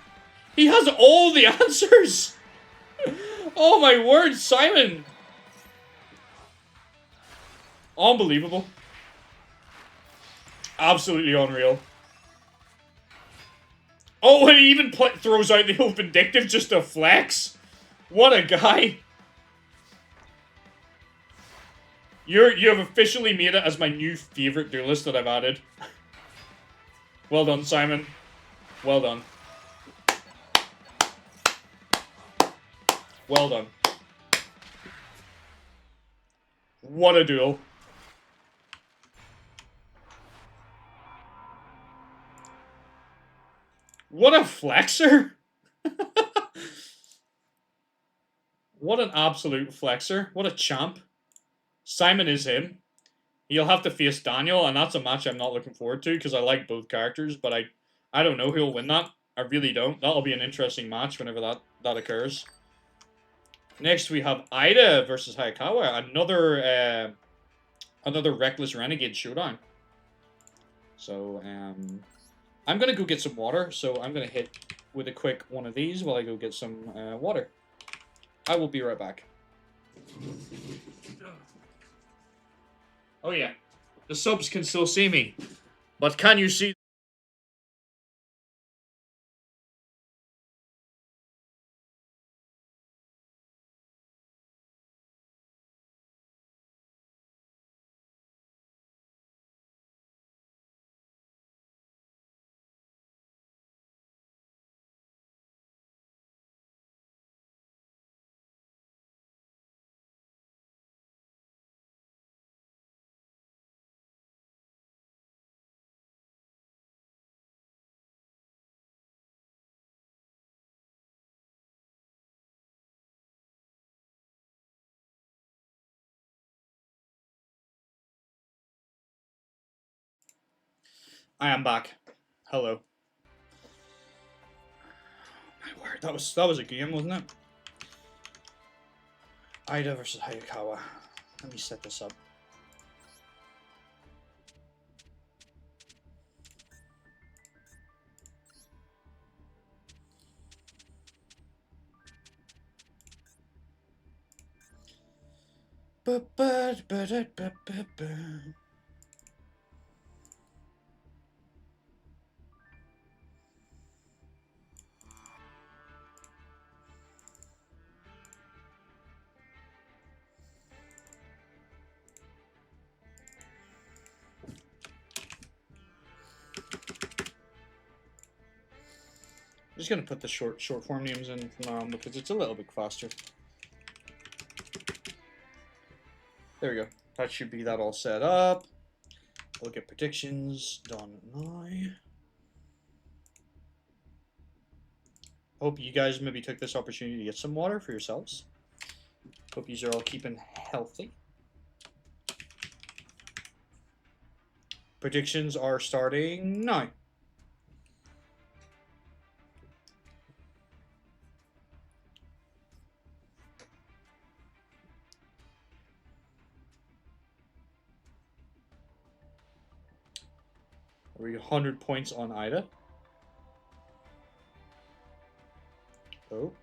He has all the answers! Oh my word, Simon! Unbelievable. Absolutely unreal. Oh, and he even throws out the old Vindictive just to flex. What a guy. You have officially made it as my new favorite duelist that I've added. Well done, Simon. Well done. Well done. What a duel. What a flexer. What an absolute flexer. What a champ. Simon is him. He'll have to face Daniel, and that's a match I'm not looking forward to, because I like both characters, but I don't know who'll win that. I really don't. That'll be an interesting match whenever that occurs. Next, we have Ida versus Hayakawa. Another Reckless Renegade showdown. So, I'm going to go get some water, so I'm going to hit with a quick one of these while I go get some water. I will be right back. Oh yeah, the subs can still see me, but can you see I am back. Hello. My word, that was a game, wasn't it? Ida versus Hayakawa. Let me set this up. I'm just gonna put the short form names in because it's a little bit faster. There we go. That should be that all set up. We'll get predictions done now. Hope you guys maybe took this opportunity to get some water for yourselves. Hope you are all keeping healthy. Predictions are starting now. We're 100 points on Ida. Oh.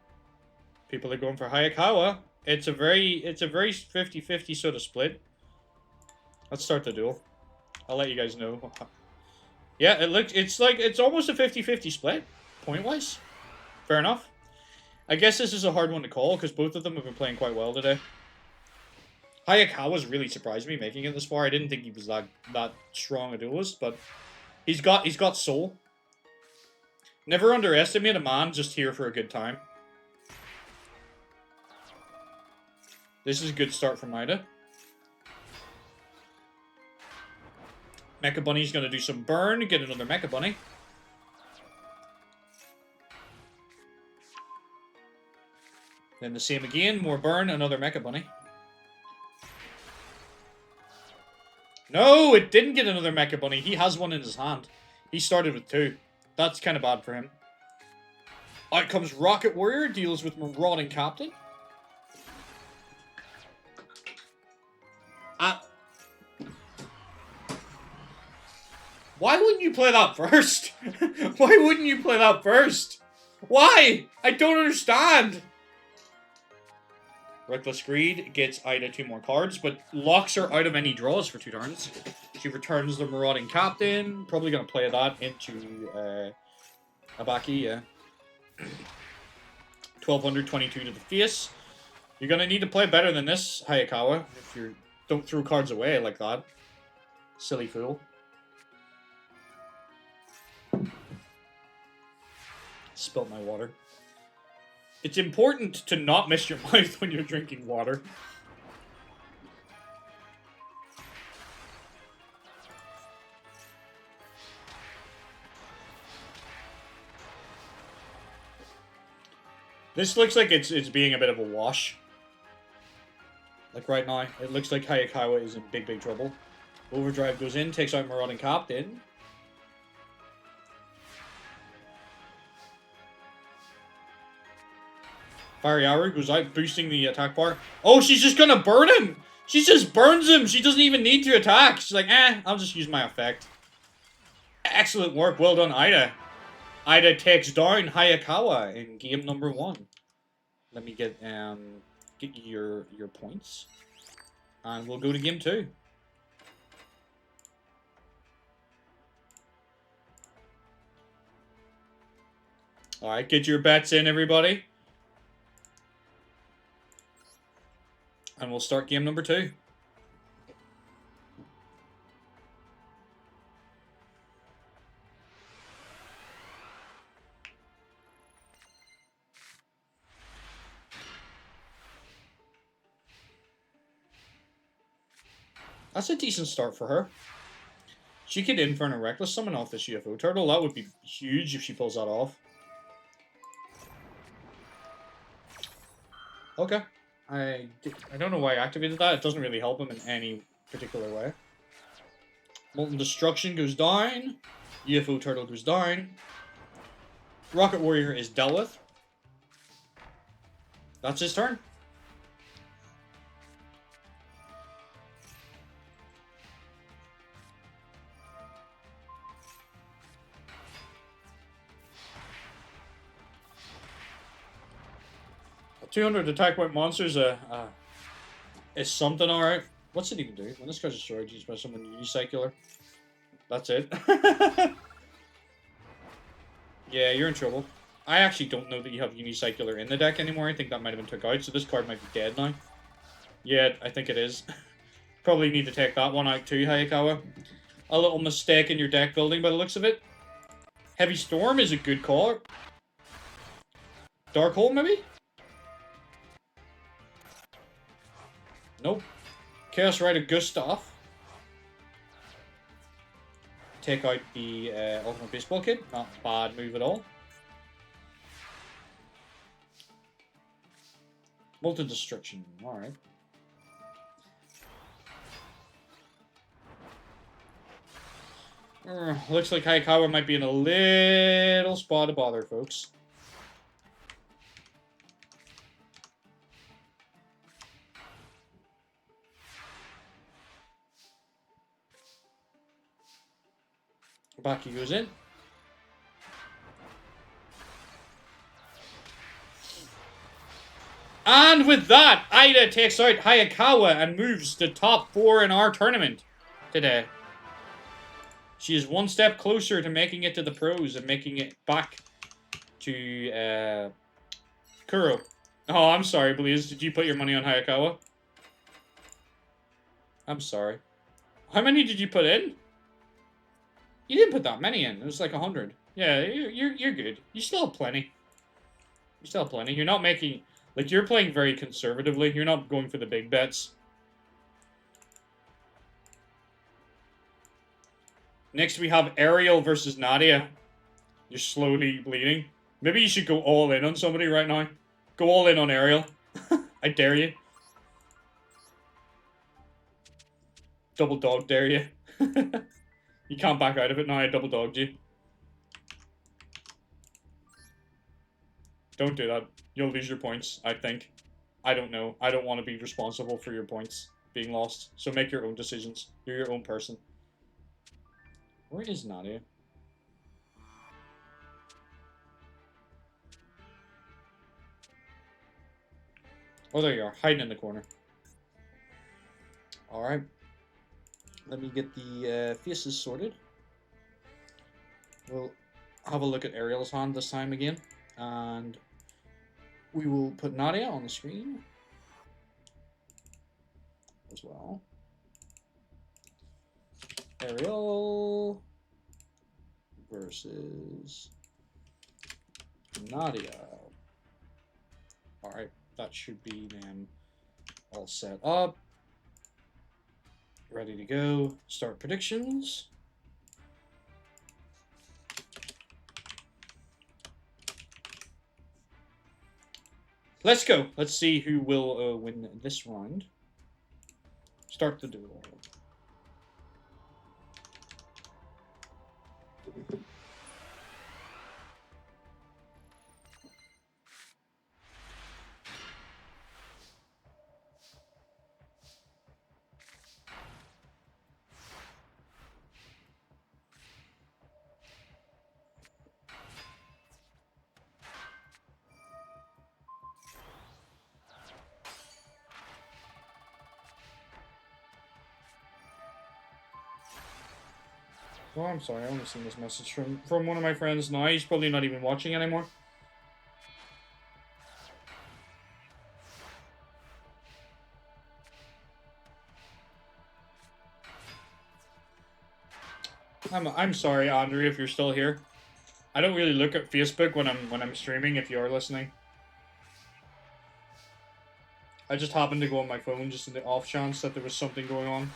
People are going for Hayakawa. It's a very 50-50 sort of split. Let's start the duel. I'll let you guys know. Yeah, it's almost a 50-50 split, point-wise. Fair enough. I guess this is a hard one to call, because both of them have been playing quite well today. Hayakawa's really surprised me making it this far. I didn't think he was that strong a duelist, but he's got soul. Never underestimate a man just here for a good time. This is a good start from Ida. Mecha Bunny's gonna do some burn, get another Mecha Bunny. Then the same again, more burn, another Mecha Bunny. No, it didn't get another Mecha Bunny. He has one in his hand. He started with 2. That's kind of bad for him. Out comes Rocket Warrior, deals with Marauding Captain. Why wouldn't you play that first? Why wouldn't you play that first? Why? I don't understand. Reckless Greed gets Ida 2 more cards, but locks her out of any draws for 2 turns. She returns the Marauding Captain. Probably going to play that into Abaki, yeah. 1222 to the face. You're going to need to play better than this, Hayakawa, if you don't throw cards away like that. Silly fool. Spilt my water. It's important to not miss your mouth when you're drinking water. This looks like it's being a bit of a wash. Like right now, it looks like Hayakawa is in big trouble. Overdrive goes in, takes out Marauding Captain. Fiery Arrow goes out, boosting the attack bar. Oh, she's just gonna burn him! She just burns him! She doesn't even need to attack! She's like, I'll just use my effect. Excellent work, well done, Ida. Ida takes down Hayakawa in game number 1. Let me get your points. And we'll go to game 2. Alright, get your bets in, everybody. And we'll start game number 2. That's a decent start for her. She could Inferno Reckless summon off this UFO turtle. That would be huge if she pulls that off. Okay. I don't know why I activated that. It doesn't really help him in any particular way. Molten Destruction goes down. UFO turtle goes down. Rocket Warrior is dealt with. That's his turn. A 200 attack point monsters is something, alright. What's it even do? When this card's destroyed, you spend someone unicycler. That's it. Yeah, you're in trouble. I actually don't know that you have unicycler in the deck anymore. I think that might have been took out, so this card might be dead now. Yeah, I think it is. Probably need to take that one out too, Hayakawa. A little mistake in your deck building by the looks of it. Heavy Storm is a good call. Dark Hole, maybe? Nope. Chaos Rider Gustav. Take out the Ultimate Baseball Kid. Not a bad move at all. Molten Destruction. Alright. Looks like Hayakawa might be in a little spot of bother, folks. Back he goes in. And with that, Ida takes out Hayakawa and moves to top 4 in our tournament today. She is one step closer to making it to the pros and making it back to Kuro. Oh, I'm sorry, Blaze. Did you put your money on Hayakawa? I'm sorry. How many did you put in? You didn't put that many in. It was like 100. Yeah, you're good. You still have plenty. You still have plenty. You're not making... Like, you're playing very conservatively. You're not going for the big bets. Next, we have Ariel versus Nadia. You're slowly bleeding. Maybe you should go all in on somebody right now. Go all in on Ariel. I dare you. Double dog dare you. You can't back out of it now. I double dogged you. Don't do that. You'll lose your points, I think. I don't know. I don't want to be responsible for your points being lost. So make your own decisions. You're your own person. Where is Nadia? Oh, there you are. Hiding in the corner. Alright. Let me get the faces sorted. We'll have a look at Ariel's hand this time again. And we will put Nadia on the screen as well. Ariel versus Nadia. Alright, that should be them all set up. Ready to go. Start predictions. Let's go. Let's see who will win this round. Start the duel. Oh, I'm sorry, I only seen this message from one of my friends now. He's probably not even watching anymore. I'm sorry, Andrew, if you're still here. I don't really look at Facebook when I'm streaming, if you're listening. I just happened to go on my phone just in the off chance that there was something going on.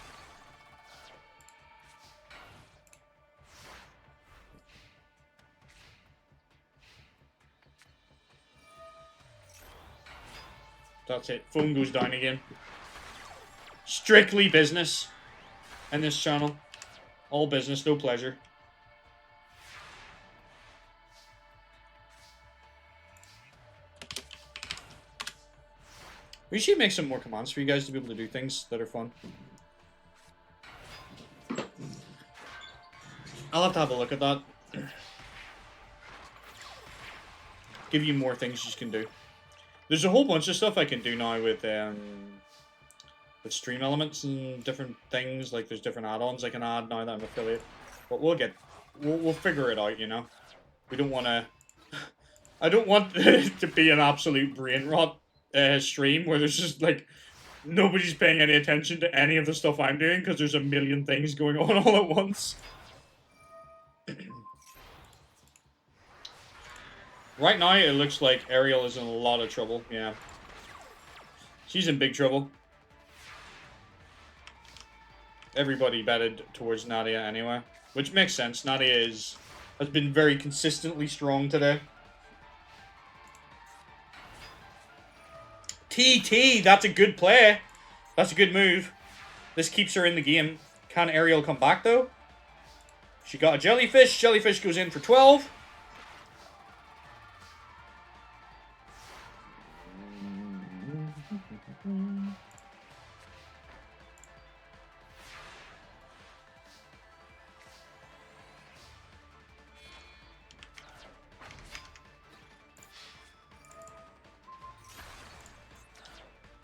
That's it. Phone goes down again. Strictly business in this channel. All business, no pleasure. We should make some more commands for you guys to be able to do things that are fun. I'll have to have a look at that. Give you more things you can do. There's a whole bunch of stuff I can do now with stream elements and different things. Like there's different add-ons I can add now that I'm affiliate. But we'll figure it out, you know. We don't want to. I don't want it to be an absolute brain rot stream where there's just like nobody's paying any attention to any of the stuff I'm doing because there's a million things going on all at once. Right now, it looks like Ariel is in a lot of trouble. Yeah. She's in big trouble. Everybody betted towards Nadia anyway. Which makes sense. Nadia has been very consistently strong today. TT, that's a good play. That's a good move. This keeps her in the game. Can Ariel come back, though? She got a jellyfish. Jellyfish goes in for 12.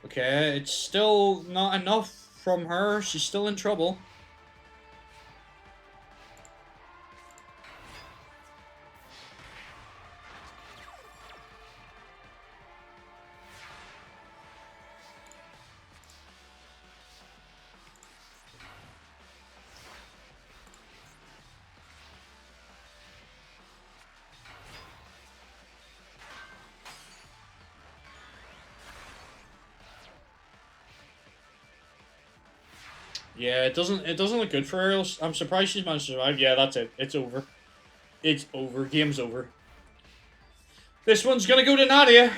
Okay, it's still not enough from her. She's still in trouble. Yeah, it doesn't look good for Ariel. I'm surprised she's managed to survive. Yeah, that's it. It's over. It's over. Game's over. This one's gonna go to Nadia.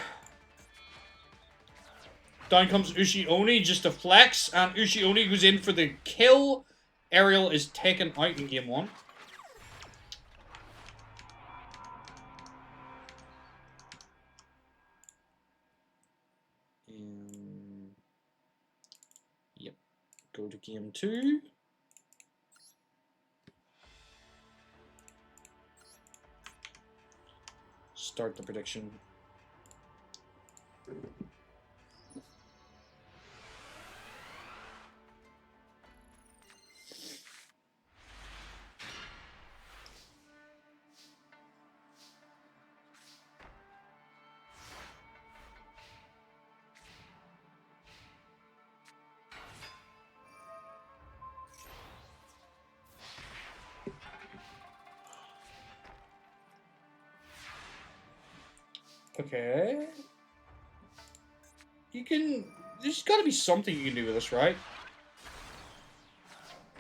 Down comes Ushi-Oni just to flex, and Ushi-Oni goes in for the kill. Ariel is taken out in game 1. Yep. Go to game 2. Start the prediction. Okay. There's gotta be something you can do with this, right?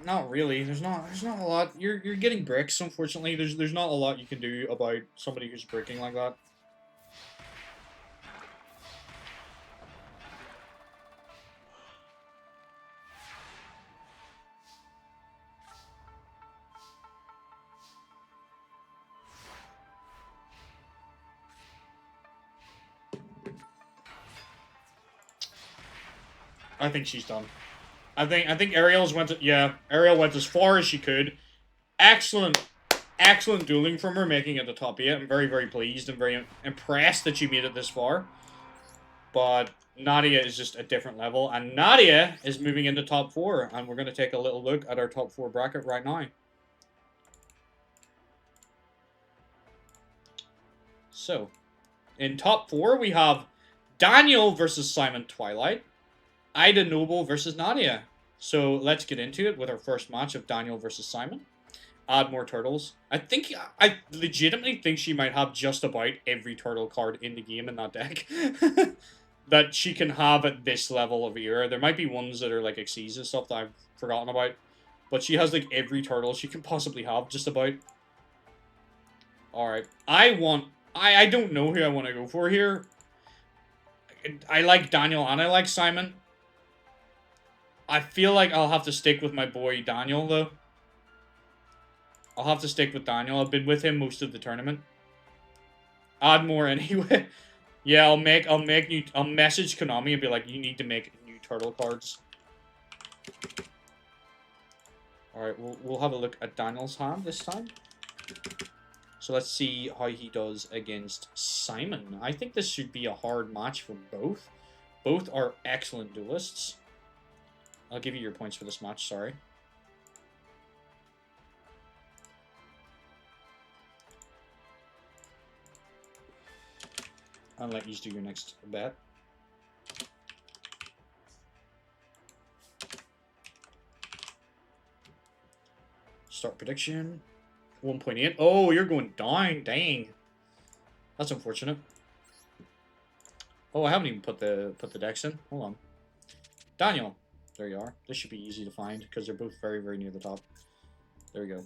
Not really. There's not a lot. You're getting bricks, unfortunately. There's not a lot you can do about somebody who's bricking like that. I think she's done. I think Ariel went as far as she could. Excellent dueling from her, making it the top 8. I'm very, very pleased and very impressed that she made it this far. But Nadia is just a different level, and Nadia is moving into top 4, and we're going to take a little look at our top 4 bracket right now. So, in top 4, we have Daniel versus Simon Twilight. Ida Noble versus Nadia. So let's get into it with our first match of Daniel versus Simon. Add more turtles. I legitimately think she might have just about every turtle card in the game in that deck. That she can have at this level of era. There might be ones that are like Xyz and stuff that I've forgotten about. But she has like every turtle she can possibly have, just about. Alright. I don't know who I want to go for here. I like Daniel and I like Simon. I feel like I'll have to stick with my boy Daniel, though. I'll have to stick with Daniel. I've been with him most of the tournament. Add more anyway. Yeah, I'll message Konami and be like, you need to make new turtle cards. Alright, we'll have a look at Daniel's hand this time. So let's see how he does against Simon. I think this should be a hard match for both. Both are excellent duelists. I'll give you your points for this match, sorry. I'll let you do your next bet. Start prediction. 1.8. Oh, you're going down. Dang. That's unfortunate. Oh, I haven't even put the decks in. Hold on. Daniel. There you are. This should be easy to find because they're both very, very near the top. There we go.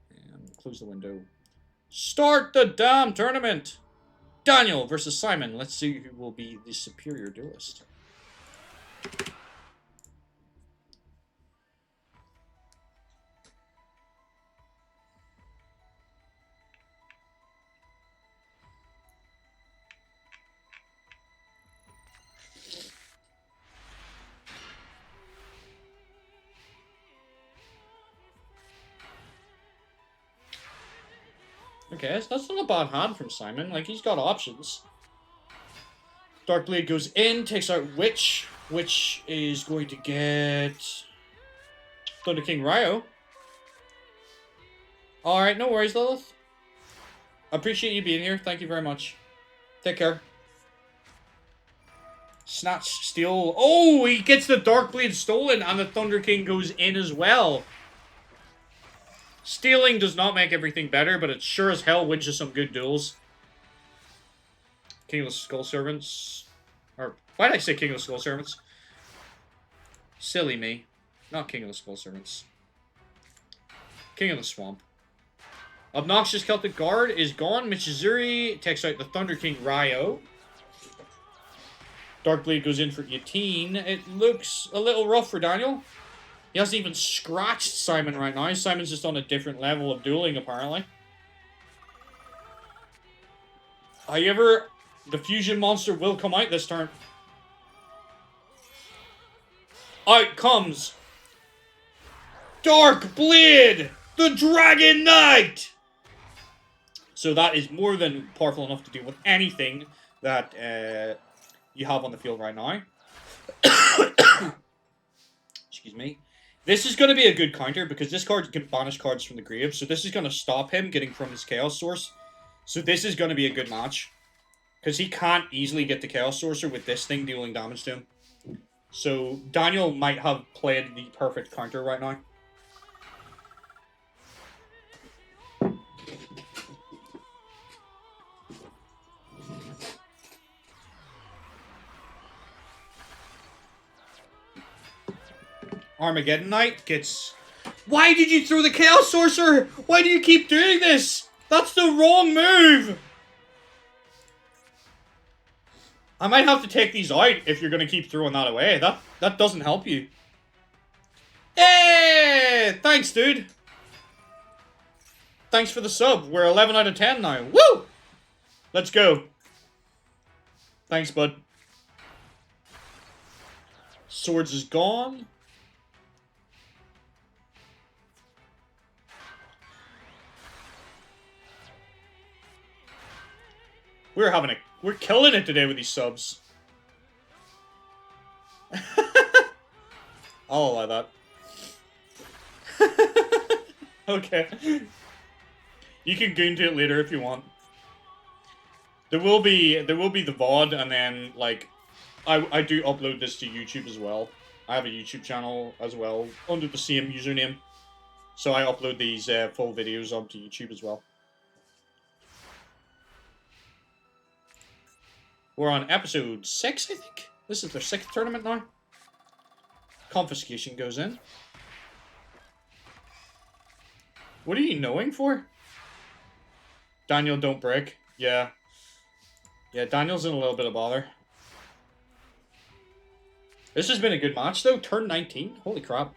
And close the window. Start the damn tournament! Daniel versus Simon. Let's see who will be the superior duelist. Okay, that's not a bad hand from Simon. Like, he's got options. Darkblade goes in, takes out Witch. Witch is going to get Thunder King Ryo. Alright, no worries, Lilith. I appreciate you being here. Thank you very much. Take care. Snatch, steal. Oh, he gets the Darkblade stolen, and the Thunder King goes in as well. Stealing does not make everything better, but it sure as hell wins you some good duels. King of the Skull Servants. Or, why did I say King of the Skull Servants? Silly me. Not King of the Skull Servants. King of the Swamp. Obnoxious Celtic Guard is gone. Michizuri takes out the Thunder King Ryo. Darkblade goes in for Yatine. It looks a little rough for Daniel. He hasn't even scratched Simon right now. Simon's just on a different level of dueling, apparently. However, the fusion monster will come out this turn. Out comes Darkblade, the Dragon Knight! So that is more than powerful enough to deal with anything that you have on the field right now. Excuse me. This is going to be a good counter because this card can banish cards from the grave. So this is going to stop him getting from his Chaos Source. So this is going to be a good match. Because he can't easily get the Chaos Sorcerer with this thing dealing damage to him. So Daniel might have played the perfect counter right now. Armageddon Knight gets... Why did you throw the Chaos Sorcerer? Why do you keep doing this? That's the wrong move! I might have to take these out if you're going to keep throwing that away. That doesn't help you. Hey! Thanks, dude. Thanks for the sub. We're 11 out of 10 now. Woo! Let's go. Thanks, bud. Swords is gone. We're killing it today with these subs. I'll allow that. Okay. You can go into it later if you want. There will be the VOD, and then like I do upload this to YouTube as well. I have a YouTube channel as well under the same username. So I upload these full videos onto YouTube as well. We're on episode 6, I think. This is their 6th tournament now. Confiscation goes in. What are you knowing for? Daniel, don't break. Yeah. Yeah, Daniel's in a little bit of bother. This has been a good match, though. Turn 19. Holy crap.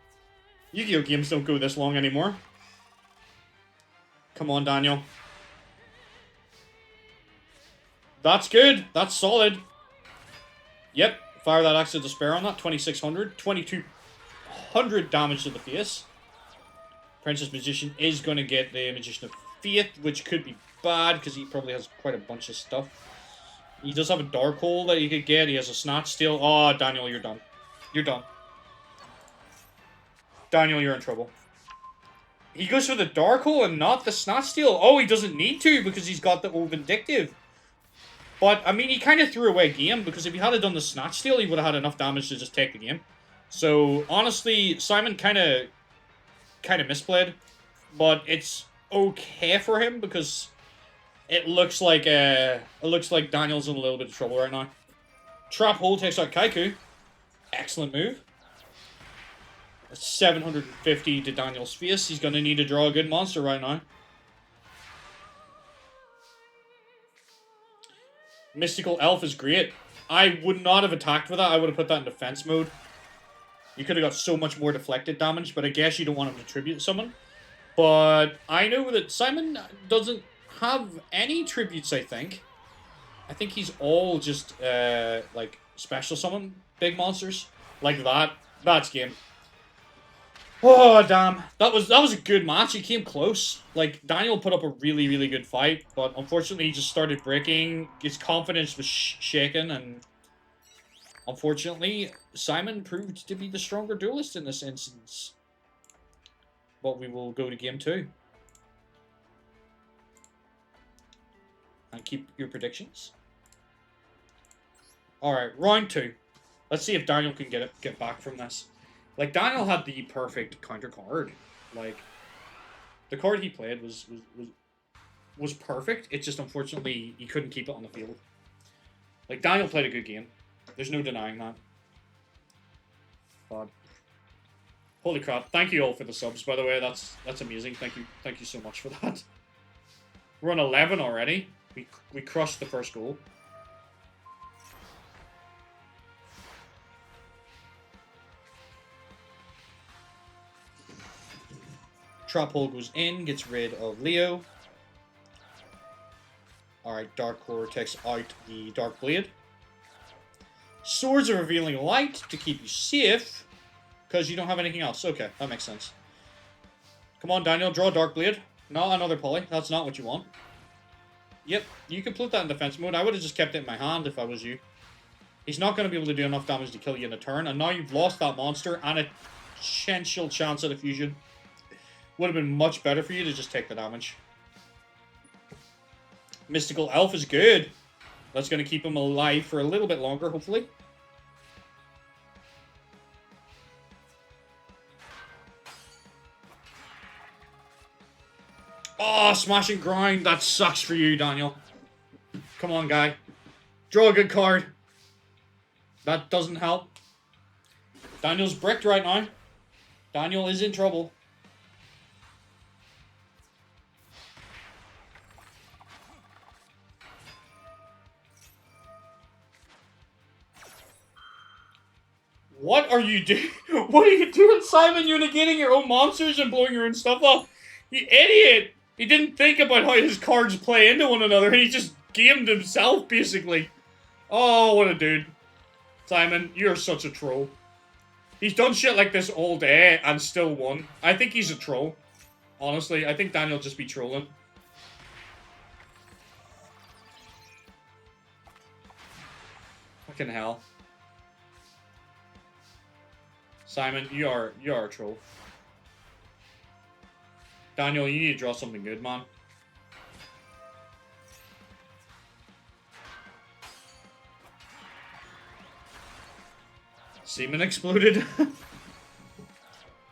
Yu-Gi-Oh! Games don't go this long anymore. Come on, Daniel. That's good. That's solid. Yep. Fire that Axe of Despair on that. 2600. 2200 damage to the face. Princess Magician is going to get the Magician of Faith, which could be bad because he probably has quite a bunch of stuff. He does have a Dark Hole that he could get. He has a Snot Steal. Oh, Daniel, you're done. You're done. Daniel, you're in trouble. He goes for the Dark Hole and not the Snot Steal. Oh, he doesn't need to because he's got the O Vindictive. But, I mean, he kind of threw away a game because if he had done the Snatch Steal, he would have had enough damage to just take the game. So, honestly, Simon kind of misplayed. But it's okay for him because it looks like Daniel's in a little bit of trouble right now. Trap Hole takes out Kaiku. Excellent move. 750 to Daniel's face. He's going to need to draw a good monster right now. Mystical Elf is great. I would not have attacked with that. I would have put that in defense mode. You could have got so much more deflected damage, but I guess you don't want him to tribute someone. But I know that Simon doesn't have any tributes, I think. I think he's all just, like, special summon big monsters. Like that. That's game. Oh, damn. That was a good match. He came close. Like, Daniel put up a really, really good fight, but unfortunately he just started breaking. His confidence was shaken, and unfortunately, Simon proved to be the stronger duelist in this instance. But we will go to game 2. And keep your predictions. Alright, round 2. Let's see if Daniel can get back from this. Like, Daniel had the perfect counter card. Like, the card he played was perfect. It's just, unfortunately, he couldn't keep it on the field. Like, Daniel played a good game. There's no denying that. But, holy crap. Thank you all for the subs, by the way. That's amazing. Thank you so much for that. We're on 11 already. We crushed the first goal. Trap Hole goes in, gets rid of Leo. Alright, Dark Core takes out the Dark Blade. Swords of Revealing Light to keep you safe, because you don't have anything else. Okay, that makes sense. Come on, Daniel, draw Dark Blade. Not another poly. That's not what you want. Yep, you can put that in defense mode. I would have just kept it in my hand if I was you. He's not going to be able to do enough damage to kill you in a turn, and now you've lost that monster and a potential chance at a fusion. Would have been much better for you to just take the damage. Mystical Elf is good. That's going to keep him alive for a little bit longer, hopefully. Oh, Smash and Grind. That sucks for you, Daniel. Come on, guy. Draw a good card. That doesn't help. Daniel's bricked right now. Daniel is in trouble. What are you doing? What are you doing, Simon? You're negating your own monsters and blowing your own stuff up. You idiot! He didn't think about how his cards play into one another. He just gamed himself, basically. Oh, what a dude. Simon, you're such a troll. He's done shit like this all day and still won. I think he's a troll. Honestly, I think Daniel just be trolling. Fucking hell. Simon, you are a troll. Daniel, you need to draw something good, man. Semen exploded.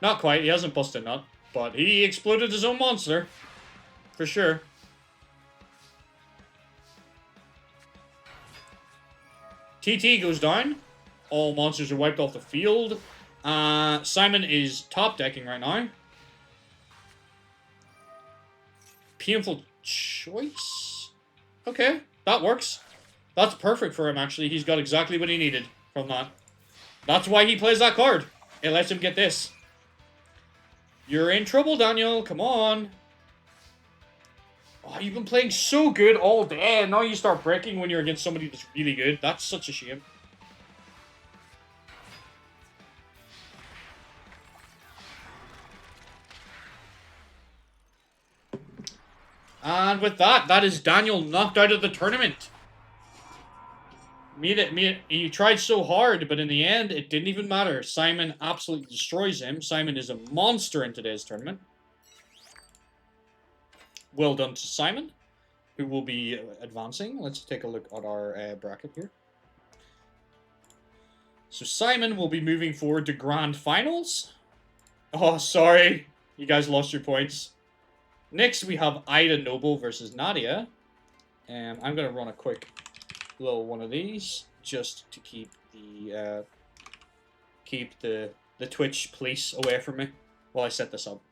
Not quite, he hasn't busted nut, but he exploded his own monster. For sure. TT goes down. All monsters are wiped off the field. Simon is top decking right now. Painful choice? Okay, that works. That's perfect for him, actually. He's got exactly what he needed from that. That's why he plays that card. It lets him get this. You're in trouble, Daniel. Come on. Oh, you've been playing so good all day, and now you start breaking when you're against somebody that's really good. That's such a shame. And with that, that is Daniel knocked out of the tournament. He tried so hard, but in the end, it didn't even matter. Simon absolutely destroys him. Simon is a monster in today's tournament. Well done to Simon, who will be advancing. Let's take a look at our bracket here. So Simon will be moving forward to Grand Finals. Oh, sorry. You guys lost your points. Next, we have Ida Noble versus Nadia. And I'm going to run a quick little one of these just to keep the Twitch police away from me while I set this up.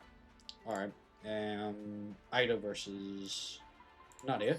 All right. Ida versus Nadia.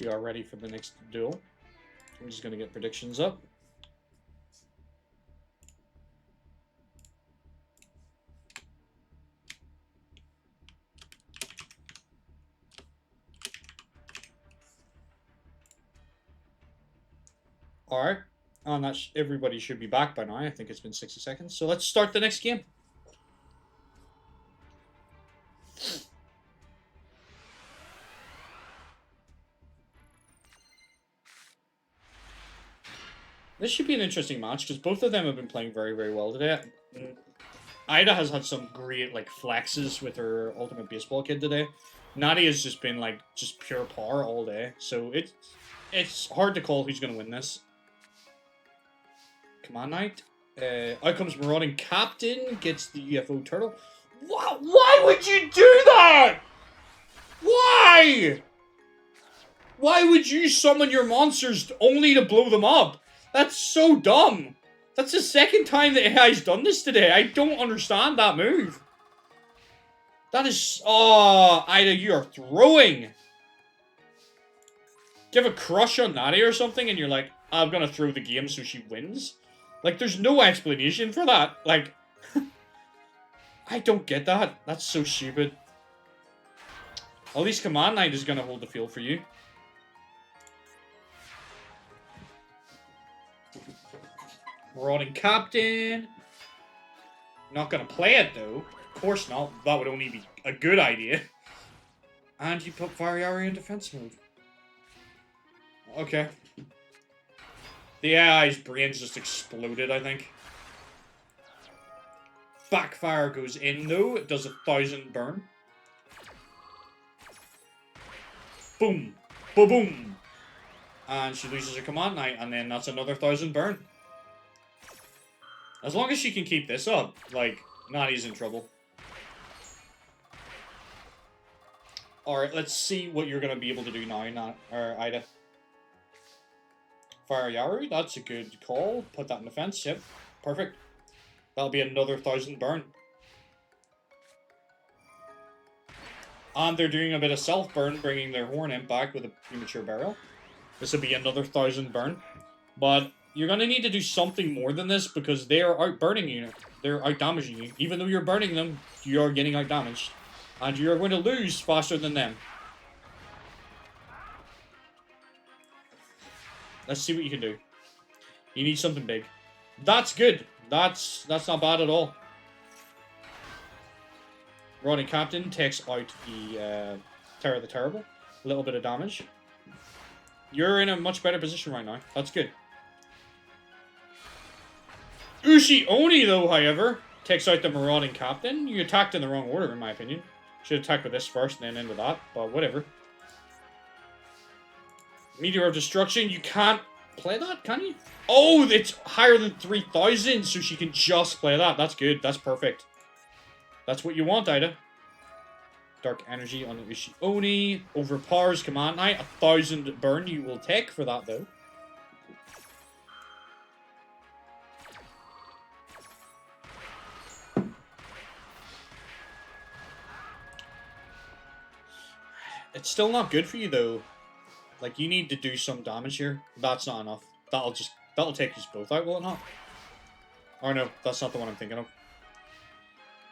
We are ready for the next duel. I'm just going to get predictions up. Alright. And everybody should be back by now. I think it's been 60 seconds. So let's start the next game. This should be an interesting match, because both of them have been playing very, very well today. Ida has had some great, like, flexes with her Ultimate Baseball Kid today. Nadia has just been, like, just pure power all day. So it's hard to call who's going to win this. Command Knight. Out comes Marauding Captain, gets the UFO Turtle. Why would you do that? Why? Why would you summon your monsters only to blow them up? That's so dumb. That's the second time the AI's done this today. I don't understand that move. That is... Oh, Ida, you are throwing. Do you have a crush on Nadia or something and you're like, I'm gonna throw the game so she wins? Like, there's no explanation for that. Like, I don't get that. That's so stupid. At least Command Knight is gonna hold the field for you. Marauding Captain. Not gonna play it though. Of course not. That would only be a good idea. And you put Variari in defense mode. Okay. The AI's brains just exploded, I think. Backfire goes in though. It does 1,000 burn. Boom. Boom. And she loses her Command Knight, and then that's another 1,000 burn. As long as she can keep this up, like, Nadia's in trouble. Alright, let's see what you're going to be able to do now, Ida. Fire Yaru, that's a good call. Put that in defense, yep. Perfect. That'll be another 1,000 burn. And they're doing a bit of self-burn, bringing their Horn Imp back with a premature burial. This will be another 1,000 burn. But you're going to need to do something more than this because they are out-burning you. They're out-damaging you. Even though you're burning them, you are getting out-damaged. And you are going to lose faster than them. Let's see what you can do. You need something big. That's good. That's not bad at all. Marauding Captain takes out the Terror the Terrible. A little bit of damage. You're in a much better position right now. That's good. Ushi Oni, though, however, takes out the Marauding Captain. You attacked in the wrong order, in my opinion. Should attack with this first and then into that, but whatever. Meteor of Destruction, you can't play that, can you? Oh, it's higher than 3,000, so she can just play that. That's good. That's perfect. That's what you want, Ida. Dark Energy on the Yugioh. Overpowers Command Knight. 1,000 burn you will take for that, though. It's still not good for you, though. Like, you need to do some damage here. That's not enough. That'll take you both out, will it not? Or no, that's not the one I'm thinking of.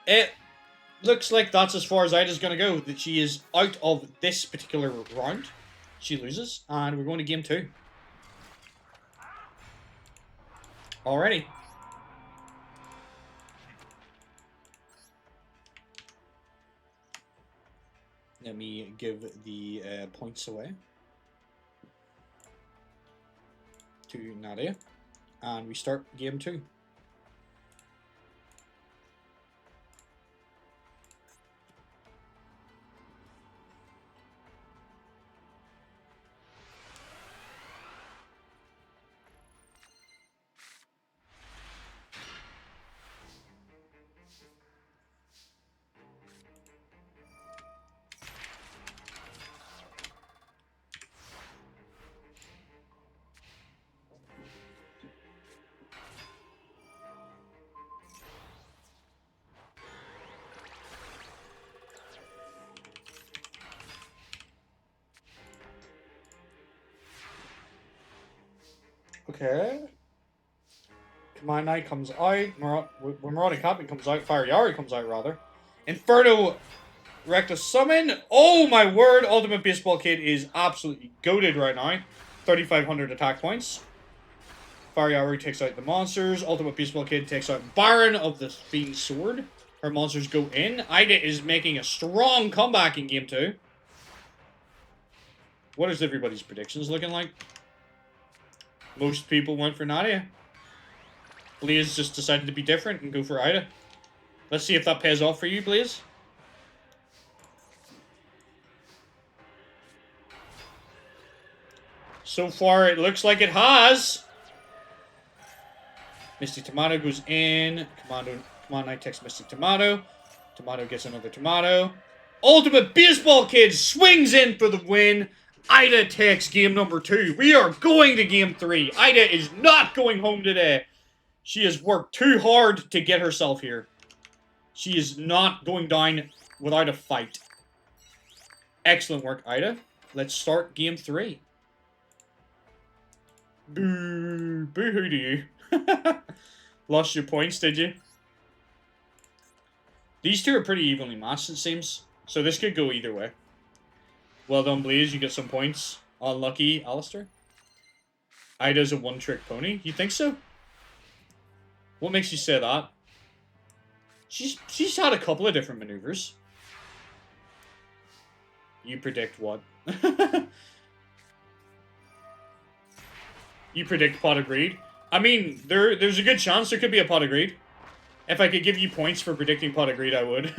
It looks like that's as far as Ida's going to go. That she is out of this particular round. She loses, and we're going to game 2. Alrighty. Let me give the points away to Nadia, and we start game 2. Okay. Command Knight comes out. When Marauding Captain comes out, Fire Yari comes out, rather. Inferno Reckless Summon. Oh my word, Ultimate Baseball Kid is absolutely goated right now. 3,500 attack points. Fire Yari takes out the monsters. Ultimate Baseball Kid takes out Baron of the Fiend's Sword. Her monsters go in. Ida is making a strong comeback in game 2. What is everybody's predictions looking like? Most people went for Nadia. Blaze just decided to be different and go for Ida. Let's see if that pays off for you, Blaze. So far, it looks like it has. Misty Tomato goes in. Command Knight takes Misty Tomato. Tomato gets another Tomato. Ultimate Baseball Kid swings in for the win. Ida takes game number 2. We are going to game 3. Ida is not going home today. She has worked too hard to get herself here. She is not going down without a fight. Excellent work, Ida. Let's start game 3. Boo. Boo-hoo to you. Lost your points, did you? These two are pretty evenly matched, it seems. So this could go either way. Well done, Blaze. You get some points. Unlucky, Alistair. Ida's a one-trick pony. You think so? What makes you say that? She's had a couple of different maneuvers. You predict what? You predict pot of greed? I mean, there's a good chance there could be a pot of greed. If I could give you points for predicting pot of greed, I would.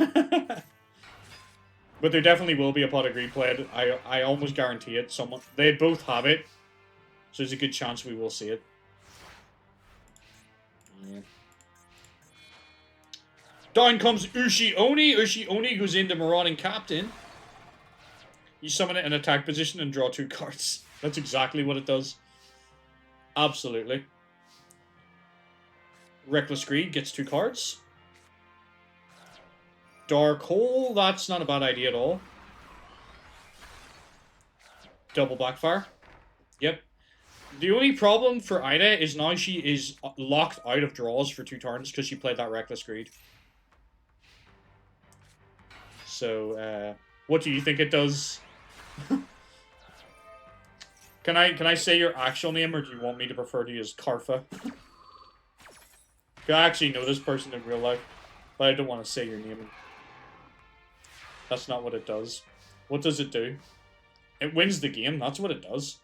But there definitely will be a pot of greed played. I almost guarantee it. They both have it. So there's a good chance we will see it. Yeah. Down comes Yugioh. Yugioh goes into Marauding Captain. You summon it in attack position and draw 2 cards. That's exactly what it does. Absolutely. Reckless Greed gets 2 cards. Dark Hole, that's not a bad idea at all. Double Backfire. Yep. The only problem for Ida is now she is locked out of draws for 2 turns because she played that Reckless Greed. So, what do you think it does? Can I say your actual name, or do you want me to refer to you as Karfa? I actually know this person in real life, but I don't want to say your name. That's not what it does. What does it do? It wins the game, that's what it does.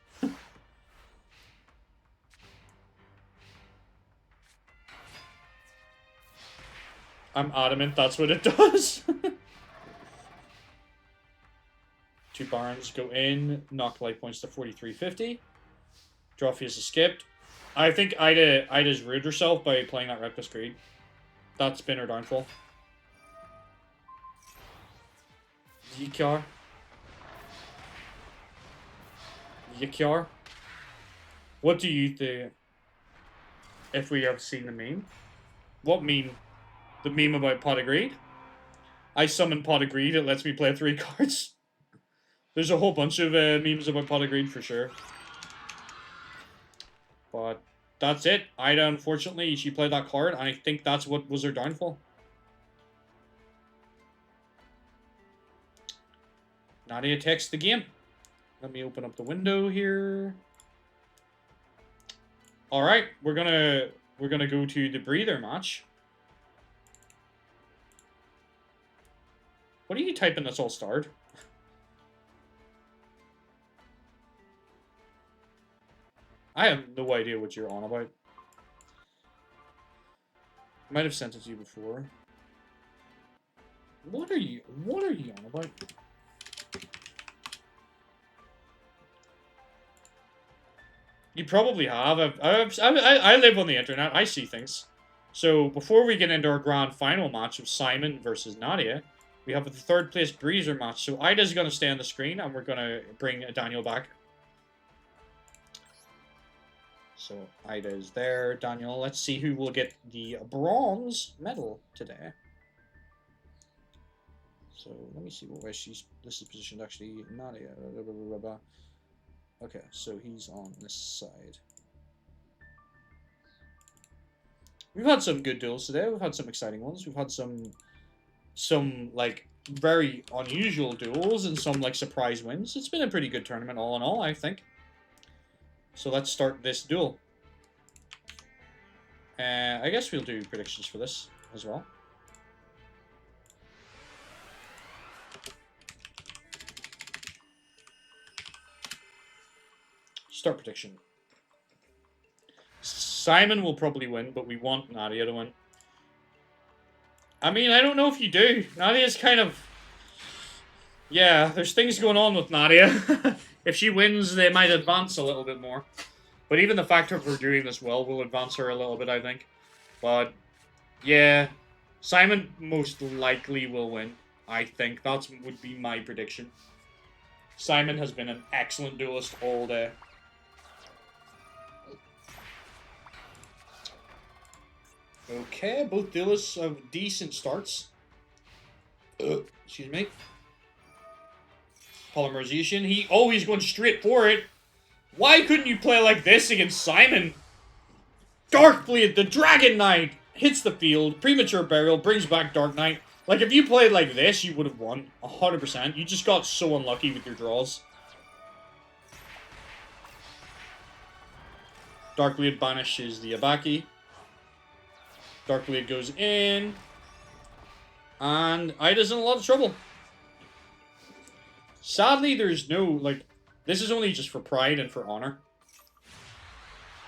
I'm adamant that's what it does. 2 Barons go in, knock life points to 4350. Draw phase is skipped. I think Ida's ruined herself by playing that Reckless Greed. That's been her downfall. Yugioh. Yugioh. What do you think? If we have seen the meme. What meme? The meme about Pot of Greed? I summon Pot of Greed, it lets me play 3 cards. There's a whole bunch of memes about Pot of Greed for sure. But that's it. Ida, unfortunately, she played that card, and I think that's what was her downfall. Nadia takes the game. Let me open up the window here. All right, we're gonna go to the breather match. What are you typing that's all starred? I have no idea what you're on about. I might have sent it to you before. What are you on about? You probably have. I live on the internet. I see things. So before we get into our grand final match of Simon versus Nadia, we have a 3rd place Breezer match. So Ida's going to stay on the screen, and we're going to bring Daniel back. So Ida is there. Daniel, let's see who will get the bronze medal today. So let me see where this is positioned actually. Nadia. Blah, blah, blah, blah. Okay, so he's on this side. We've had some good duels today. We've had some exciting ones. We've had some like very unusual duels and some like surprise wins. It's been a pretty good tournament all in all, I think. So let's start this duel. I guess we'll do predictions for this as well. Start prediction. Simon will probably win, but we want Nadia to win. I mean, I don't know if you do. Nadia's kind of... Yeah, there's things going on with Nadia. If she wins, they might advance a little bit more. But even the fact of her doing this well will advance her a little bit, I think. But, yeah, Simon most likely will win. I think that would be my prediction. Simon has been an excellent duelist all day. Okay, both duelists have decent starts. Excuse me. Polymerization. He's going straight for it. Why couldn't you play like this against Simon? Darkblade, the Dragon Knight, hits the field. Premature Burial brings back Dark Knight. Like, if you played like this, you would have won. 100%. You just got so unlucky with your draws. Darkblade banishes the Abaki. Darkblade goes in. And Ida's in a lot of trouble. Sadly, there's no, like, this is only just for pride and for honor.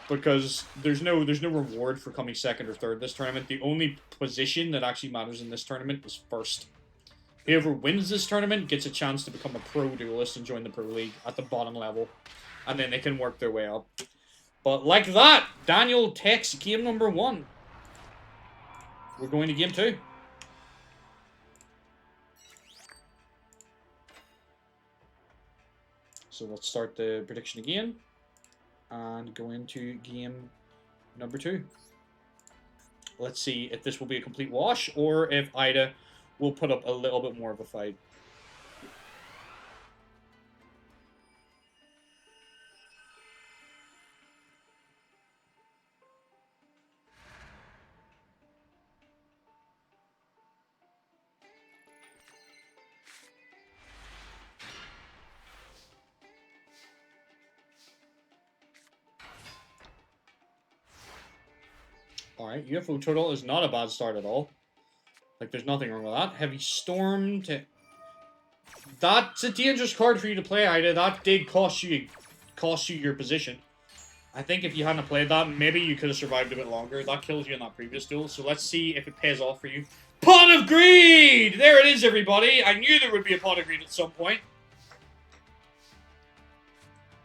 Because there's no reward for coming 2nd or 3rd this tournament. The only position that actually matters in this tournament is 1st. Whoever wins this tournament gets a chance to become a pro duelist and join the pro league at the bottom level. And then they can work their way up. But like that, Daniel takes game number 1. We're going to game 2. So let's start the prediction again. And go into game number 2. Let's see if this will be a complete wash, or if Ida will put up a little bit more of a fight. Alright, UFO Turtle is not a bad start at all. Like, there's nothing wrong with that. Heavy Storm to... That's a dangerous card for you to play, Ida. That did cost you your position. I think if you hadn't played that, maybe you could have survived a bit longer. That killed you in that previous duel, so let's see if it pays off for you. Pot of Greed! There it is, everybody! I knew there would be a Pot of Greed at some point.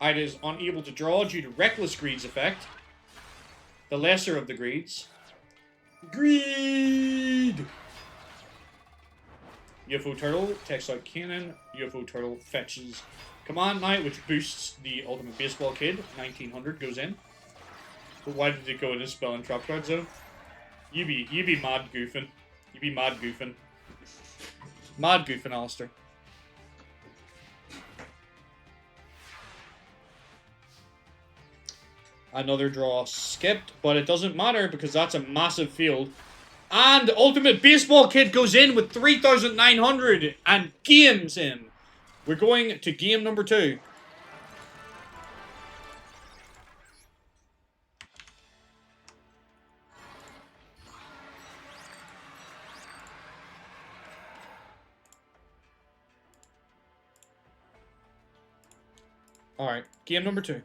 Ida is unable to draw due to Reckless Greed's effect. The lesser of the greeds. Greed! UFO Turtle takes out Cannon. UFO Turtle fetches Command Knight, which boosts the Ultimate Baseball Kid. 1900 goes in. But why did it go in a spell and trap card zone? You be mad goofing. You be mad goofing. Mad goofing, Alistair. Another draw skipped, but it doesn't matter because that's a massive field. And Ultimate Baseball Kid goes in with 3,900 and games him. We're going to game number 2. Alright, game number 2.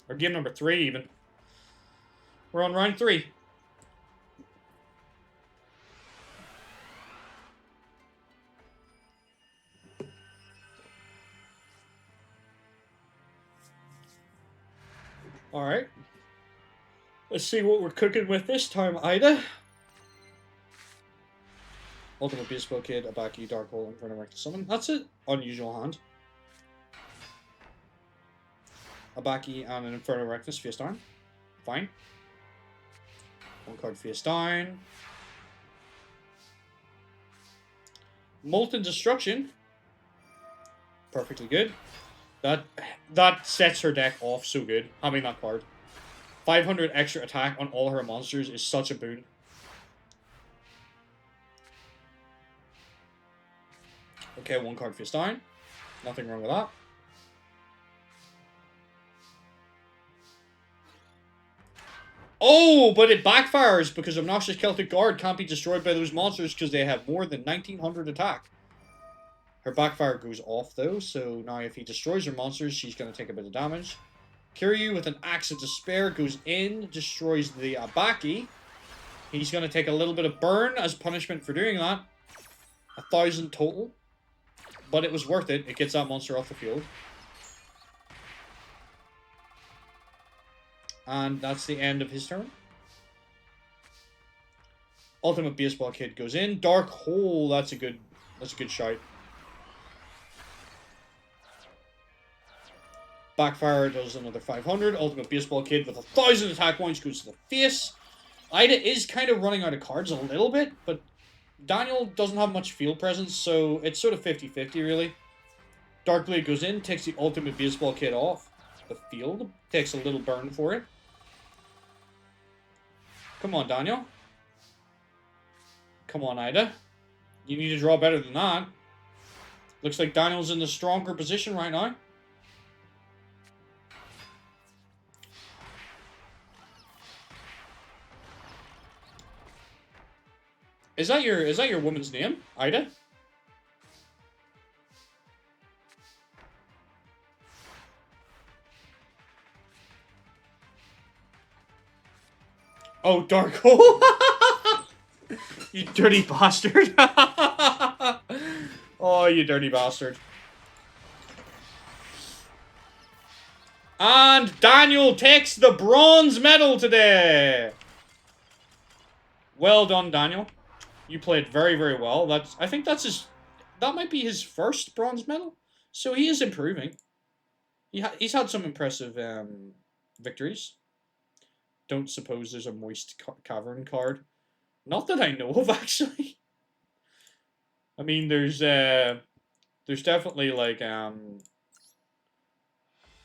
Or game number 3, even. We're on round 3. Alright. Let's see what we're cooking with this time, Ida. Ultimate Baseball Kid, Abaki, Dark Hole, Inferno Rectus Summon. That's it. Unusual hand. Abaki and an Inferno Rectus face down. Fine. 1 card face down. Molten Destruction. Perfectly good. That sets her deck off so good, having that card. 500 extra attack on all her monsters is such a boon. Okay, 1 card face down. Nothing wrong with that. Oh, but it backfires because Obnoxious Celtic Guard can't be destroyed by those monsters because they have more than 1900 attack. Her backfire goes off though, so now if he destroys her monsters, she's going to take a bit of damage. Kiryu with an Axe of Despair goes in, destroys the Abaki. He's going to take a little bit of burn as punishment for doing that. 1,000 total. But it was worth it. It gets that monster off the field. And that's the end of his turn. Ultimate Baseball Kid goes in. Dark Hole, that's a good shout. Backfire does another 500. Ultimate Baseball Kid with 1,000 attack points goes to the face. Ida is kind of running out of cards a little bit, but Daniel doesn't have much field presence, so it's sort of 50-50 really. Darkblade goes in, takes the Ultimate Baseball Kid off the field. Takes a little burn for it. Come on, Daniel. Come on, Ida. You need to draw better than that. Looks like Daniel's in the stronger position right now. Is that your woman's name, Ida? Oh, Dark Hole. You dirty bastard. Oh, you dirty bastard. And Daniel takes the bronze medal today. Well done, Daniel. You played very, very well. I think that might be his first bronze medal. So he is improving. He's had some impressive victories. Don't suppose there's a Moist Cavern card. Not that I know of, actually. I mean, there's definitely like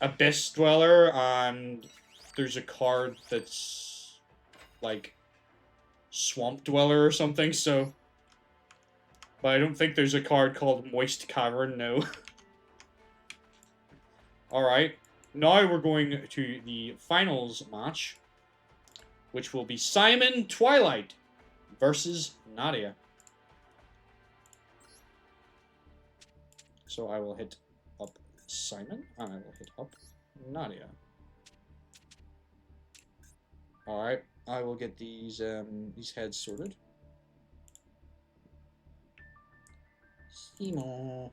Abyss Dweller, and there's a card that's like Swamp Dweller or something, so... But I don't think there's a card called Moist Cavern, no. Alright, now we're going to the finals match, which will be Simon Twilight versus Nadia. So I will hit up Simon, and I will hit up Nadia. Alright, I will get these heads sorted. Simon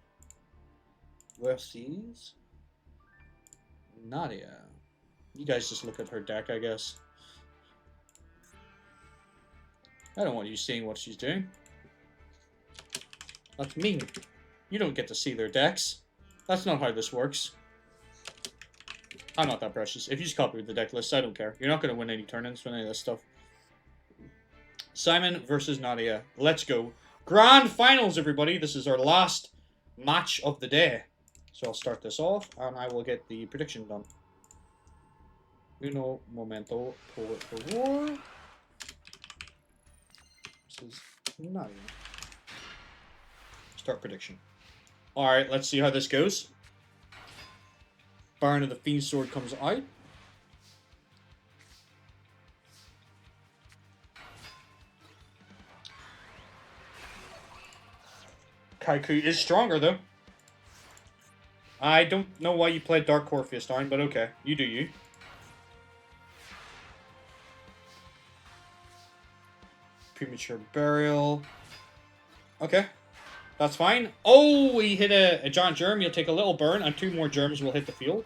versus Nadia. You guys just look at her deck, I guess. I don't want you seeing what she's doing. That's mean. You don't get to see their decks. That's not how this works. I'm not that precious. If you just copy the deck list, I don't care. You're not going to win any tournaments with any of this stuff. Simon versus Nadia. Let's go. Grand Finals, everybody. This is our last match of the day. So I'll start this off, and I will get the prediction done. Uno momento, por favor. This is Nadia. Start prediction. Alright, let's see how this goes. Baron of the Fiend Sword comes out. Kaiku is stronger, though. I don't know why you played Dark Orpheus, Darn, but okay. You do you. Premature Burial. Okay. That's fine. Oh, we hit a giant germ. You'll take a little burn, and 2 more germs will hit the field.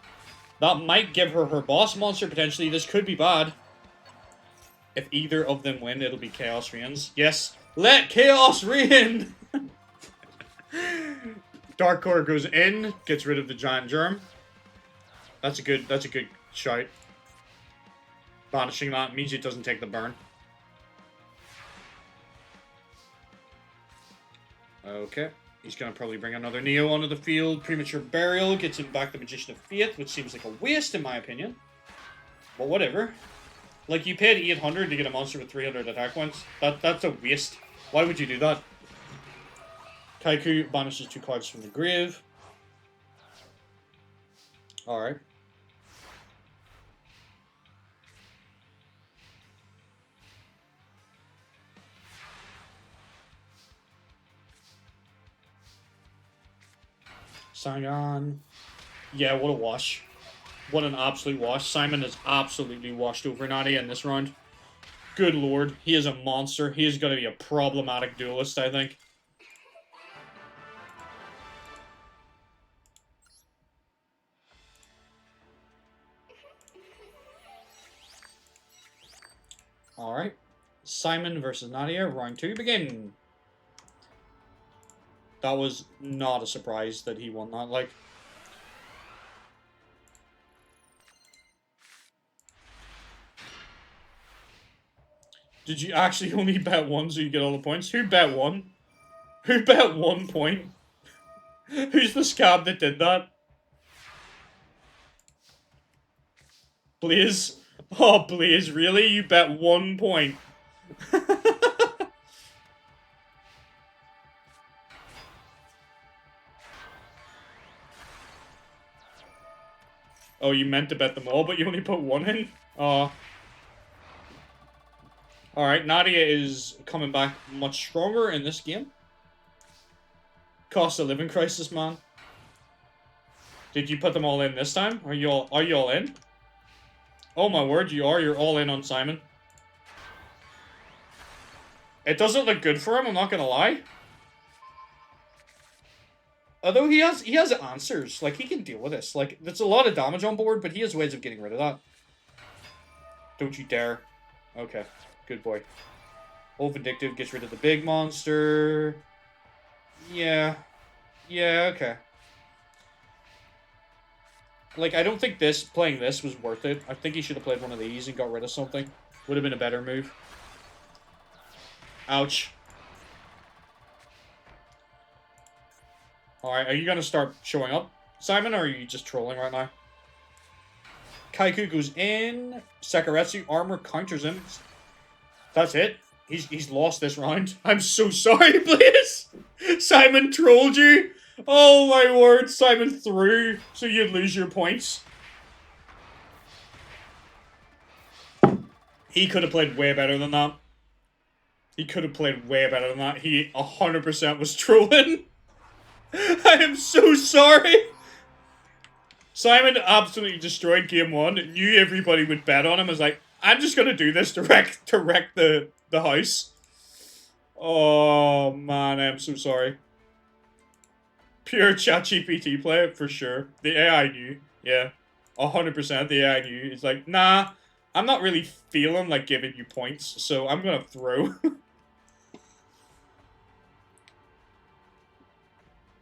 That might give her her boss monster, potentially. This could be bad. If either of them win, it'll be Chaos Reigns. Yes, let Chaos reign! Dark Core goes in, gets rid of the giant germ. That's a good shout. Banishing that means it doesn't take the burn. Okay, he's going to probably bring another Neo onto the field. Premature Burial gets him back the Magician of Fate, which seems like a waste in my opinion. But whatever. Like, you paid 800 to get a monster with 300 attack points. That's a waste. Why would you do that? Kaiku banishes 2 cards from the grave. Alright. Saigon. Yeah, what a wash. What an absolute wash. Simon has absolutely washed over Nadia in this round. Good lord. He is a monster. He is going to be a problematic duelist, I think. Alright. Simon versus Nadia. Round 2 begin. That was not a surprise that he won that, like. Did you actually only bet 1 so you get all the points? Who bet 1? Who bet 1 point? Who's the scab that did that? Blaze? Oh, Blaze, really? You bet 1 point. Oh, you meant to bet them all, but you only put 1 in? Oh. Alright, Nadia is coming back much stronger in this game. Cost of living crisis, man. Did you put them all in this time? Are you all in? Oh my word, you are. You're all in on Simon. It doesn't look good for him, I'm not gonna lie. Although he has answers. Like, he can deal with this. Like, there's a lot of damage on board, but he has ways of getting rid of that. Don't you dare. Okay. Good boy. Old Vindictive gets rid of the big monster. Yeah. Yeah, okay. Like, I don't think playing this was worth it. I think he should have played one of these and got rid of something. Would have been a better move. Ouch. Alright, are you gonna start showing up, Simon, or are you just trolling right now? Kaiku goes in. Sakaretsu armor counters him. That's it. He's lost this round. I'm so sorry, please. Simon trolled you. Oh my word, Simon threw so you'd lose your points. He could have played way better than that. He could have played way better than that. He 100% was trolling. I am so sorry. Simon absolutely destroyed game 1. Knew everybody would bet on him. Was like, I'm just gonna do this to wreck the house. Oh man, I'm so sorry. Pure ChatGPT play for sure. The AI knew. Yeah. 100%. The AI knew. It's like, nah, I'm not really feeling like giving you points, so I'm gonna throw.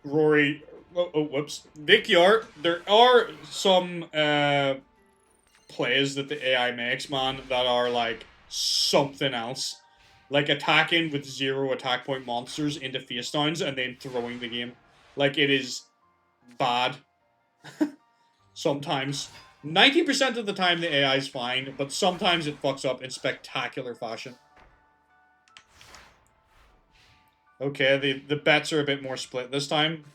Rory. Oh, whoops. Yugioh. There are some plays that the AI makes, man, that are like something else. Like attacking with 0 attack point monsters into face downs and then throwing the game. Like, it is bad. Sometimes. 90% of the time the AI is fine, but sometimes it fucks up in spectacular fashion. Okay, the bets are a bit more split this time.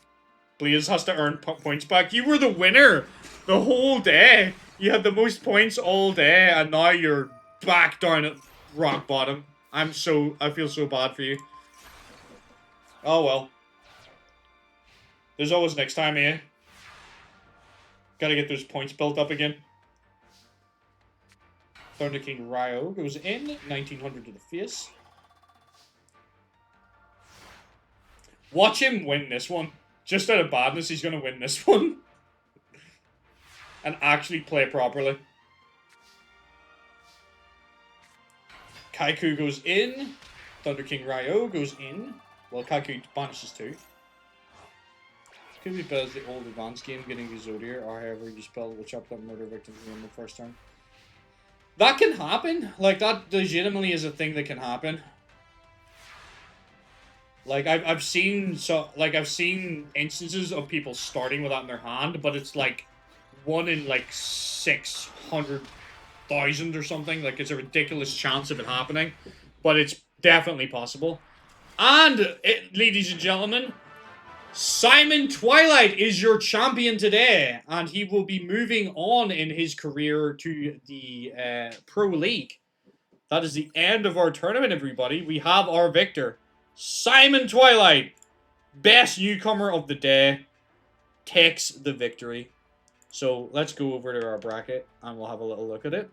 Blaze has to earn points back. You were the winner the whole day. You had the most points all day, and now you're back down at rock bottom. I feel so bad for you. Oh well. There's always next time, eh? Gotta get those points built up again. Thunder King Ryo goes in. 1900 to the face. Watch him win this one. Just out of badness, he's going to win this one. And actually play properly. Kaiku goes in. Thunder King Ryo goes in. Well, Kaiku banishes 2. Could be better as the old advanced game, getting the Zodiac, or however you spell it, will chop that murder victim in the first turn. That can happen. Like, that legitimately is a thing that can happen. Like, I've seen instances of people starting with that in their hand, but it's like 1 in like 600,000 or something. Like, it's a ridiculous chance of it happening, but it's definitely possible. And, ladies and gentlemen, Simon Twilight is your champion today, and he will be moving on in his career to the Pro League. That is the end of our tournament, everybody. We have our victor, Simon Twilight, best newcomer of the day, takes the victory. So let's go over to our bracket, and we'll have a little look at it.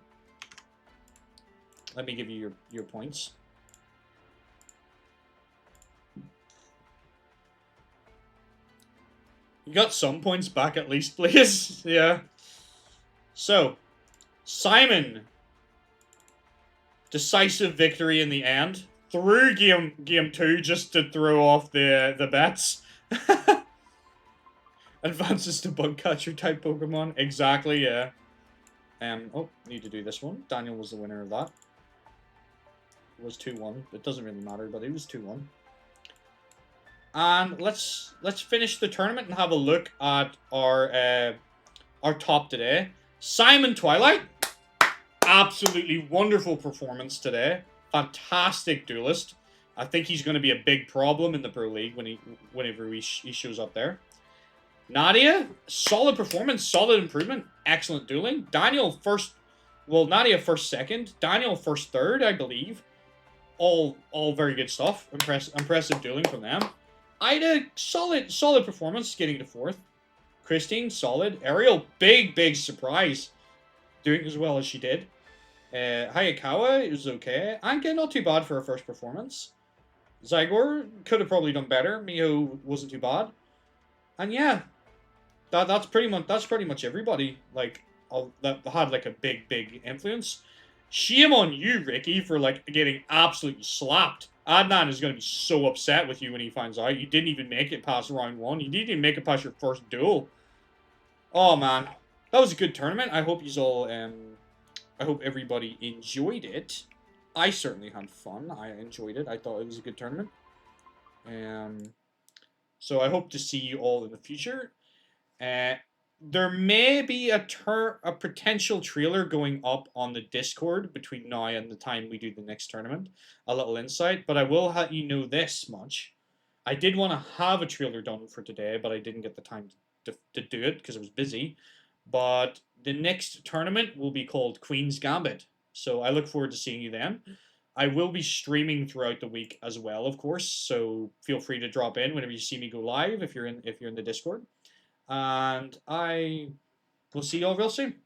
Let me give you your points. You got some points back at least, please. Yeah. So, Simon. Decisive victory in the end. Through game 2 just to throw off the bets. Advances to bug catcher type Pokemon. Exactly, yeah. Oh, need to do this one. Daniel was the winner of that. It was 2-1. It doesn't really matter, but it was 2-1. And let's finish the tournament and have a look at our top today. Simon Twilight, absolutely wonderful performance today. Fantastic duelist. I think he's going to be a big problem in the Pro League whenever he shows up there. Nadia, solid performance, solid improvement, excellent dueling. Daniel Nadia first second, Daniel first third, I believe. All very good stuff. Impressive dueling from them. Ida, solid performance, getting to 4th. Christine, solid. Ariel, big surprise, doing as well as she did. Hayakawa, it was okay. Anka, not too bad for her first performance. Zygor could have probably done better. Miho wasn't too bad. And yeah, that's pretty much everybody. Like, that had like a big influence. Shame on you, Ricky, for like getting absolutely slapped. Adnan is going to be so upset with you when he finds out. You didn't even make it past round 1. You didn't even make it past your first duel. Oh, man. That was a good tournament. I hope I hope everybody enjoyed it. I certainly had fun. I enjoyed it. I thought it was a good tournament. So I hope to see you all in the future. There may be a potential trailer going up on the Discord between now and the time we do the next tournament. A little insight, but I will let you know this much. I did want to have a trailer done for today, but I didn't get the time to do it because I was busy. But the next tournament will be called Queen's Gambit. So I look forward to seeing you then. I will be streaming throughout the week as well, of course. So feel free to drop in whenever you see me go live if you're in the Discord. And I will see you all real soon.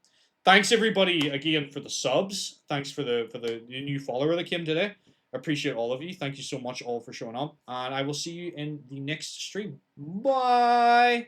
Thanks everybody again for the subs. Thanks for the new follower that came today. I appreciate all of you. Thank you so much all for showing up. And I will see you in the next stream. Bye.